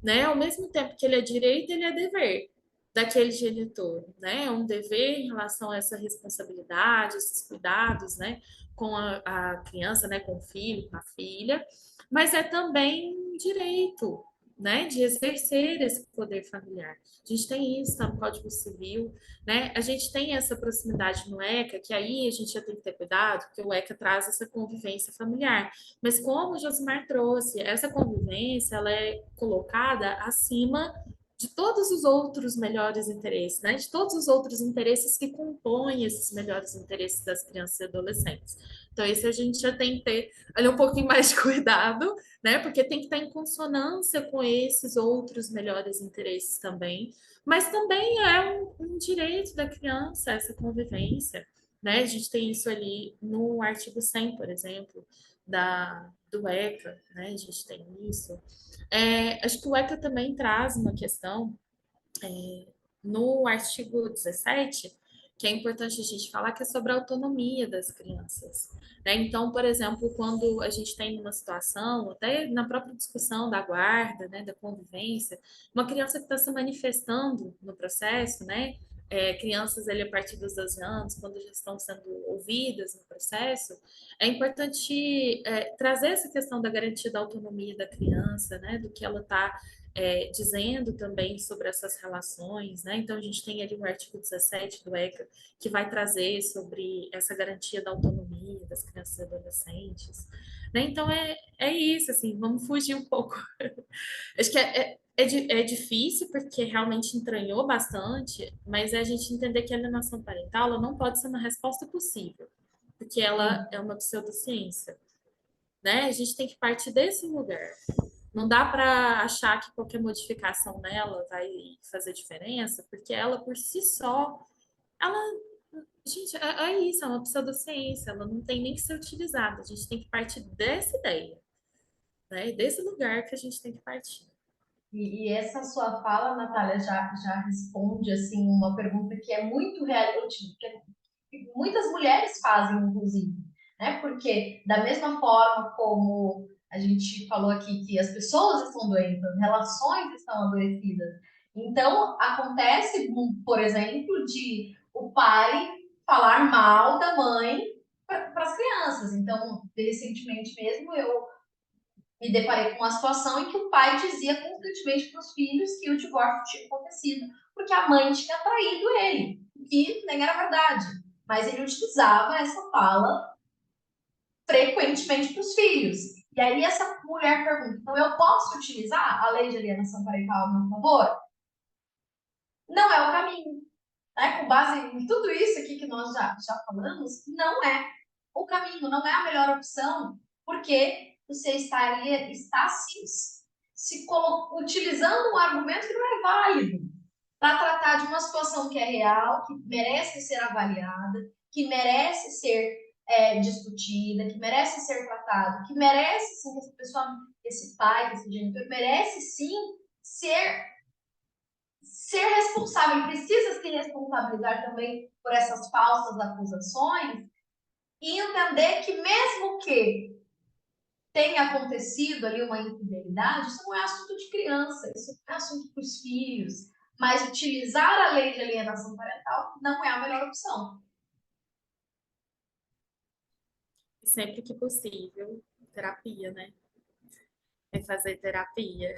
né? Ao mesmo tempo que ele é direito, ele é dever daquele genitor, né? É um dever em relação a essa responsabilidade, esses cuidados, né? Com a criança, né? Com o filho, com a filha, mas é também um direito, né? De exercer esse poder familiar. A gente tem isso, tá no Código Civil, né? A gente tem essa proximidade no ECA, que aí a gente já tem que ter cuidado, porque o ECA traz essa convivência familiar. Mas como o Josimar trouxe, essa convivência ela é colocada acima de todos os outros melhores interesses, né? De todos os outros interesses que compõem esses melhores interesses das crianças e adolescentes. Então, isso a gente já tem que ter ali um pouquinho mais de cuidado, né? Porque tem que estar em consonância com esses outros melhores interesses também. Mas também é um direito da criança essa convivência, né? A gente tem isso ali no artigo 100, por exemplo, do ECA, né? A gente tem isso. Acho que o ECA também traz uma questão no artigo 17, que é importante a gente falar, que é sobre a autonomia das crianças. Né? Então, por exemplo, quando a gente tem uma situação, até na própria discussão da guarda, né, da convivência, uma criança que está se manifestando no processo, né, crianças ali a partir dos 12 anos, quando já estão sendo ouvidas no processo, é importante trazer essa questão da garantia da autonomia da criança, né, do que ela está dizendo também sobre essas relações, né? Então, a gente tem ali o artigo 17 do ECA, que vai trazer sobre essa garantia da autonomia das crianças e adolescentes, né? Então, é isso, assim, vamos fugir um pouco. Acho que é difícil, porque realmente entranhou bastante, mas é a gente entender que a alienação parental ela não pode ser uma resposta possível, porque ela é uma pseudociência, né? A gente tem que partir desse lugar. Não dá para achar que qualquer modificação nela vai fazer diferença, porque ela por si só, ela, gente, é isso, é uma pseudociência, ela não tem nem que ser utilizada. A gente tem que partir dessa ideia, né? Desse lugar que a gente tem que partir. E essa sua fala, Natália, já responde assim uma pergunta que é muito real, que muitas mulheres fazem, inclusive, né? Porque da mesma forma como a gente falou aqui que as pessoas estão doentes, as relações estão adoecidas. Então, acontece, por exemplo, de o pai falar mal da mãe para as crianças. Então, recentemente mesmo, eu me deparei com uma situação em que o pai dizia constantemente para os filhos que o divórcio tinha acontecido porque a mãe tinha traído ele, o que nem era verdade. Mas ele utilizava essa fala frequentemente para os filhos. E aí essa mulher pergunta, então eu posso utilizar a lei de alienação parental a meu favor? Não é o caminho. Né? Com base em tudo isso aqui que nós já falamos, não é o caminho, não é a melhor opção, porque você está se utilizando um argumento que não é válido para tratar de uma situação que é real, que merece ser avaliada, que merece ser discutida, que merece ser tratado, que merece sim, essa pessoa, esse pai, esse genitor, merece sim ser responsável, ele precisa se responsabilizar também por essas falsas acusações e entender que mesmo que tenha acontecido ali uma infidelidade, isso não é assunto de criança, isso não é assunto para os filhos, mas utilizar a lei de alienação parental não é a melhor opção. E sempre que possível, terapia, né? É fazer terapia.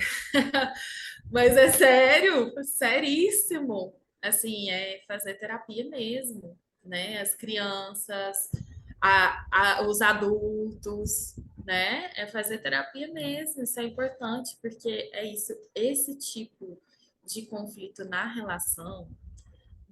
Mas é sério, seríssimo. Assim, é fazer terapia mesmo. né? As crianças, os adultos, né? É fazer terapia mesmo, isso é importante, porque é isso, esse tipo de conflito na relação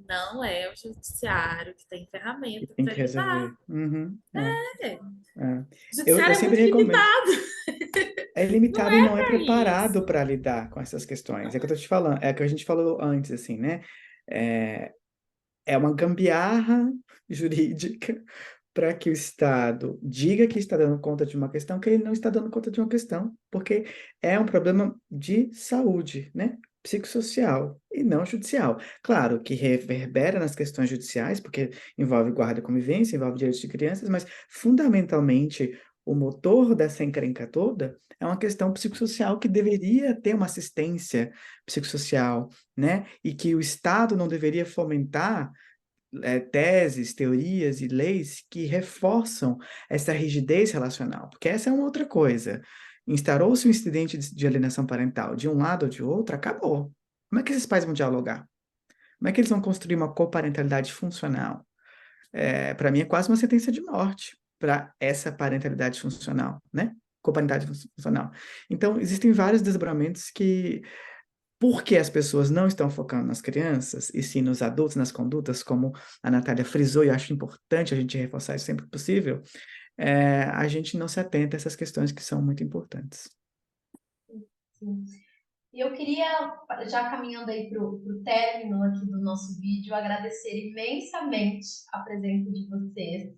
não é o judiciário que tem Que ferramenta tem para que lidar. resolver. Uhum, É. é. O Eu judiciário é sempre muito recomendo. limitado, É não limitado e é não é para preparado isso. para lidar com essas questões. É que eu tô te falando, é o que a gente falou antes, assim, né? É, é uma gambiarra jurídica para que o Estado diga que está dando conta de uma questão que ele não está dando conta de uma questão, porque é um problema de saúde, né? Psicossocial e não judicial. Claro que reverbera nas questões judiciais, porque envolve guarda e convivência, envolve direitos de crianças, mas fundamentalmente o motor dessa encrenca toda é uma questão psicossocial que deveria ter uma assistência psicossocial, né? E que o Estado não deveria fomentar teses, teorias e leis que reforçam essa rigidez relacional, porque essa é uma outra coisa. Instaurou-se um incidente de alienação parental de um lado ou de outro, acabou. Como é que esses pais vão dialogar? Como é que eles vão construir uma coparentalidade funcional? Para mim, é quase uma sentença de morte para essa parentalidade funcional, né? Coparentalidade funcional. Então, existem vários desdobramentos que porque as pessoas não estão focando nas crianças, e sim nos adultos, nas condutas, como a Natália frisou, e eu acho importante a gente reforçar isso sempre que possível, a gente não se atenta a essas questões que são muito importantes. Sim. E eu queria, já caminhando aí para o término aqui do nosso vídeo, agradecer imensamente a presença de vocês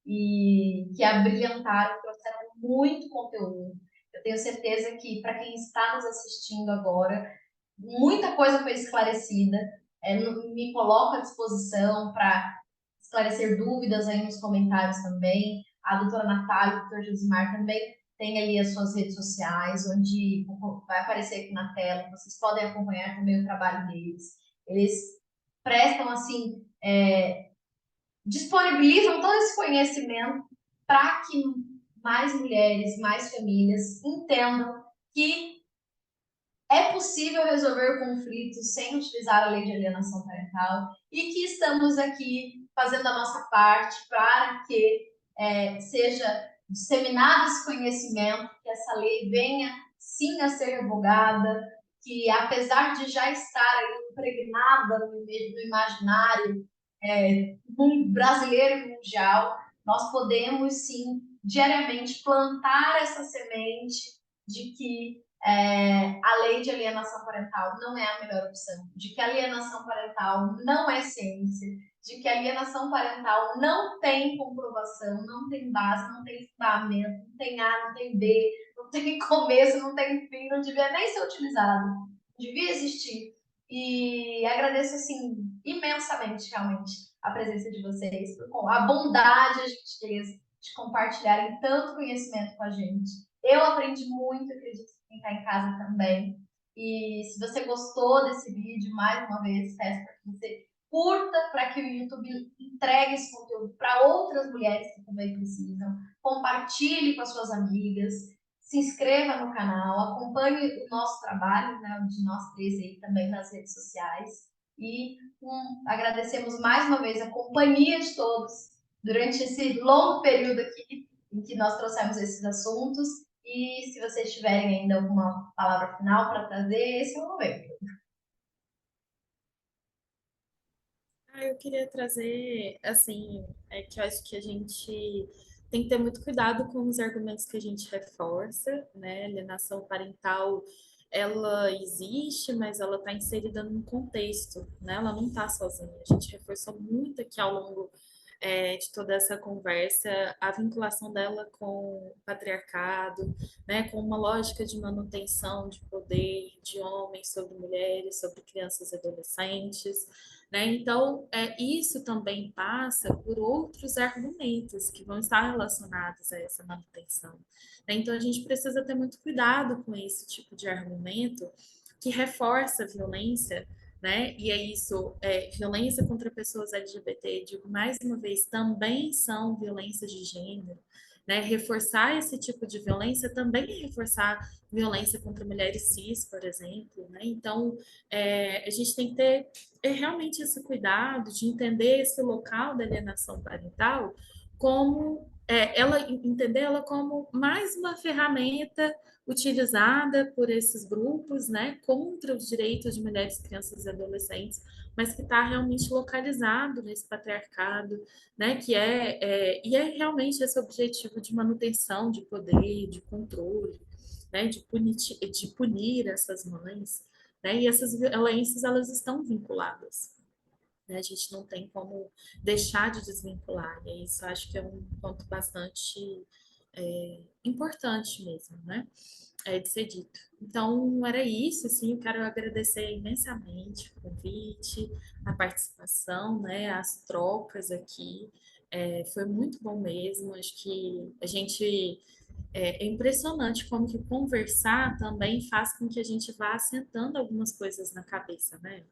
e que abrilhantaram, trouxeram muito conteúdo. Eu tenho certeza que para quem está nos assistindo agora, muita coisa foi esclarecida. Me coloco à disposição para esclarecer dúvidas aí nos comentários também. A doutora Natália, o doutor Josimar também tem ali as suas redes sociais, onde vai aparecer aqui na tela. Vocês podem acompanhar também o trabalho deles. Eles prestam, assim, disponibilizam todo esse conhecimento para que mais mulheres, mais famílias entendam que é possível resolver conflitos sem utilizar a lei de alienação parental e que estamos aqui fazendo a nossa parte para que seja disseminado esse conhecimento, que essa lei venha sim a ser revogada, que apesar de já estar impregnada no imaginário brasileiro e mundial, nós podemos sim diariamente plantar essa semente de que a lei de alienação parental não é a melhor opção, de que a alienação parental não é ciência, de que a alienação parental não tem comprovação, não tem base, não tem fundamento, não tem A, não tem B, não tem começo, não tem fim, não devia nem ser utilizado, não devia existir. E agradeço, assim, imensamente, realmente, a presença de vocês, a bondade, a gentileza de compartilharem tanto conhecimento com a gente. Eu aprendi muito, acredito que quem está em casa também. E se você gostou desse vídeo, mais uma vez, peço para que você curta para que o YouTube entregue esse conteúdo para outras mulheres que também precisam. Compartilhe com as suas amigas, se inscreva no canal, acompanhe o nosso trabalho, né, de nós três aí também nas redes sociais. E agradecemos mais uma vez a companhia de todos durante esse longo período aqui em que nós trouxemos esses assuntos. E se vocês tiverem ainda alguma palavra final para trazer, esse é o momento. Eu queria trazer, assim, que eu acho que a gente tem que ter muito cuidado com os argumentos que a gente reforça, né? Alienação parental, ela existe, mas ela está inserida num contexto, né? Ela não está sozinha. A gente reforçou muito aqui ao longo de toda essa conversa a vinculação dela com o patriarcado, né? Com uma lógica de manutenção de poder de homens sobre mulheres, sobre crianças e adolescentes. Né? Então, isso também passa por outros argumentos que vão estar relacionados a essa manutenção. Né? Então, a gente precisa ter muito cuidado com esse tipo de argumento que reforça a violência, né? E é isso, violência contra pessoas LGBT, digo mais uma vez, também são violências de gênero. né? Reforçar esse tipo de violência também é reforçar violência contra mulheres cis, por exemplo, né? Então, a gente tem que ter realmente esse cuidado de entender esse local da alienação parental como entender ela como mais uma ferramenta utilizada por esses grupos, né, contra os direitos de mulheres, crianças e adolescentes, mas que está realmente localizado nesse patriarcado, né, e é realmente esse objetivo de manutenção de poder, de controle, né, de punir essas mães, né, e essas violências elas estão vinculadas. Né, a gente não tem como deixar de desvincular, e isso acho que é um ponto bastante importante mesmo, né? De ser dito. Então, era isso, assim, eu quero agradecer imensamente o convite, a participação, né, as trocas aqui, foi muito bom mesmo, acho que a gente é impressionante como que conversar também faz com que a gente vá assentando algumas coisas na cabeça, né?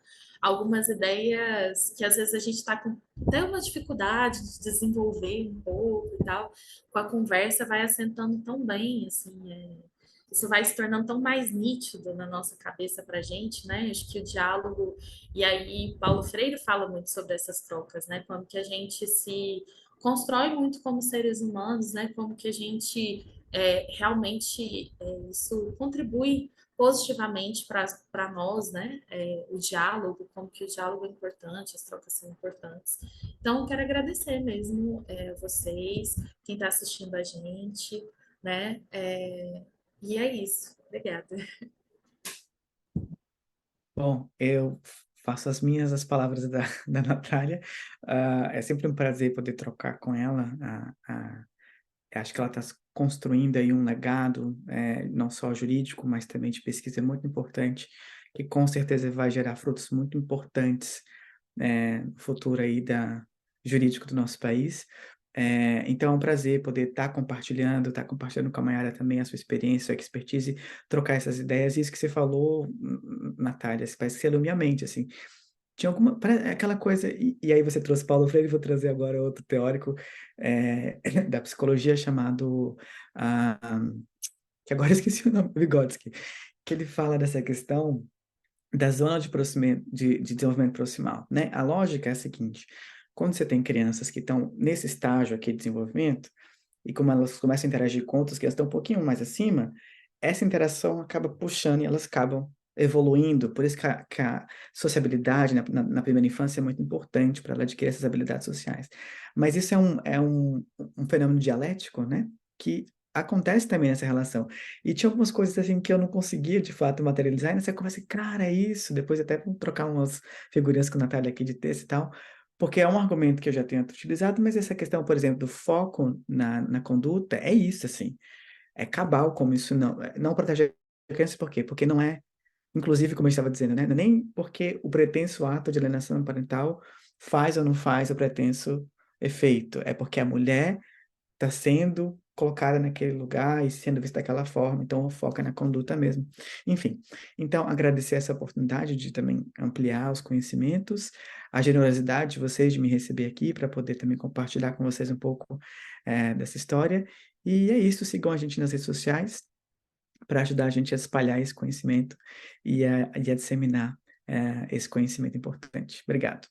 Algumas ideias que às vezes a gente está com até uma dificuldade de desenvolver um pouco e tal, com a conversa vai assentando tão bem, assim, isso vai se tornando tão mais nítido na nossa cabeça para a gente, né? Acho que o diálogo, e aí Paulo Freire fala muito sobre essas trocas, né? Como que a gente se constrói muito como seres humanos, né? Como que a gente realmente isso contribui positivamente para nós, né? O diálogo, como que o diálogo é importante, as trocas são importantes. Então, quero agradecer mesmo a vocês, quem está assistindo a gente, né? E é isso. Obrigada. Bom, eu faço as minhas as palavras da Natália. É sempre um prazer poder trocar com ela. Acho que ela está construindo aí um legado, não só jurídico, mas também de pesquisa muito importante, que com certeza vai gerar frutos muito importantes no futuro aí jurídico do nosso país. Então é um prazer poder estar compartilhando com a Mayara também a sua experiência, sua expertise, trocar essas ideias. E isso que você falou, Natália, parece que você ilumina a mente, assim. Tinha aquela coisa, e aí você trouxe Paulo Freire, vou trazer agora outro teórico da psicologia chamado, ah, que agora eu esqueci o nome, Vygotsky, que ele fala dessa questão da zona de desenvolvimento proximal, né? A lógica é a seguinte: quando você tem crianças que estão nesse estágio aqui de desenvolvimento, e como elas começam a interagir com outras crianças que estão um pouquinho mais acima, essa interação acaba puxando e elas acabam evoluindo. Por isso que a sociabilidade na primeira infância é muito importante para ela adquirir essas habilidades sociais. Mas isso é um fenômeno dialético, né? Que acontece também nessa relação. E tinha algumas coisas assim que eu não conseguia, de fato, materializar, e nessa conversa, cara, é isso. Depois até vamos trocar umas figurinhas com a Natália aqui de texto e tal, porque é um argumento que eu já tenho utilizado, mas essa questão, por exemplo, do foco na conduta, é isso, assim. É cabal, como isso não protege a criança, por quê? Porque não é, inclusive, como eu estava dizendo, né? Não é nem porque o pretenso ato de alienação parental faz ou não faz o pretenso efeito, é porque a mulher está sendo colocada naquele lugar e sendo vista daquela forma, então foca na conduta mesmo. Enfim, então agradecer essa oportunidade de também ampliar os conhecimentos, a generosidade de vocês de me receber aqui para poder também compartilhar com vocês um pouco dessa história. E é isso, sigam a gente nas redes sociais para ajudar a gente a espalhar esse conhecimento e a disseminar esse conhecimento importante. Obrigado.